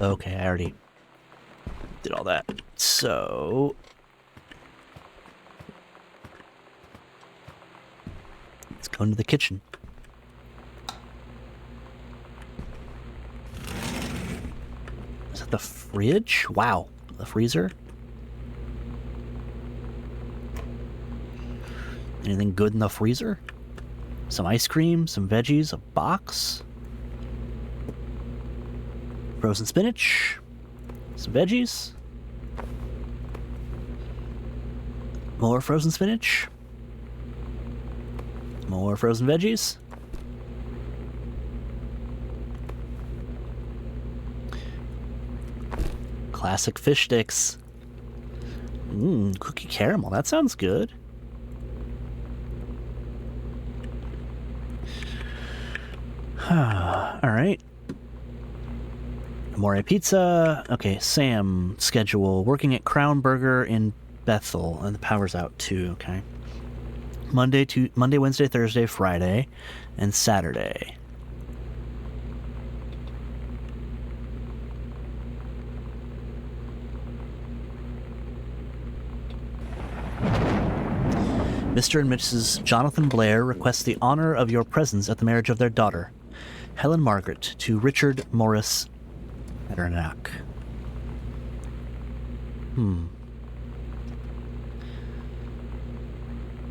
Okay, I already did all that. So let's go into the kitchen. Is that the fridge? Wow, the freezer? Anything good in the freezer? Some ice cream, some veggies, a box. Frozen spinach, some veggies, more frozen spinach, more frozen veggies. classic fish sticks. Cookie caramel. That sounds good. All right. Amore Pizza. Okay, Sam. Schedule. Working at Crown Burger in Bethel. And the power's out too, okay. Monday, Wednesday, Thursday, Friday, and Saturday. Mr. and Mrs. Jonathan Blair request the honor of your presence at the marriage of their daughter, Helen Margaret, to Richard Morris Metternach.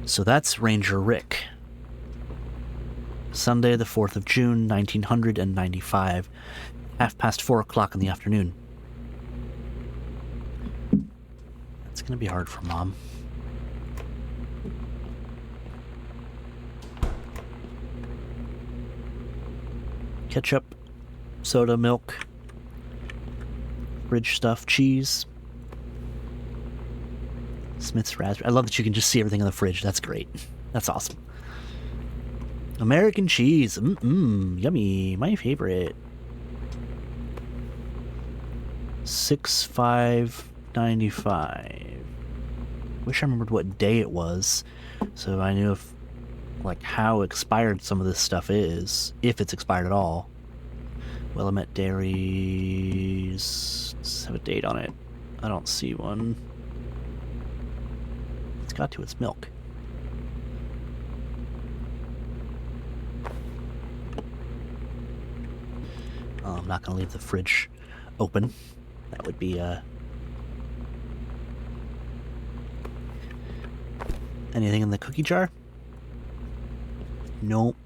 So that's Ranger Rick. Sunday, the 4th of June, 1995, 4:30 in the afternoon. It's going to be hard for Mom. Ketchup, soda, milk, fridge stuff, cheese, Smith's raspberry. I love that you can just see everything in the fridge. That's great. That's awesome. American cheese. Yummy. My favorite. $6.95. Wish I remembered what day it was, so I knew if, like, how expired some of this stuff is, if it's expired at all. Willamette Dairies. Does have a date on it? I don't see one. It's got to. It's milk. Oh, I'm not going to leave the fridge open. That would be, anything in the cookie jar? Nope.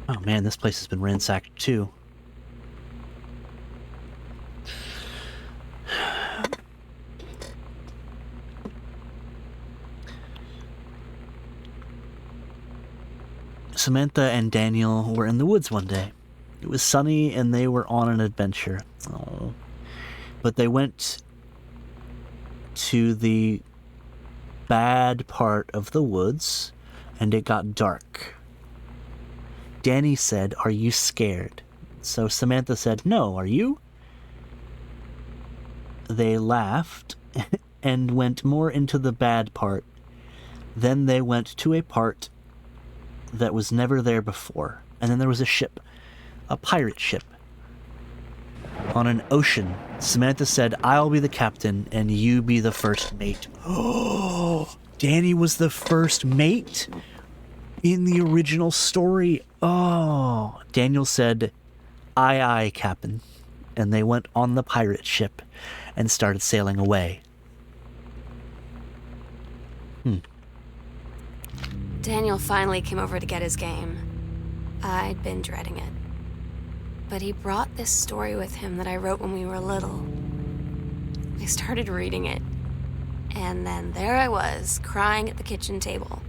Oh man, this place has been ransacked too. Samantha and Daniel were in the woods one day. It was sunny and they were on an adventure. Oh. But they went to the bad part of the woods and it got dark. Danny said, "Are you scared?" So Samantha said, "No, are you?" They laughed and went more into the bad part. Then they went to a part that was never there before. And then there was a ship, a pirate ship, on an ocean. Samantha said, "I'll be the captain and you be the first mate." Oh, Danny was the first mate in the original story. Oh, Daniel said, "Aye, aye, Captain." And they went on the pirate ship and started sailing away. Daniel finally came over to get his game. I'd been dreading it. But he brought this story with him that I wrote when we were little. I started reading it, and then there I was, crying at the kitchen table.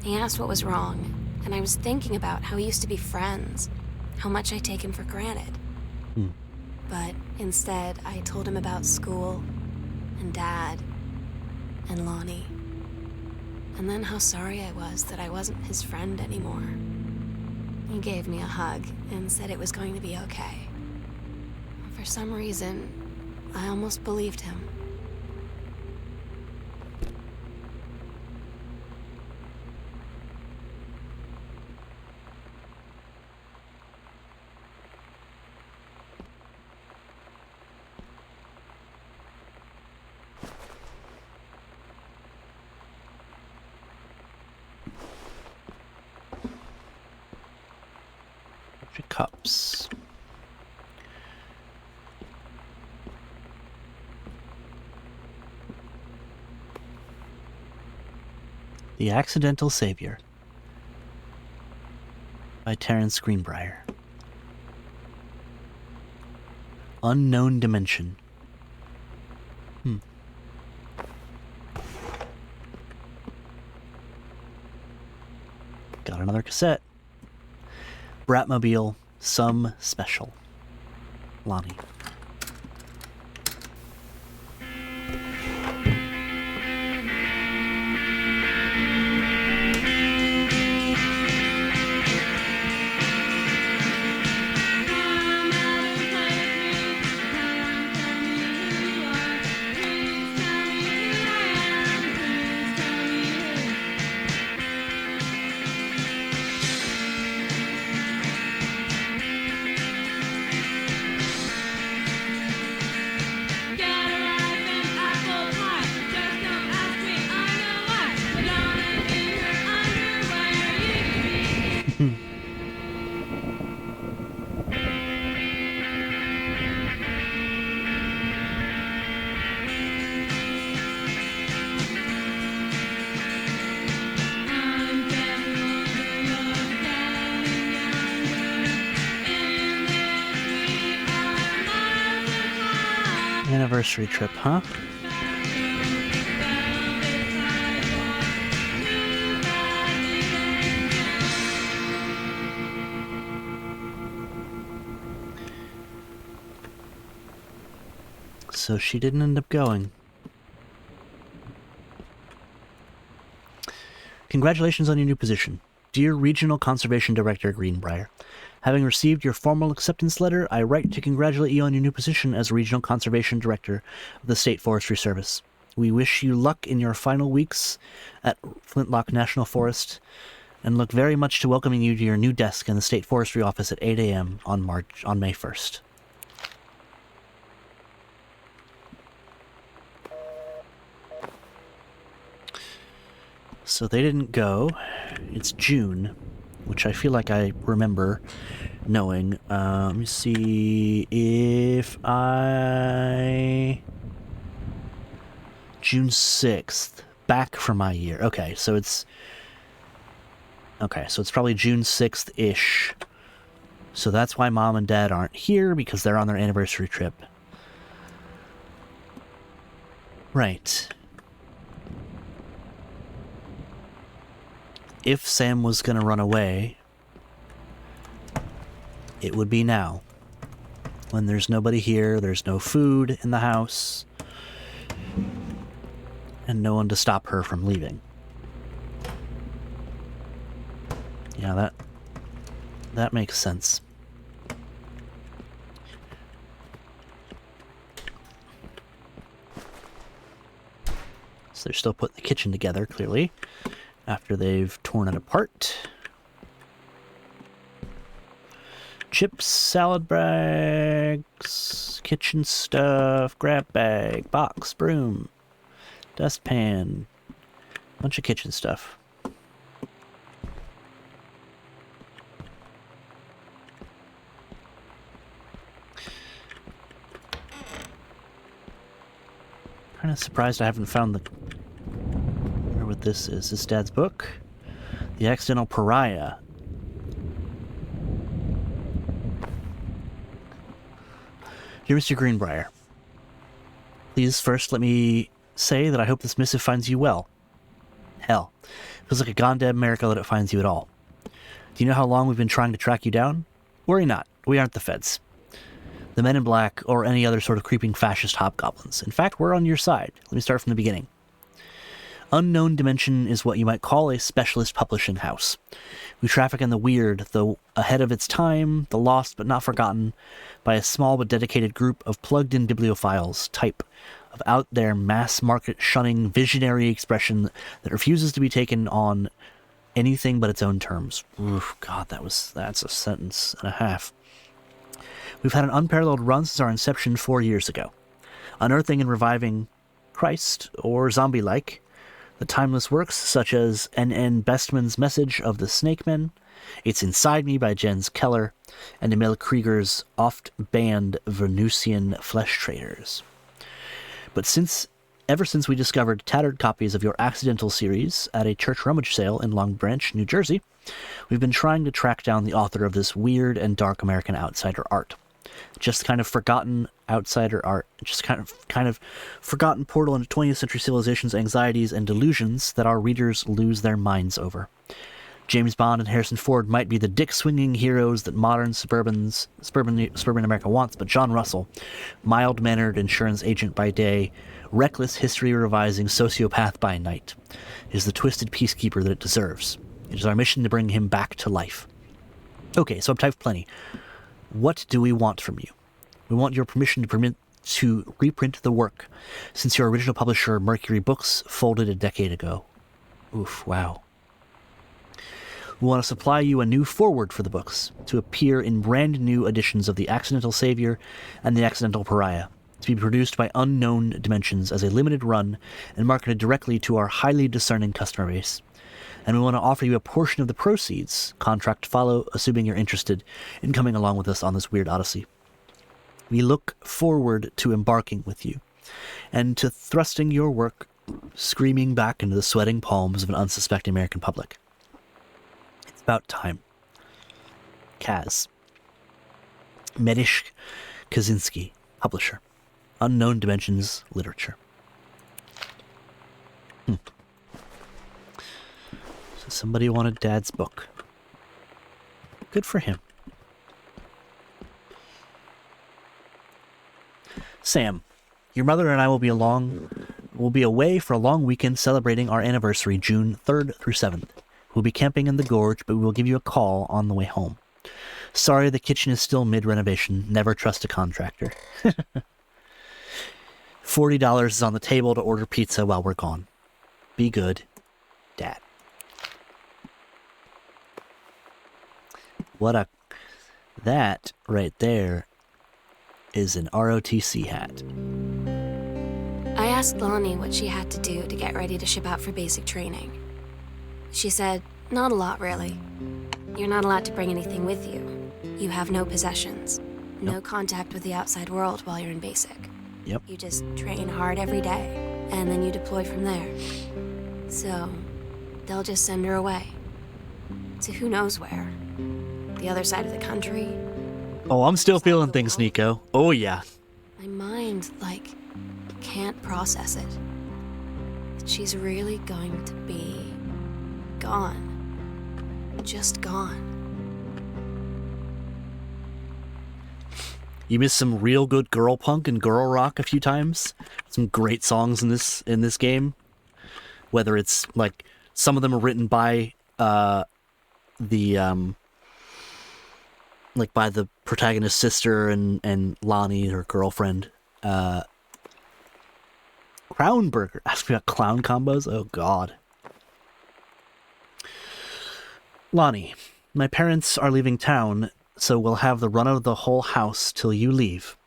He asked what was wrong, and I was thinking about how we used to be friends, how much I take him for granted. But instead, I told him about school, and Dad, and Lonnie. And then how sorry I was that I wasn't his friend anymore. He gave me a hug and said it was going to be okay. For some reason, I almost believed him. Cups. The Accidental Savior by Terence Greenbrier. Unknown Dimension. Got another cassette. Bratmobile, Some Special. Lonnie. Anniversary trip, huh? So she didn't end up going. Congratulations on your new position. Dear Regional Conservation Director Greenbrier, having received your formal acceptance letter, I write to congratulate you on your new position as Regional Conservation Director of the State Forestry Service. We wish you luck in your final weeks at Flintlock National Forest and look very much to welcoming you to your new desk in the State Forestry Office at 8 a.m. on May 1st. So they didn't go. It's June, which I feel like I remember knowing. Let me see if I... June 6th. Back from my year. Okay, so it's... Okay, so it's probably June 6th-ish. So that's why Mom and Dad aren't here, because they're on their anniversary trip. Right. If Sam was going to run away, it would be now. When there's nobody here, there's no food in the house, and no one to stop her from leaving. Yeah, that makes sense. So they're still putting the kitchen together, clearly, after they've torn it apart. Chips, salad bags, kitchen stuff, grab bag, box, broom, dustpan, bunch of kitchen stuff. Kind of surprised I haven't found the... I wonder what this is. This Dad's book? The Accidental Pariah. Dear Mr. Greenbrier, please first let me say that I hope this missive finds you well. Hell, it feels like a goddamn miracle that it finds you at all. Do you know how long we've been trying to track you down? Worry not, we aren't the feds. The Men in Black, or any other sort of creeping fascist hobgoblins. In fact, we're on your side. Let me start from the beginning. Unknown Dimension is what you might call a specialist publishing house. We traffic in the weird, though ahead of its time, the lost but not forgotten, by a small but dedicated group of plugged-in bibliophiles, type of out-there mass-market shunning visionary expression that refuses to be taken on anything but its own terms. Oof, God, that's a sentence and a half. We've had an unparalleled run since our inception 4 years ago. Unearthing and reviving Christ, or zombie-like, the timeless works such as N.N. Bestman's Message of the Snake Men, It's Inside Me by Jens Keller, and Emil Krieger's oft-banned Venusian Flesh Traders. But ever since we discovered tattered copies of your Accidental series at a church rummage sale in Long Branch, New Jersey, we've been trying to track down the author of this weird and dark American outsider art. Just kind of forgotten outsider art, just kind of forgotten portal into 20th century civilization's anxieties and delusions that our readers lose their minds over. James Bond and Harrison Ford might be the dick-swinging heroes that modern suburban America wants, but John Russell, mild-mannered insurance agent by day, reckless history-revising sociopath by night, is the twisted peacekeeper that it deserves. It is our mission to bring him back to life. Okay, so I've typed plenty. What do we want from you? We want your permission to reprint the work, since your original publisher, Mercury Books, folded a decade ago. Oof, wow. We want to supply you a new foreword for the books, to appear in brand new editions of The Accidental Savior and The Accidental Pariah, to be produced by Unknown Dimensions as a limited run and marketed directly to our highly discerning customer base. And we want to offer you a portion of the proceeds, contract to follow, assuming you're interested in coming along with us on this weird odyssey. We look forward to embarking with you, and to thrusting your work screaming back into the sweating palms of an unsuspecting American public. It's about time. Kaz. Medish Kaczynski, publisher. Unknown Dimensions Literature. So somebody wanted Dad's book. Good for him. Sam, your mother and I will be away for a long weekend celebrating our anniversary, June 3rd through 7th. We'll be camping in the gorge, but we will give you a call on the way home. Sorry, the kitchen is still mid-renovation. Never trust a contractor. $40 is on the table to order pizza while we're gone. Be good, Dad. That right there is an ROTC hat. I asked Lonnie what she had to do to get ready to ship out for basic training. She said, not a lot, really. You're not allowed to bring anything with you. You have no possessions. No contact with the outside world while you're in basic. Yep. You just train hard every day, and then you deploy from there. So, they'll just send her away. To who knows where. The other side of the country. Oh, I'm still feeling things, Nico. Oh, yeah. My mind, can't process it. That she's really going to be gone. Just gone. You missed some real good girl punk and girl rock a few times. Some great songs in this game. Whether it's some of them are written by by the protagonist's sister and Lonnie, her girlfriend. Crownburger. Ask me about clown combos. Oh God. Lonnie, my parents are leaving town, so we'll have the run of the whole house till you leave.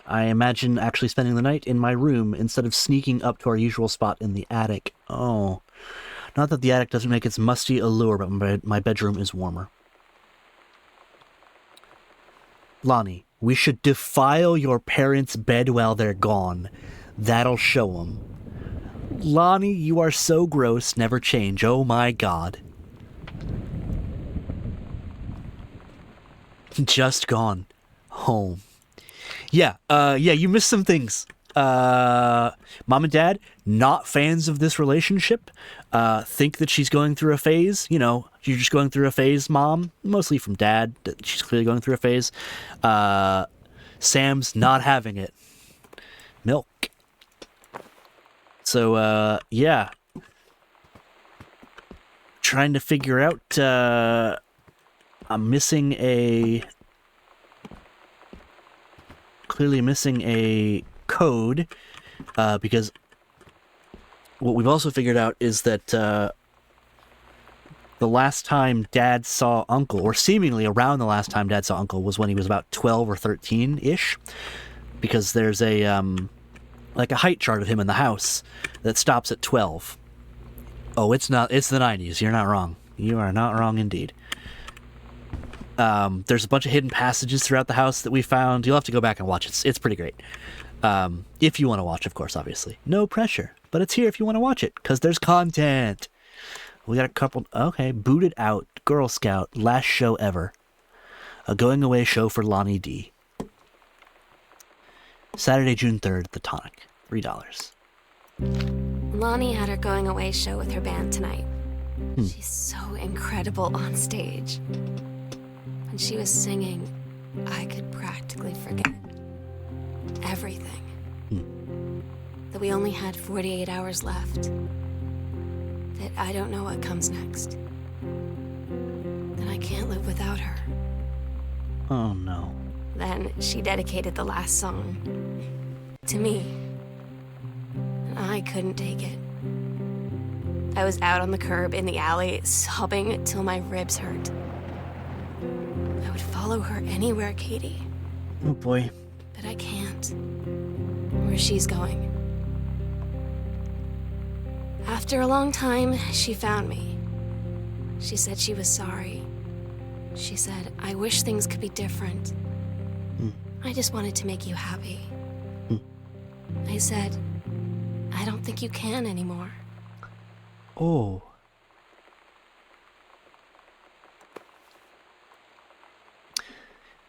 I imagine actually spending the night in my room instead of sneaking up to our usual spot in the attic. Oh. Not that the attic doesn't make its musty allure, but my bedroom is warmer. Lonnie, we should defile your parents' bed while they're gone. That'll show them. Lonnie, you are so gross, never change. Oh my God. Just gone. Home. Yeah, you missed some things. Mom and Dad, not fans of this relationship. Think that she's going through a phase. You know, you're just going through a phase, Mom. Mostly from Dad. She's clearly going through a phase. Sam's not having it. Milk. So, yeah. Trying to figure out, I'm missing clearly missing a code, because what we've also figured out is that the last time Dad saw Uncle, or seemingly around the last time Dad saw Uncle, was when he was about 12 or 13-ish, because there's a height chart of him in the house that stops at 12. Oh, it's the 90s. You're not wrong. You are not wrong indeed. There's a bunch of hidden passages throughout the house that we found. You'll have to go back and watch it. It's pretty great. If you want to watch, of course, obviously. No pressure. But it's here if you want to watch it, because there's content. We got a couple... Okay, Booted Out, Girl Scout, last show ever. A going away show for Lonnie D. Saturday, June 3rd, The Tonic. $3. Lonnie had her going away show with her band tonight. She's so incredible on stage. When she was singing, I could practically forget everything. That we only had 48 hours left. That I don't know what comes next. That I can't live without her. Oh, no. Then she dedicated the last song to me. And I couldn't take it. I was out on the curb in the alley, sobbing till my ribs hurt. I would follow her anywhere, Katie. Oh, boy. But I can't. Where she's going. After a long time, she found me. She said she was sorry. She said, I wish things could be different. I just wanted to make you happy. I said, I don't think you can anymore. Oh.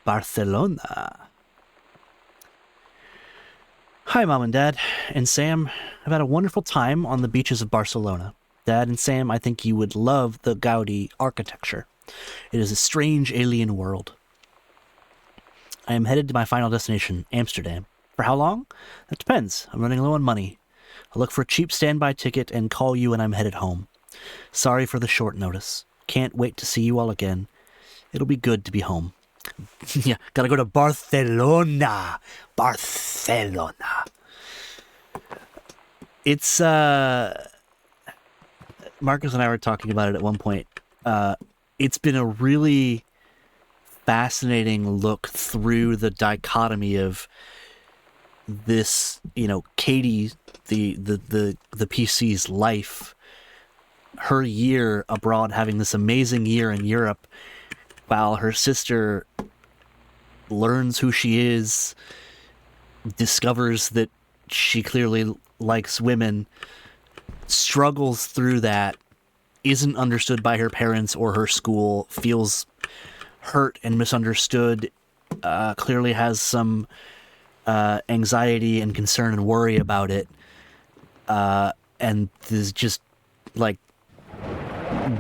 Barcelona. Hi, Mom and Dad, and Sam. I've had a wonderful time on the beaches of Barcelona. Dad and Sam, I think you would love the Gaudi architecture. It is a strange alien world. I am headed to my final destination, Amsterdam. For how long? That depends. I'm running low on money. I'll look for a cheap standby ticket and call you when I'm headed home. Sorry for the short notice. Can't wait to see you all again. It'll be good to be home. Yeah, gotta go to Barcelona. Barcelona. It's, Marcus and I were talking about it at one point. It's been a really fascinating look through the dichotomy of this, Katie, the PC's life, her year abroad, having this amazing year in Europe, while her sister learns who she is, discovers that she clearly likes women, struggles through that, isn't understood by her parents or her school, feels hurt and misunderstood, clearly has some anxiety and concern and worry about it, and there's just like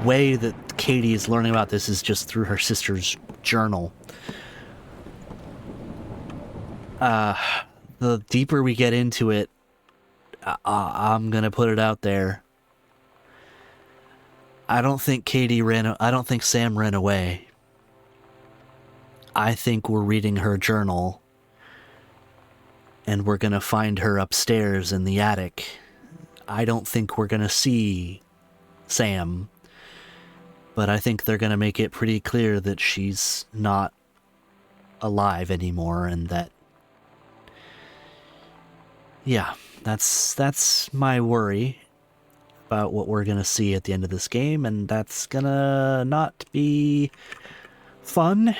way that Katie is learning about this is just through her sister's journal. The deeper we get into it, I'm gonna put it out there. I don't think Sam ran away. I think we're reading her journal, and we're gonna find her upstairs in the attic. I don't think we're gonna see Sam, but I think they're gonna make it pretty clear that she's not alive anymore, and that, yeah, that's my worry about what we're gonna see at the end of this game, and that's gonna not be fun,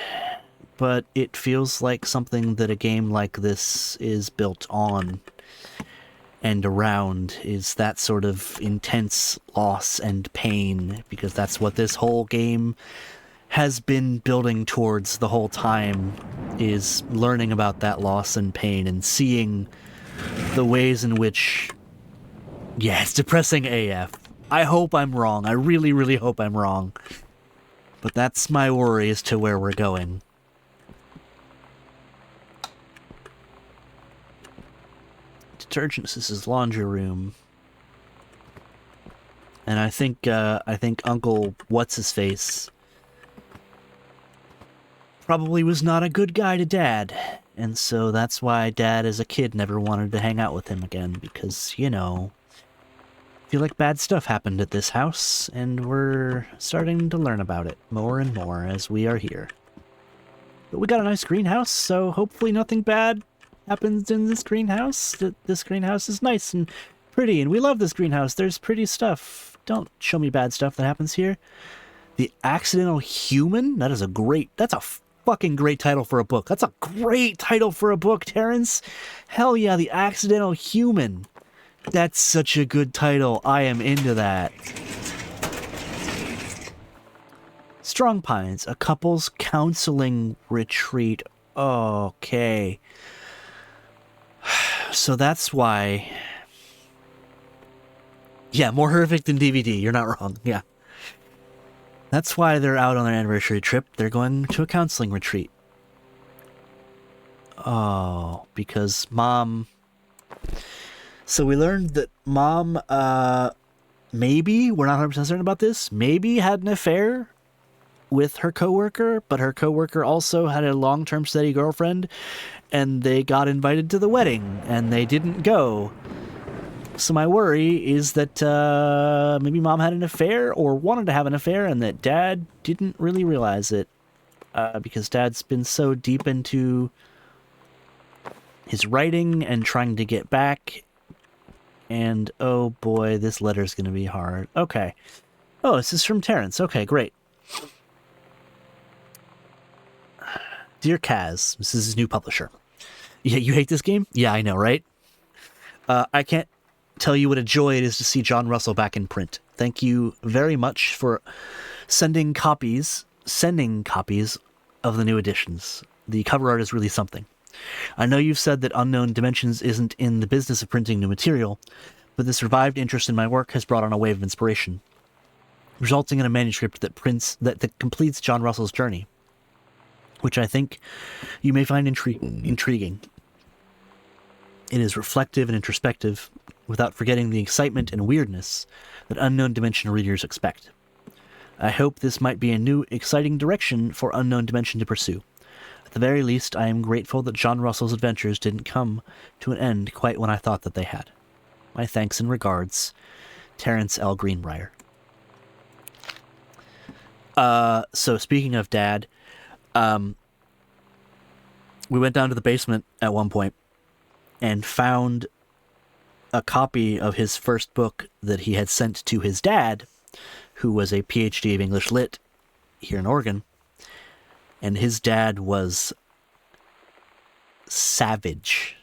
but it feels like something that a game like this is built on and around, is that sort of intense loss and pain, because that's what this whole game has been building towards the whole time, is learning about that loss and pain and seeing the ways in which, yeah, it's depressing AF. I hope I'm wrong. I really, really hope I'm wrong. But that's my worry as to where we're going. Detergents, this is laundry room. And I think Uncle What's-His-Face probably was not a good guy to Dad. And so that's why Dad as a kid never wanted to hang out with him again, because, I feel like bad stuff happened at this house, and we're starting to learn about it more and more as we are here. But we got a nice greenhouse, so hopefully nothing bad happens in this greenhouse. This greenhouse is nice and pretty, and we love this greenhouse. There's pretty stuff. Don't show me bad stuff that happens here. The Accidental Human? That's a fucking great title for a book. That's a great title for a book, Terrence. Hell yeah, The Accidental Human. That's such a good title. I am into that. Strong Pines, a couple's counseling retreat. Okay. So that's why... Yeah, more horrific than DVD. You're not wrong. Yeah. That's why they're out on their anniversary trip. They're going to a counseling retreat. Oh, because Mom... So we learned that Mom, maybe, we're not 100% certain about this, maybe had an affair with her coworker, but her coworker also had a long-term steady girlfriend, and they got invited to the wedding, and they didn't go. So my worry is that maybe Mom had an affair or wanted to have an affair, and that Dad didn't really realize it, because Dad's been so deep into his writing and trying to get back. And oh boy, this letter's going to be hard. Okay. Oh, this is from Terrence. Okay, great. Dear Kaz, this is his new publisher. Yeah, you hate this game? Yeah, I know, right? I can't tell you what a joy it is to see John Russell back in print. Thank you very much for sending copies of the new editions. The cover art is really something. I know you've said that Unknown Dimensions isn't in the business of printing new material, but this revived interest in my work has brought on a wave of inspiration, resulting in a manuscript that completes John Russell's journey, which I think you may find intriguing. It is reflective and introspective, without forgetting the excitement and weirdness that Unknown Dimension readers expect. I hope this might be a new, exciting direction for Unknown Dimension to pursue. At the very least, I am grateful that John Russell's adventures didn't come to an end quite when I thought that they had. My thanks and regards, Terrence L. Greenbrier. So speaking of Dad, we went down to the basement at one point and found a copy of his first book that he had sent to his dad, who was a PhD of English Lit here in Oregon. And his dad was savage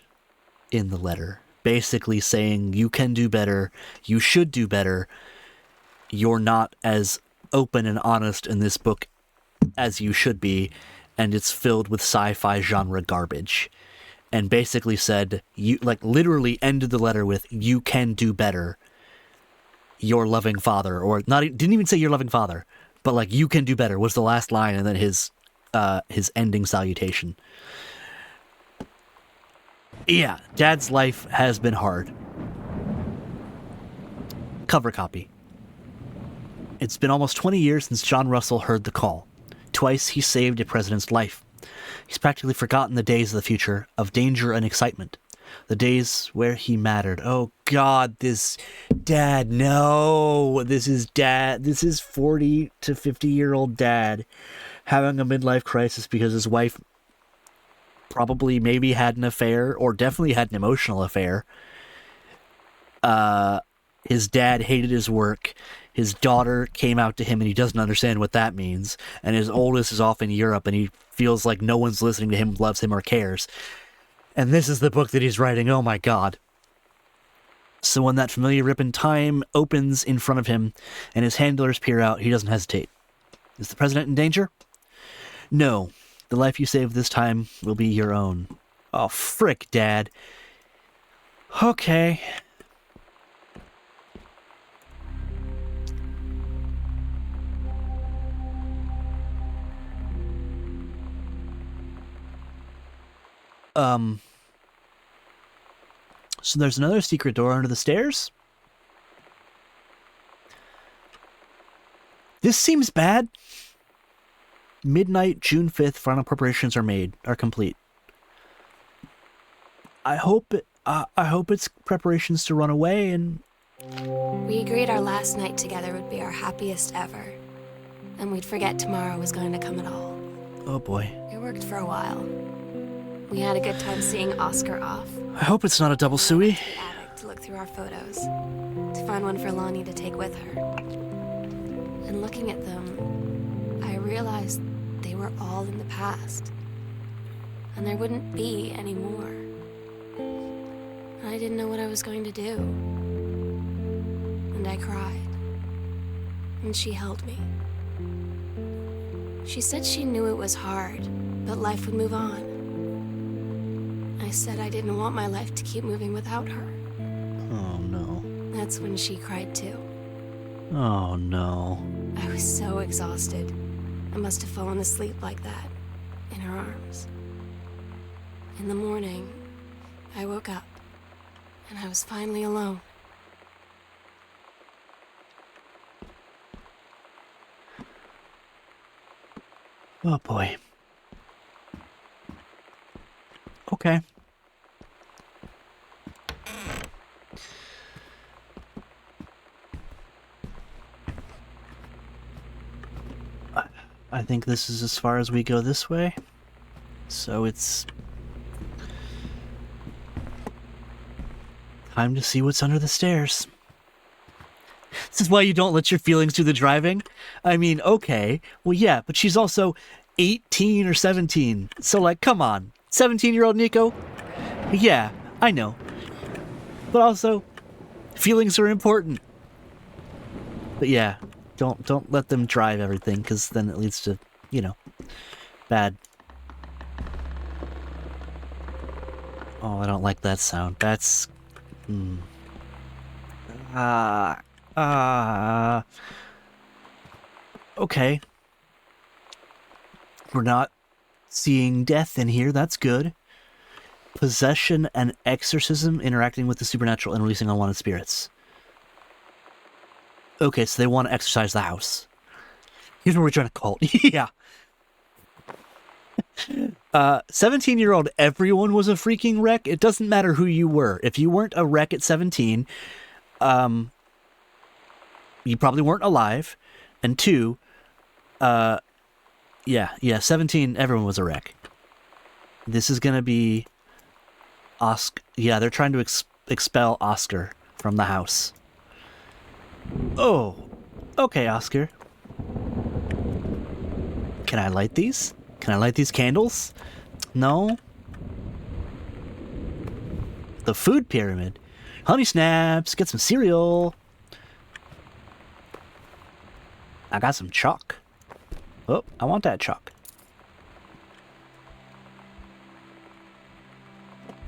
in the letter, basically saying, you can do better, you should do better, you're not as open and honest in this book as you should be, and it's filled with sci-fi genre garbage. And basically said, you literally ended the letter with, you can do better, your loving father, or didn't even say your loving father, but you can do better was the last line, and then his ending salutation. Yeah, Dad's life has been hard. Cover copy. It's been almost 20 years since John Russell heard the call. Twice he saved a president's life. He's practically forgotten the days of the future, of danger and excitement. The days where he mattered. Oh God, this Dad, no! This is Dad. This is 40 to 50-year-old Dad having a midlife crisis because his wife probably maybe had an affair, or definitely had an emotional affair. His dad hated his work. His daughter came out to him and he doesn't understand what that means. And his oldest is off in Europe and he feels like no one's listening to him, loves him, or cares. And this is the book that he's writing. Oh my God. So when that familiar rip in time opens in front of him and his handlers peer out, he doesn't hesitate. Is the president in danger? No. The life you save this time will be your own. Oh, frick, Dad. Okay. So there's another secret door under the stairs? This seems bad. Midnight, June 5th, final preparations are complete. I hope it's preparations to run away and... We agreed our last night together would be our happiest ever. And we'd forget tomorrow was going to come at all. Oh boy. It worked for a while. We had a good time seeing Oscar off. I hope it's not a double suey. Attic to look through our photos, to find one for Lonnie to take with her. And looking at them, I realized they were all in the past. And there wouldn't be any more. And I didn't know what I was going to do. And I cried. And she held me. She said she knew it was hard, but life would move on. I said I didn't want my life to keep moving without her. Oh no. That's when she cried too. Oh no. I was so exhausted. I must have fallen asleep like that, in her arms. In the morning, I woke up, and I was finally alone. Oh boy. Okay. I think this is as far as we go this way. So it's time to see what's under the stairs. This is why you don't let your feelings do the driving? I mean, okay. Well, yeah, but she's also 18 or 17. So, like, come on. 17-year-old Nico? Yeah, I know. But also, feelings are important. But yeah, don't let them drive everything, because then it leads to, you know, bad. Oh, I don't like that sound. That's... Okay. We're not seeing death in here. That's good. Possession and exorcism, interacting with the supernatural and releasing unwanted spirits. Okay, so they want to exorcise the house. Here's where we're trying to cult. Yeah. 17-year-old, everyone was a freaking wreck. It doesn't matter who you were. If you weren't a wreck at 17, you probably weren't alive. And 2, yeah, 17, everyone was a wreck. This is gonna be Oscar. Yeah, they're trying to expel Oscar from the house. Oh, okay, Oscar. Can I light these? Can I light these candles? No. The food pyramid. Honey snaps, get some cereal. I got some chalk. Oh, I want that chalk.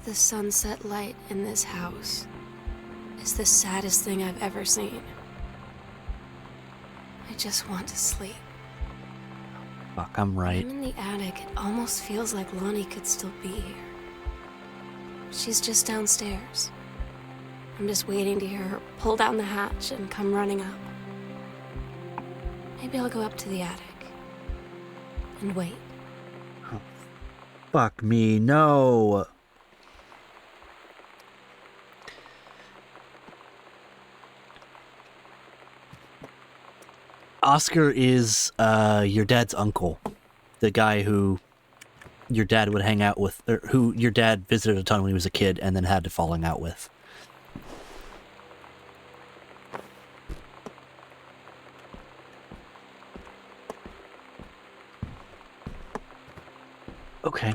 The sunset light in this house is the saddest thing I've ever seen. I just want to sleep. Fuck, I'm right. I'm in the attic. It almost feels like Lonnie could still be here. She's just downstairs. I'm just waiting to hear her pull down the hatch and come running up. Maybe I'll go up to the attic and wait. Fuck me, no. Oscar is your dad's uncle, the guy who your dad would hang out with, or who your dad visited a ton when he was a kid and then had to falling out with. Okay,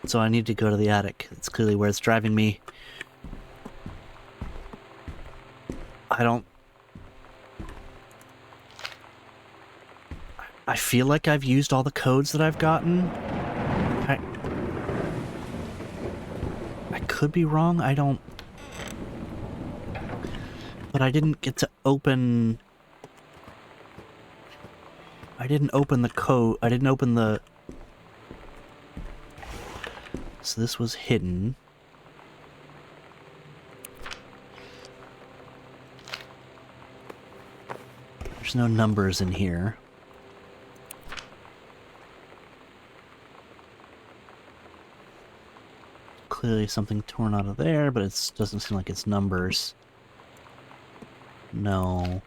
so I need to go to the attic. It's clearly where it's driving me. I feel like I've used all the codes that I've gotten. I could be wrong. I don't... But I didn't get to open... I didn't open the code. I didn't open the... So this was hidden. There's no numbers in here. Clearly something torn out of there, but it doesn't seem like it's numbers. No.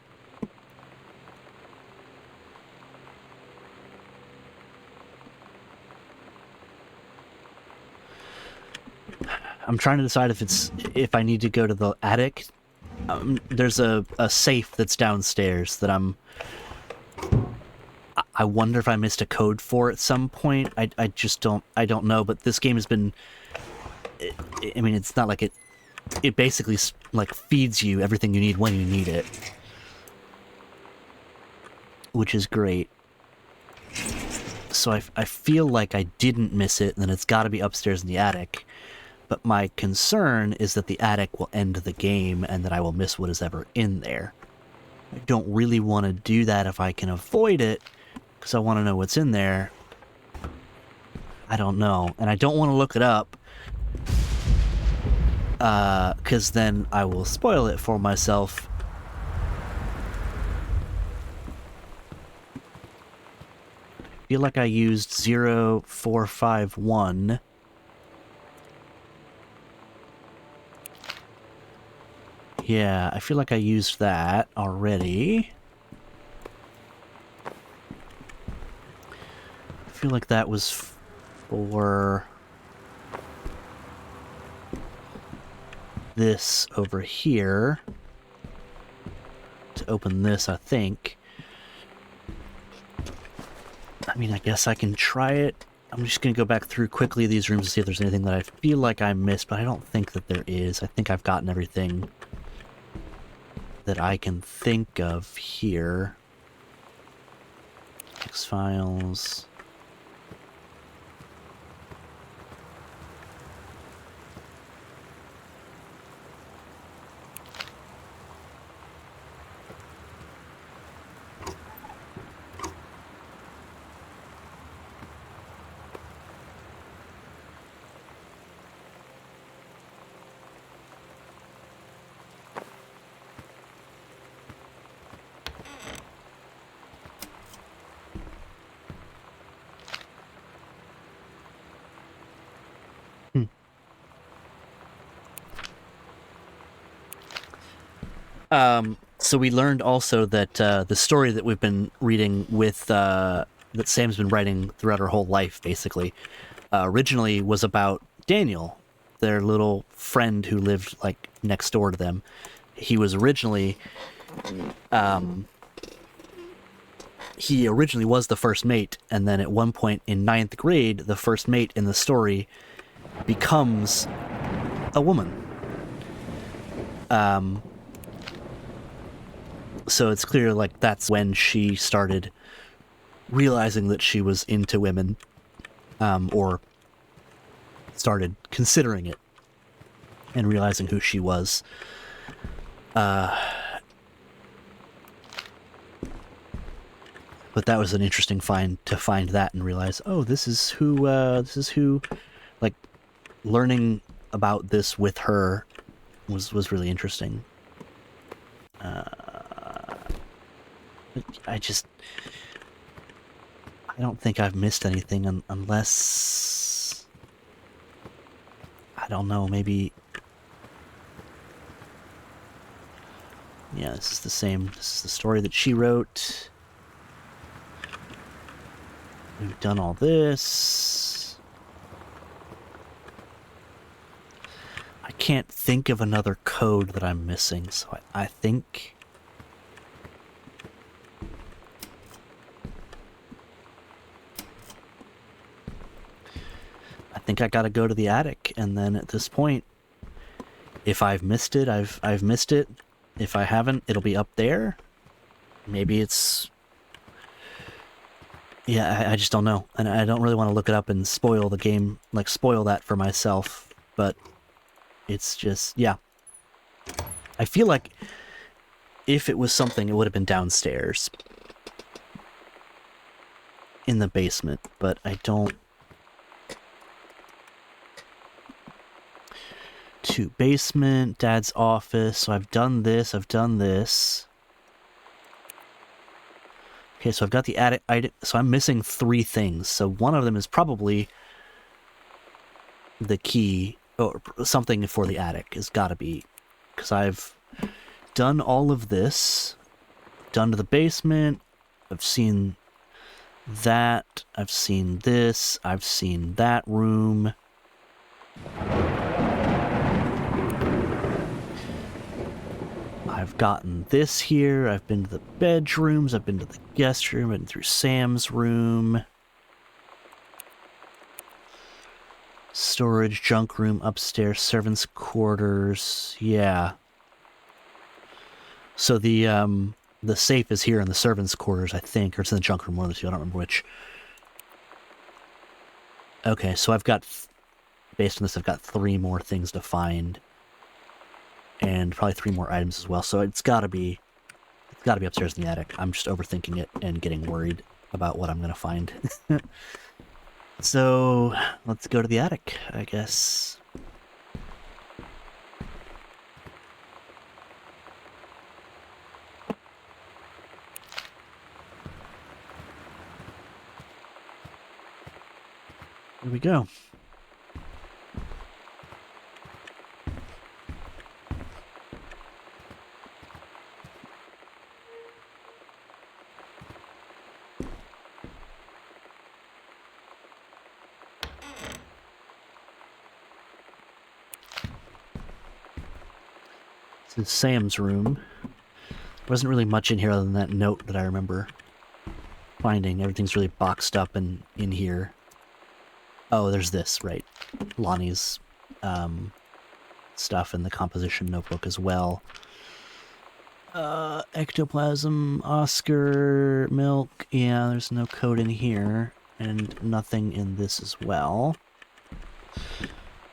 I'm trying to decide if I need to go to the attic. There's a safe that's downstairs that I wonder if I missed a code for at some point. I just don't know, but this game has been... I mean, it's not like it basically like feeds you everything you need when you need it, which is great. So I feel like I didn't miss it, and then it's got to be upstairs in the attic. But my concern is that the attic will end the game and that I will miss what is ever in there. I don't really want to do that if I can avoid it, because I want to know what's in there. I don't know. And I don't want to look it up, because then I will spoil it for myself. I feel like I used 0451. Yeah, I feel like I used that already. I feel like that was for this over here. To open this, I think. I mean, I guess I can try it. I'm just going to go back through quickly these rooms to see if there's anything that I feel like I missed, but I don't think that there is. I think I've gotten everything that I can think of here. X-Files. So we learned also that the story that we've been reading with that Sam's been writing throughout her whole life, basically, originally was about Daniel, their little friend who lived like next door to them. He was originally, he originally was the first mate, and then at one point in ninth grade, the first mate in the story becomes a woman. So it's clear, like, that's when she started realizing that she was into women, or started considering it and realizing who she was. But that was an interesting find, to find that and realize, oh, this is who, like, learning about this with her was really interesting. I don't think I've missed anything unless, I don't know, maybe, yeah, this is the same, this is the story that she wrote. We've done all this. I can't think of another code that I'm missing, so I think... I think I gotta go to the attic, and then at this point, if I've missed it, I've missed it. If I haven't, it'll be up there. Maybe it's... Yeah, I just don't know. And I don't really want to look it up and spoil the game, like, spoil that for myself. But it's just, yeah. I feel like if it was something, it would have been downstairs in the basement, but I don't... To basement, Dad's office, so I've done this, I've done this. Okay, so I've got the attic item, so I'm missing 3 things. So one of them is probably the key, or something for the attic has got to be, because I've done all of this, done to the basement, I've seen that, I've seen this, I've seen that room. I've gotten this here, I've been to the bedrooms, I've been to the guest room, I've been through Sam's room. Storage, junk room, upstairs, servants' quarters, yeah. So the safe is here in the servants' quarters, I think, or it's in the junk room, one of the two, I don't remember which. Okay, so I've got, based on this, I've got 3 more things to find. And probably 3 more items as well, so it's gotta be Gotta be upstairs in the attic. I'm just overthinking it and getting worried about what I'm gonna find. So, let's go to the attic, I guess. Here we go. This is Sam's room. There wasn't really much in here other than that note that I remember finding. Everything's really boxed up and in here. Oh, there's this, right. Lonnie's stuff in the composition notebook as well. Ectoplasm, Oscar, milk. Yeah, there's no code in here. And nothing in this as well.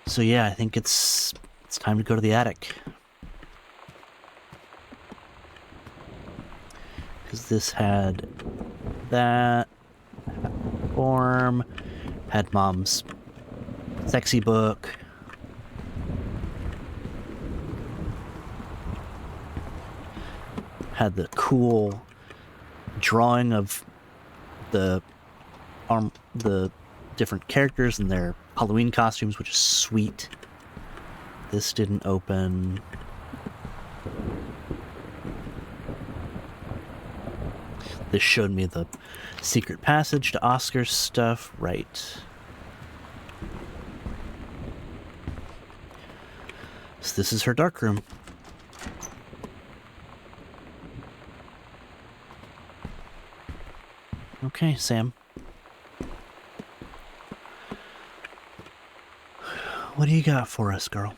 So yeah, I think it's time to go to the attic. Because this had that form, had Mom's sexy book. Had the cool drawing of the different characters and their Halloween costumes, which is sweet. This didn't open. This showed me the secret passage to Oscar's stuff. Right. So this is her dark room. Okay, Sam. What do you got for us, girl?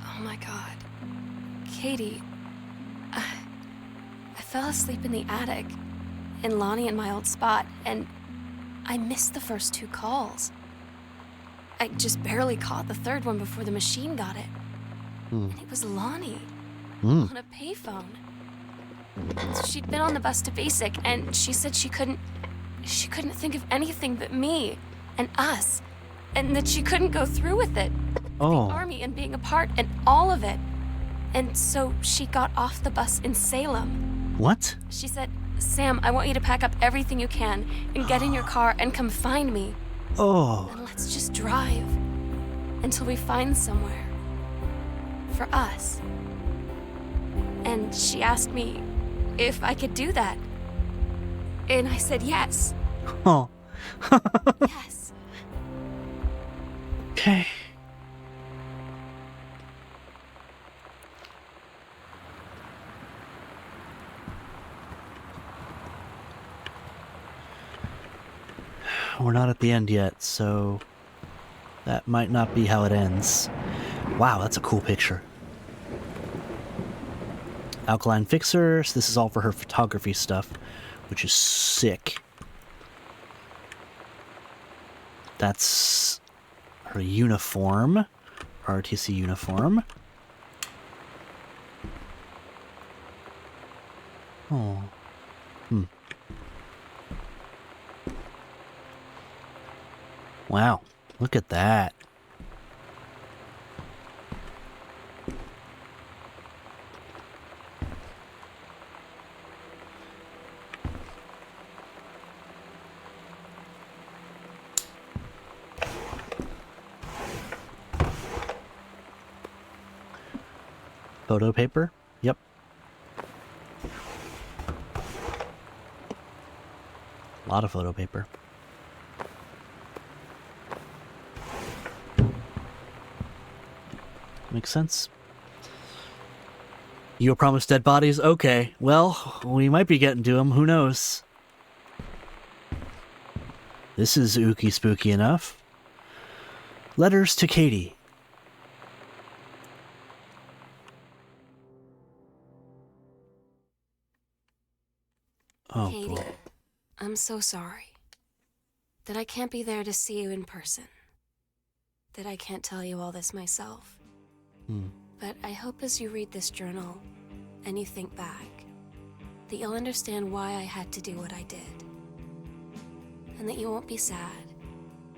Oh my god. Katie, I fell asleep in the attic, in Lonnie and my old spot, and I missed the first 2 calls. I just barely caught the third one before the machine got it. And it was Lonnie on a payphone. So she'd been on the bus to Basic, and she said she couldn't think of anything but me and us, and that she couldn't go through with it. Oh. The army and being apart and all of it. And so she got off the bus in Salem. What? She said, Sam, I want you to pack up everything you can and get in your car and come find me. Oh. And let's just drive until we find somewhere for us. And she asked me if I could do that. And I said yes. Oh. Yes. Okay. We're not at the end yet, so that might not be how it ends. Wow, that's a cool picture. Alkaline fixer, so this is all for her photography stuff, which is sick. That's her uniform, RTC uniform. Oh. Wow, look at that. Photo paper? Yep. A lot of photo paper. Makes sense. You promised dead bodies? Okay. Well, we might be getting to them. Who knows? This is ooky spooky enough. Letters to Katie. Oh, Katie, boy. I'm so sorry that I can't be there to see you in person, that I can't tell you all this myself. But I hope as you read this journal and you think back, that you'll understand why I had to do what I did. And that you won't be sad,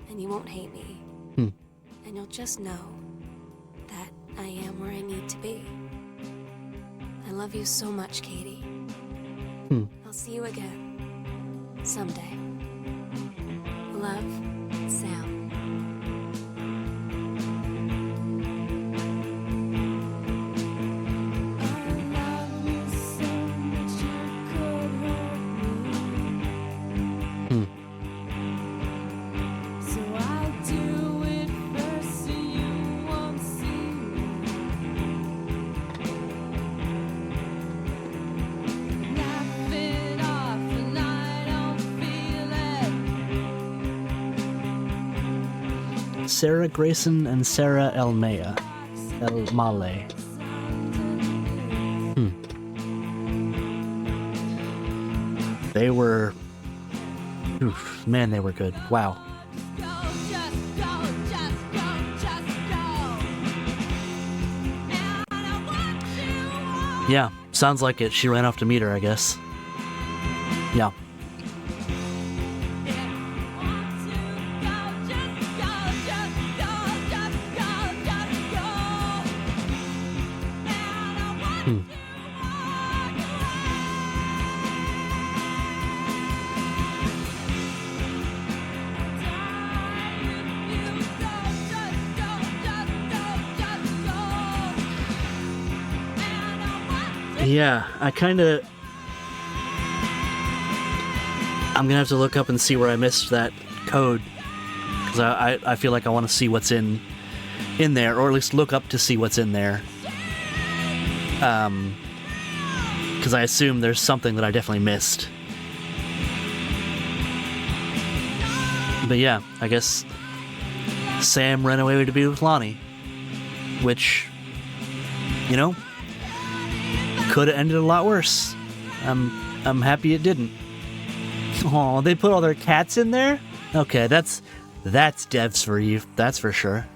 and you won't hate me. And you'll just know that I am where I need to be. I love you so much, Katie. I'll see you again, someday. Love, Sam. Sarah Grayson and Sarah Elmale. They were... Oof, man, they were good. Wow. Yeah, sounds like it. She ran off to meet her, I guess. Yeah. Yeah, I'm gonna have to look up and see where I missed that code, because I feel like I want to see what's in there, or at least look up to see what's in there. Because I assume there's something that I definitely missed. But yeah, I guess Sam ran away to be with Lonnie, which, you know, could have ended a lot worse. I'm happy it didn't. Oh, they put all their cats in there? Okay, that's devs for you, that's for sure.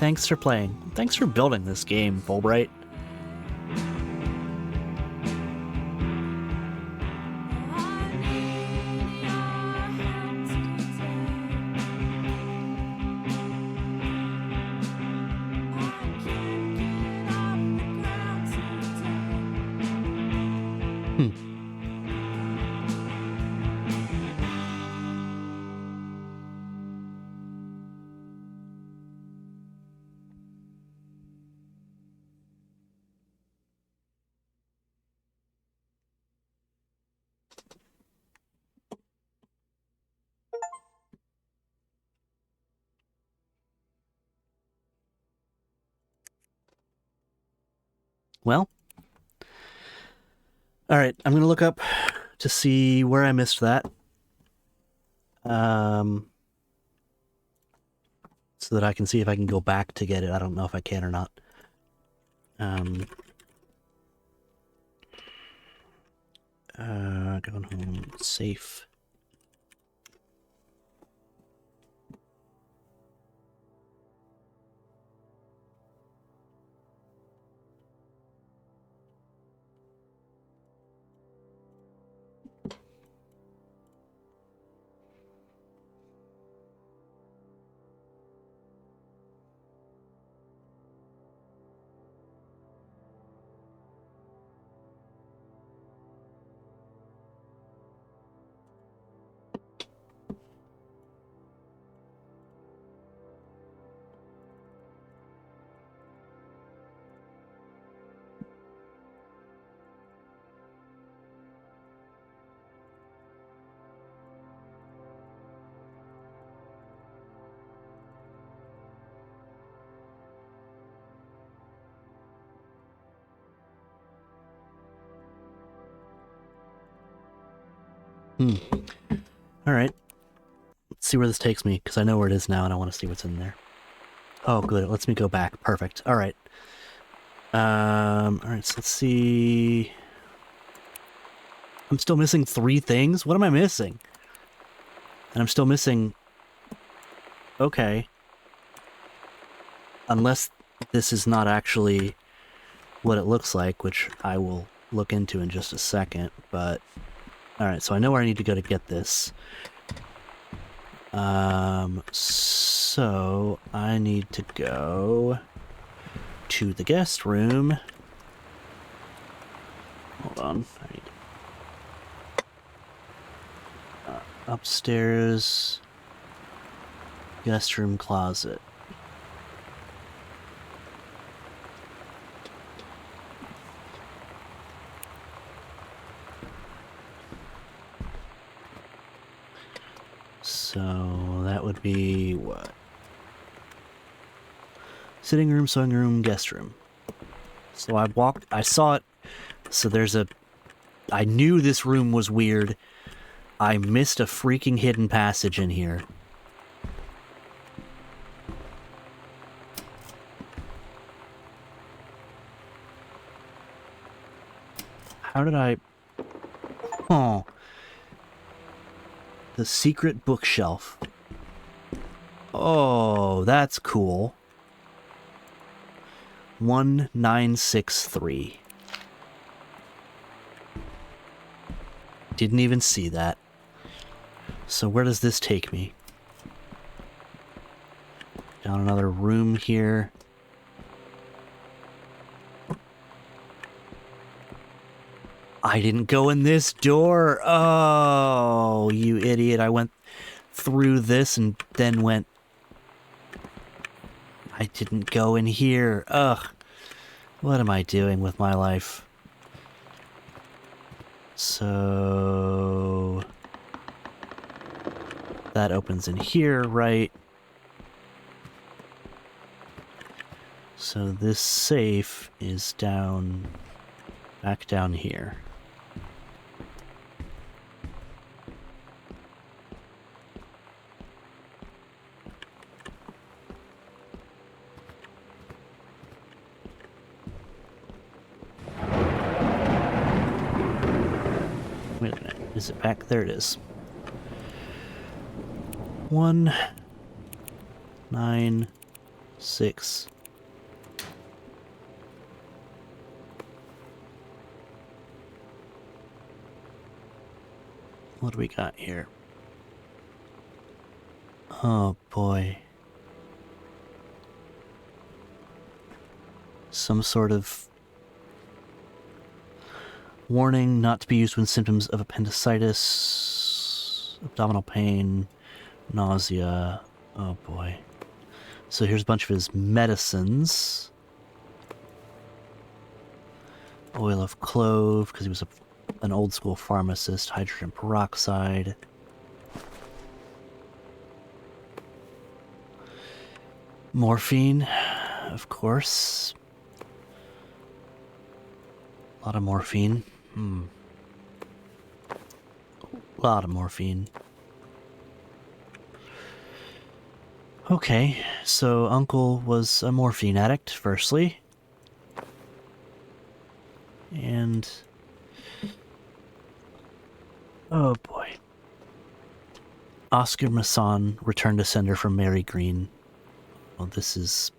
Thanks for playing. Thanks for building this game, Fulbright. Well, alright, I'm gonna look up to see where I missed that. So that I can see if I can go back to get it. I don't know if I can or not. Going home, safe. Alright. Let's see where this takes me, because I know where it is now and I want to see what's in there. Oh, good. It lets me go back. Perfect. Alright. All right, so let's see. I'm still missing 3 things? What am I missing? And I'm still missing... Okay. Unless this is not actually what it looks like, which I will look into in just a second, but... Alright, so I know where I need to go to get this. So I need to go to the guest room. Hold on. I need upstairs, guest room closet. So that would be what? Sitting room, sewing room, guest room. So I saw it. So I knew this room was weird. I missed a freaking hidden passage in here. How did I... Oh. The secret bookshelf. Oh, that's cool. 1963. Didn't even see that. So where does this take me? Down another room here. I didn't go in this door. Oh, you idiot. I went through this and then went... I didn't go in here. Ugh. What am I doing with my life? So... That opens in here, right? So this safe is back down here. Wait a minute, is it back? There it is. 1, 9, 6. What do we got here? Oh boy. Some sort of warning not to be used when symptoms of appendicitis, abdominal pain, nausea. Oh boy. So here's a bunch of his medicines. Oil of clove, because he was an old school pharmacist. Hydrogen peroxide. Morphine, of course. A lot of morphine. A lot of morphine. Okay, so Uncle was a morphine addict, firstly. And... oh boy. Oscar Masson returned to sender from Mary Green. Well, this is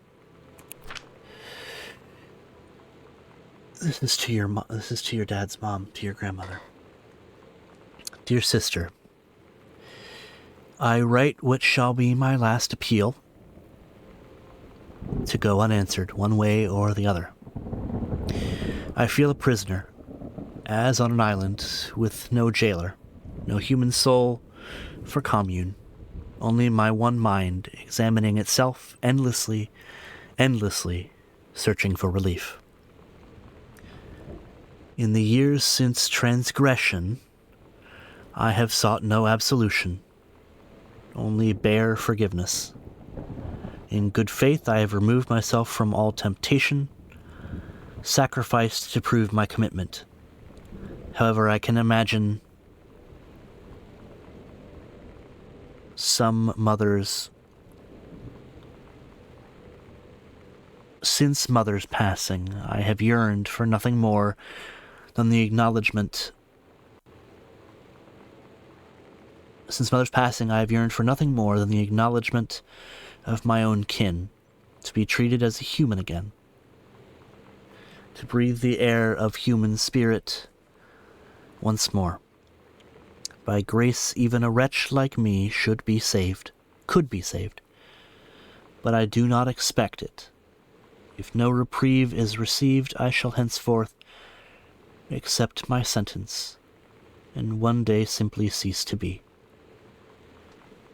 to your dad's mom, to your grandmother. Dear sister, I write what shall be my last appeal, to go unanswered one way or the other. I feel a prisoner, as on an island, with no jailer, no human soul for commune, only my one mind examining itself endlessly, searching for relief. In the years since transgression, I have sought no absolution, only bare forgiveness. In good faith I have removed myself from all temptation, sacrificed to prove my commitment. However, I can imagine some mothers Since Mother's passing, I have yearned for nothing more than the acknowledgement. Since Mother's passing, I have yearned for nothing more than the acknowledgement of my own kin, to be treated as a human again, to breathe the air of human spirit once more. By grace, even a wretch like me should be saved, could be saved, but I do not expect it. If no reprieve is received, I shall henceforth accept my sentence, and one day simply cease to be.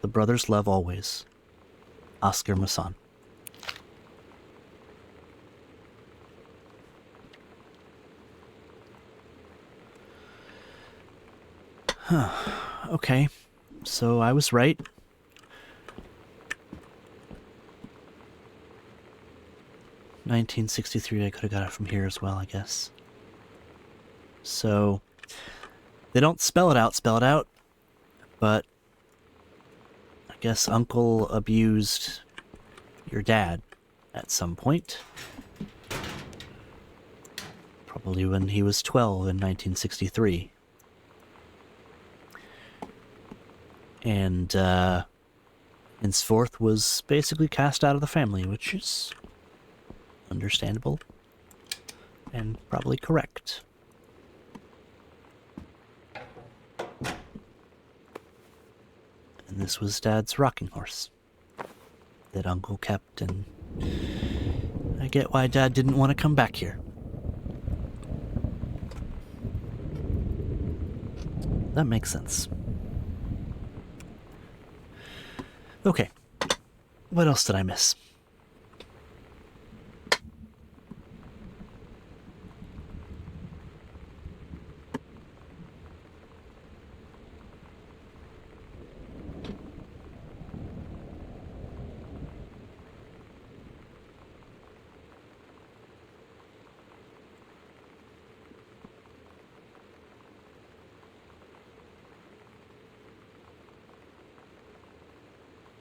The brothers love always. Oscar Masson. Okay, so I was right. 1963, I could have got it from here as well, I guess. So, they don't spell it out, but I guess Uncle abused your dad at some point. Probably when he was 12 in 1963. And, henceforth was basically cast out of the family, which is understandable and probably correct. And this was Dad's rocking horse that Uncle kept, and I get why Dad didn't want to come back here. That makes sense. Okay, what else did I miss?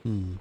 Hmm.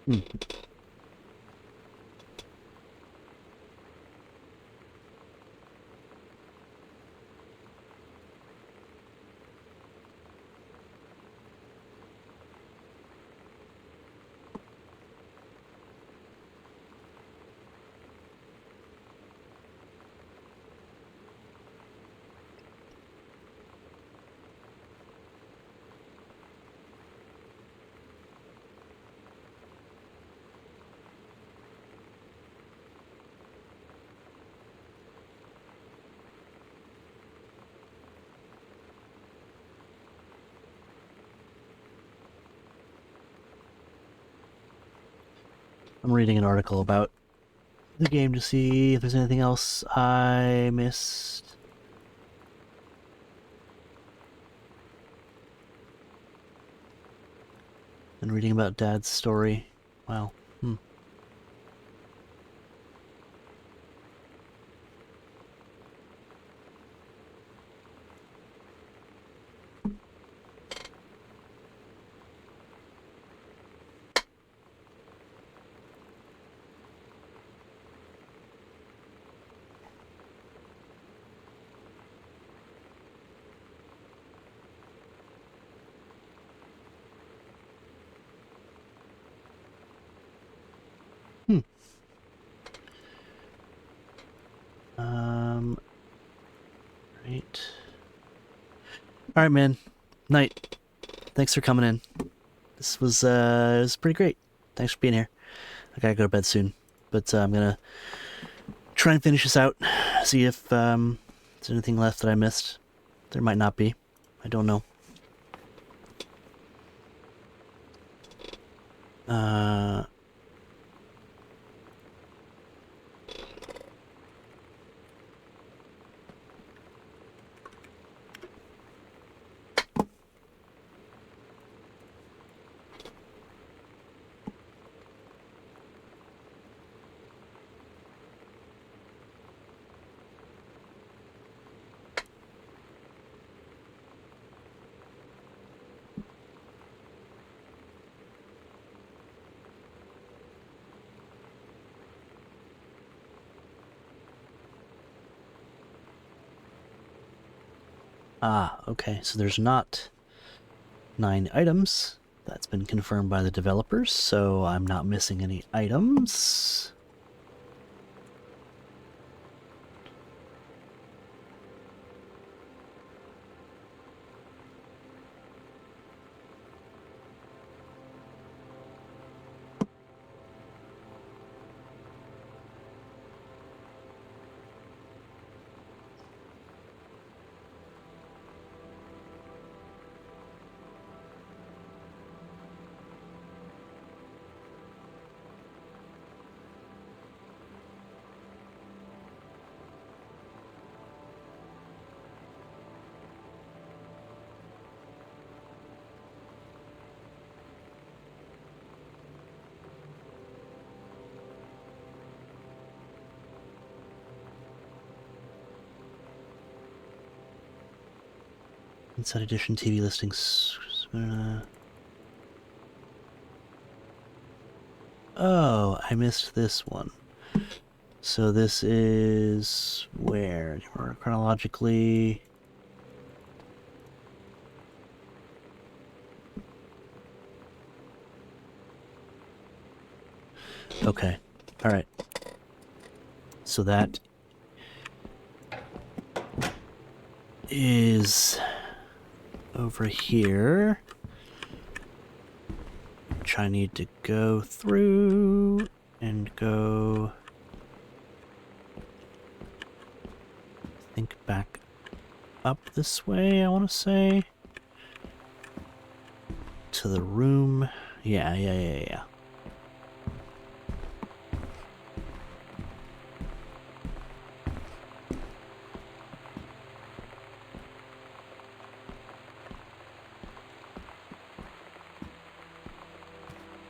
Hmm. I'm reading an article about the game to see if there's anything else I missed. And reading about Dad's story. Wow. Hmm. All right, man. Night. Thanks for coming in. This was it was pretty great. Thanks for being here. I gotta go to bed soon, but I'm gonna try and finish this out. See if there's anything left that I missed. There might not be. I don't know. Uh. Ah, okay. So there's not 9 items. That's been confirmed by the developers, so I'm not missing any items. Inside edition TV listings. Oh, I missed this one. So this is where chronologically. Okay. All right. So that is over here, which I need to go through and go, I think, back up this way, I want to say, to the room. Yeah.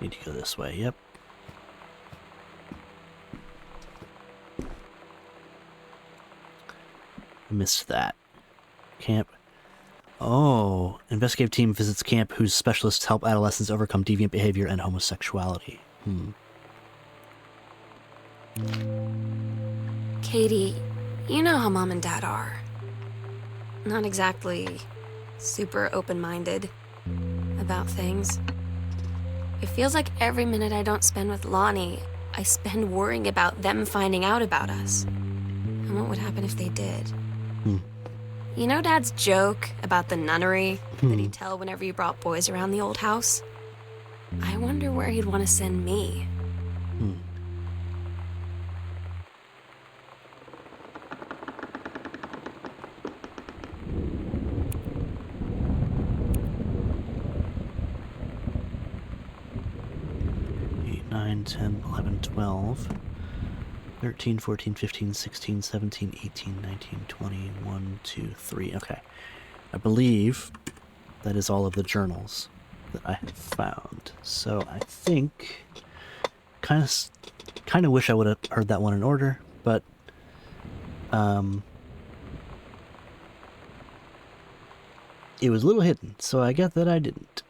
Need to go this way, yep. I missed that. Camp. Oh, investigative team visits camp whose specialists help adolescents overcome deviant behavior and homosexuality. Katie, you know how Mom and Dad are. Not exactly super open-minded about things. It feels like every minute I don't spend with Lonnie, I spend worrying about them finding out about us. And what would happen if they did? You know Dad's joke about the nunnery that he'd tell whenever you brought boys around the old house? I wonder where he'd want to send me. 9, 10, 11, 12, 13, 14, 15, 16, 17, 18, 19, 20, 1, 2, 3. Okay. I believe that is all of the journals that I have found. So I think kind of wish I would have heard that one in order, but it was a little hidden, so I get that I didn't.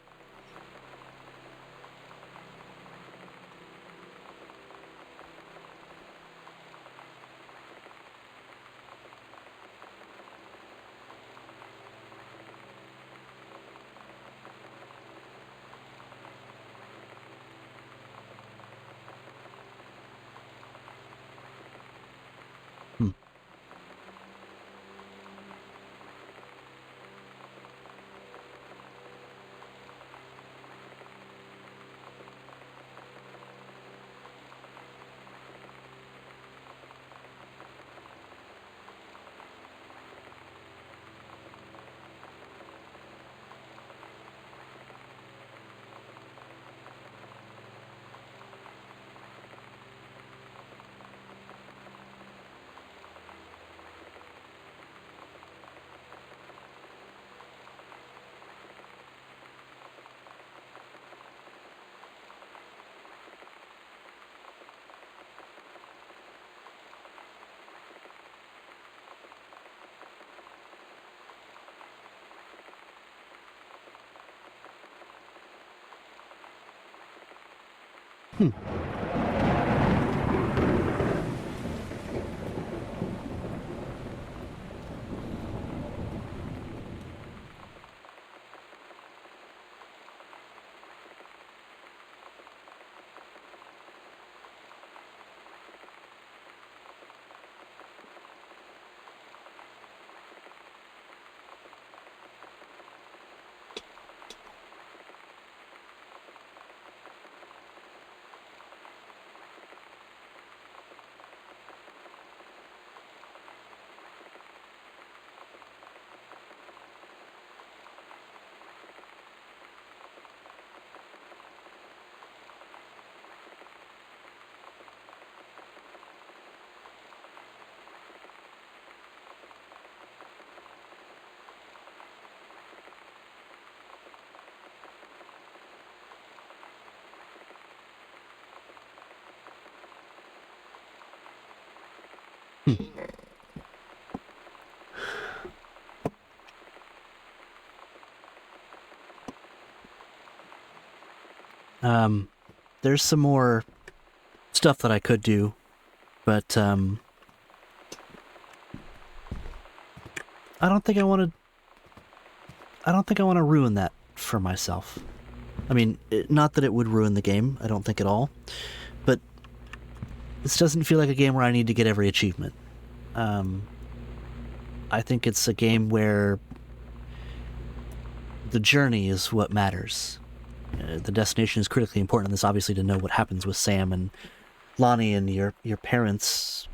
Hmm. Um, there's some more stuff that I could do, but I don't think I want to. I don't think I want to ruin that for myself. I mean, not that it would ruin the game. I don't think at all, but this doesn't feel like a game where I need to get every achievement. Um, I think it's a game where the journey is what matters. The destination is critically important in this, obviously, to know what happens with Sam and Lonnie and your parents.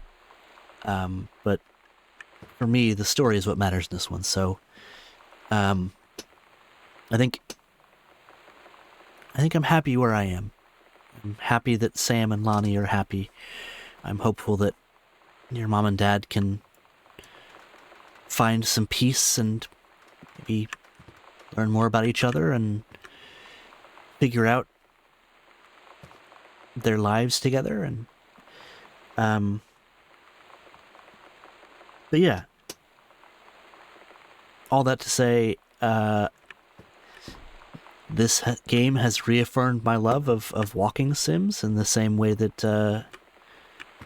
But for me, the story is what matters in this one. So, um, I think I'm happy where I am. I'm happy that Sam and Lonnie are happy. I'm hopeful that your mom and dad can find some peace and maybe learn more about each other and figure out their lives together. And but yeah, all that to say, this game has reaffirmed my love of walking sims in the same way that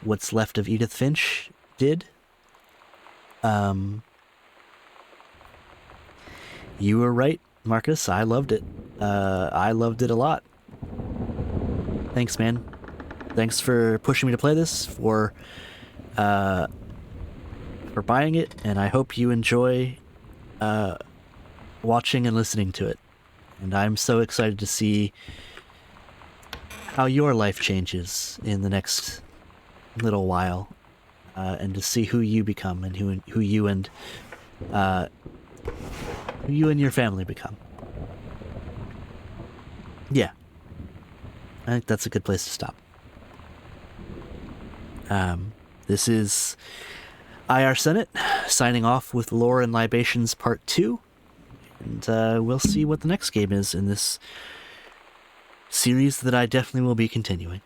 what's left of Edith Finch did. You were right, Marcus. I loved it. I loved it a lot. Thanks, man. Thanks for pushing me to play this, for buying it, and I hope you enjoy watching and listening to it. And I'm so excited to see how your life changes in the next little while, and to see who you become and who you and your family become. Yeah, I think that's a good place to stop. This is IR Senate signing off with Lore and Libations Part 2, and we'll see what the next game is in this series that I definitely will be continuing.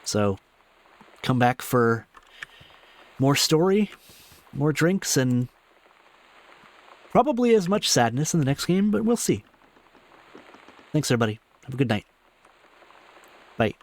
So come back for more story, more drinks, and probably as much sadness in the next game, but we'll see. Thanks, everybody. Have a good night. Bye.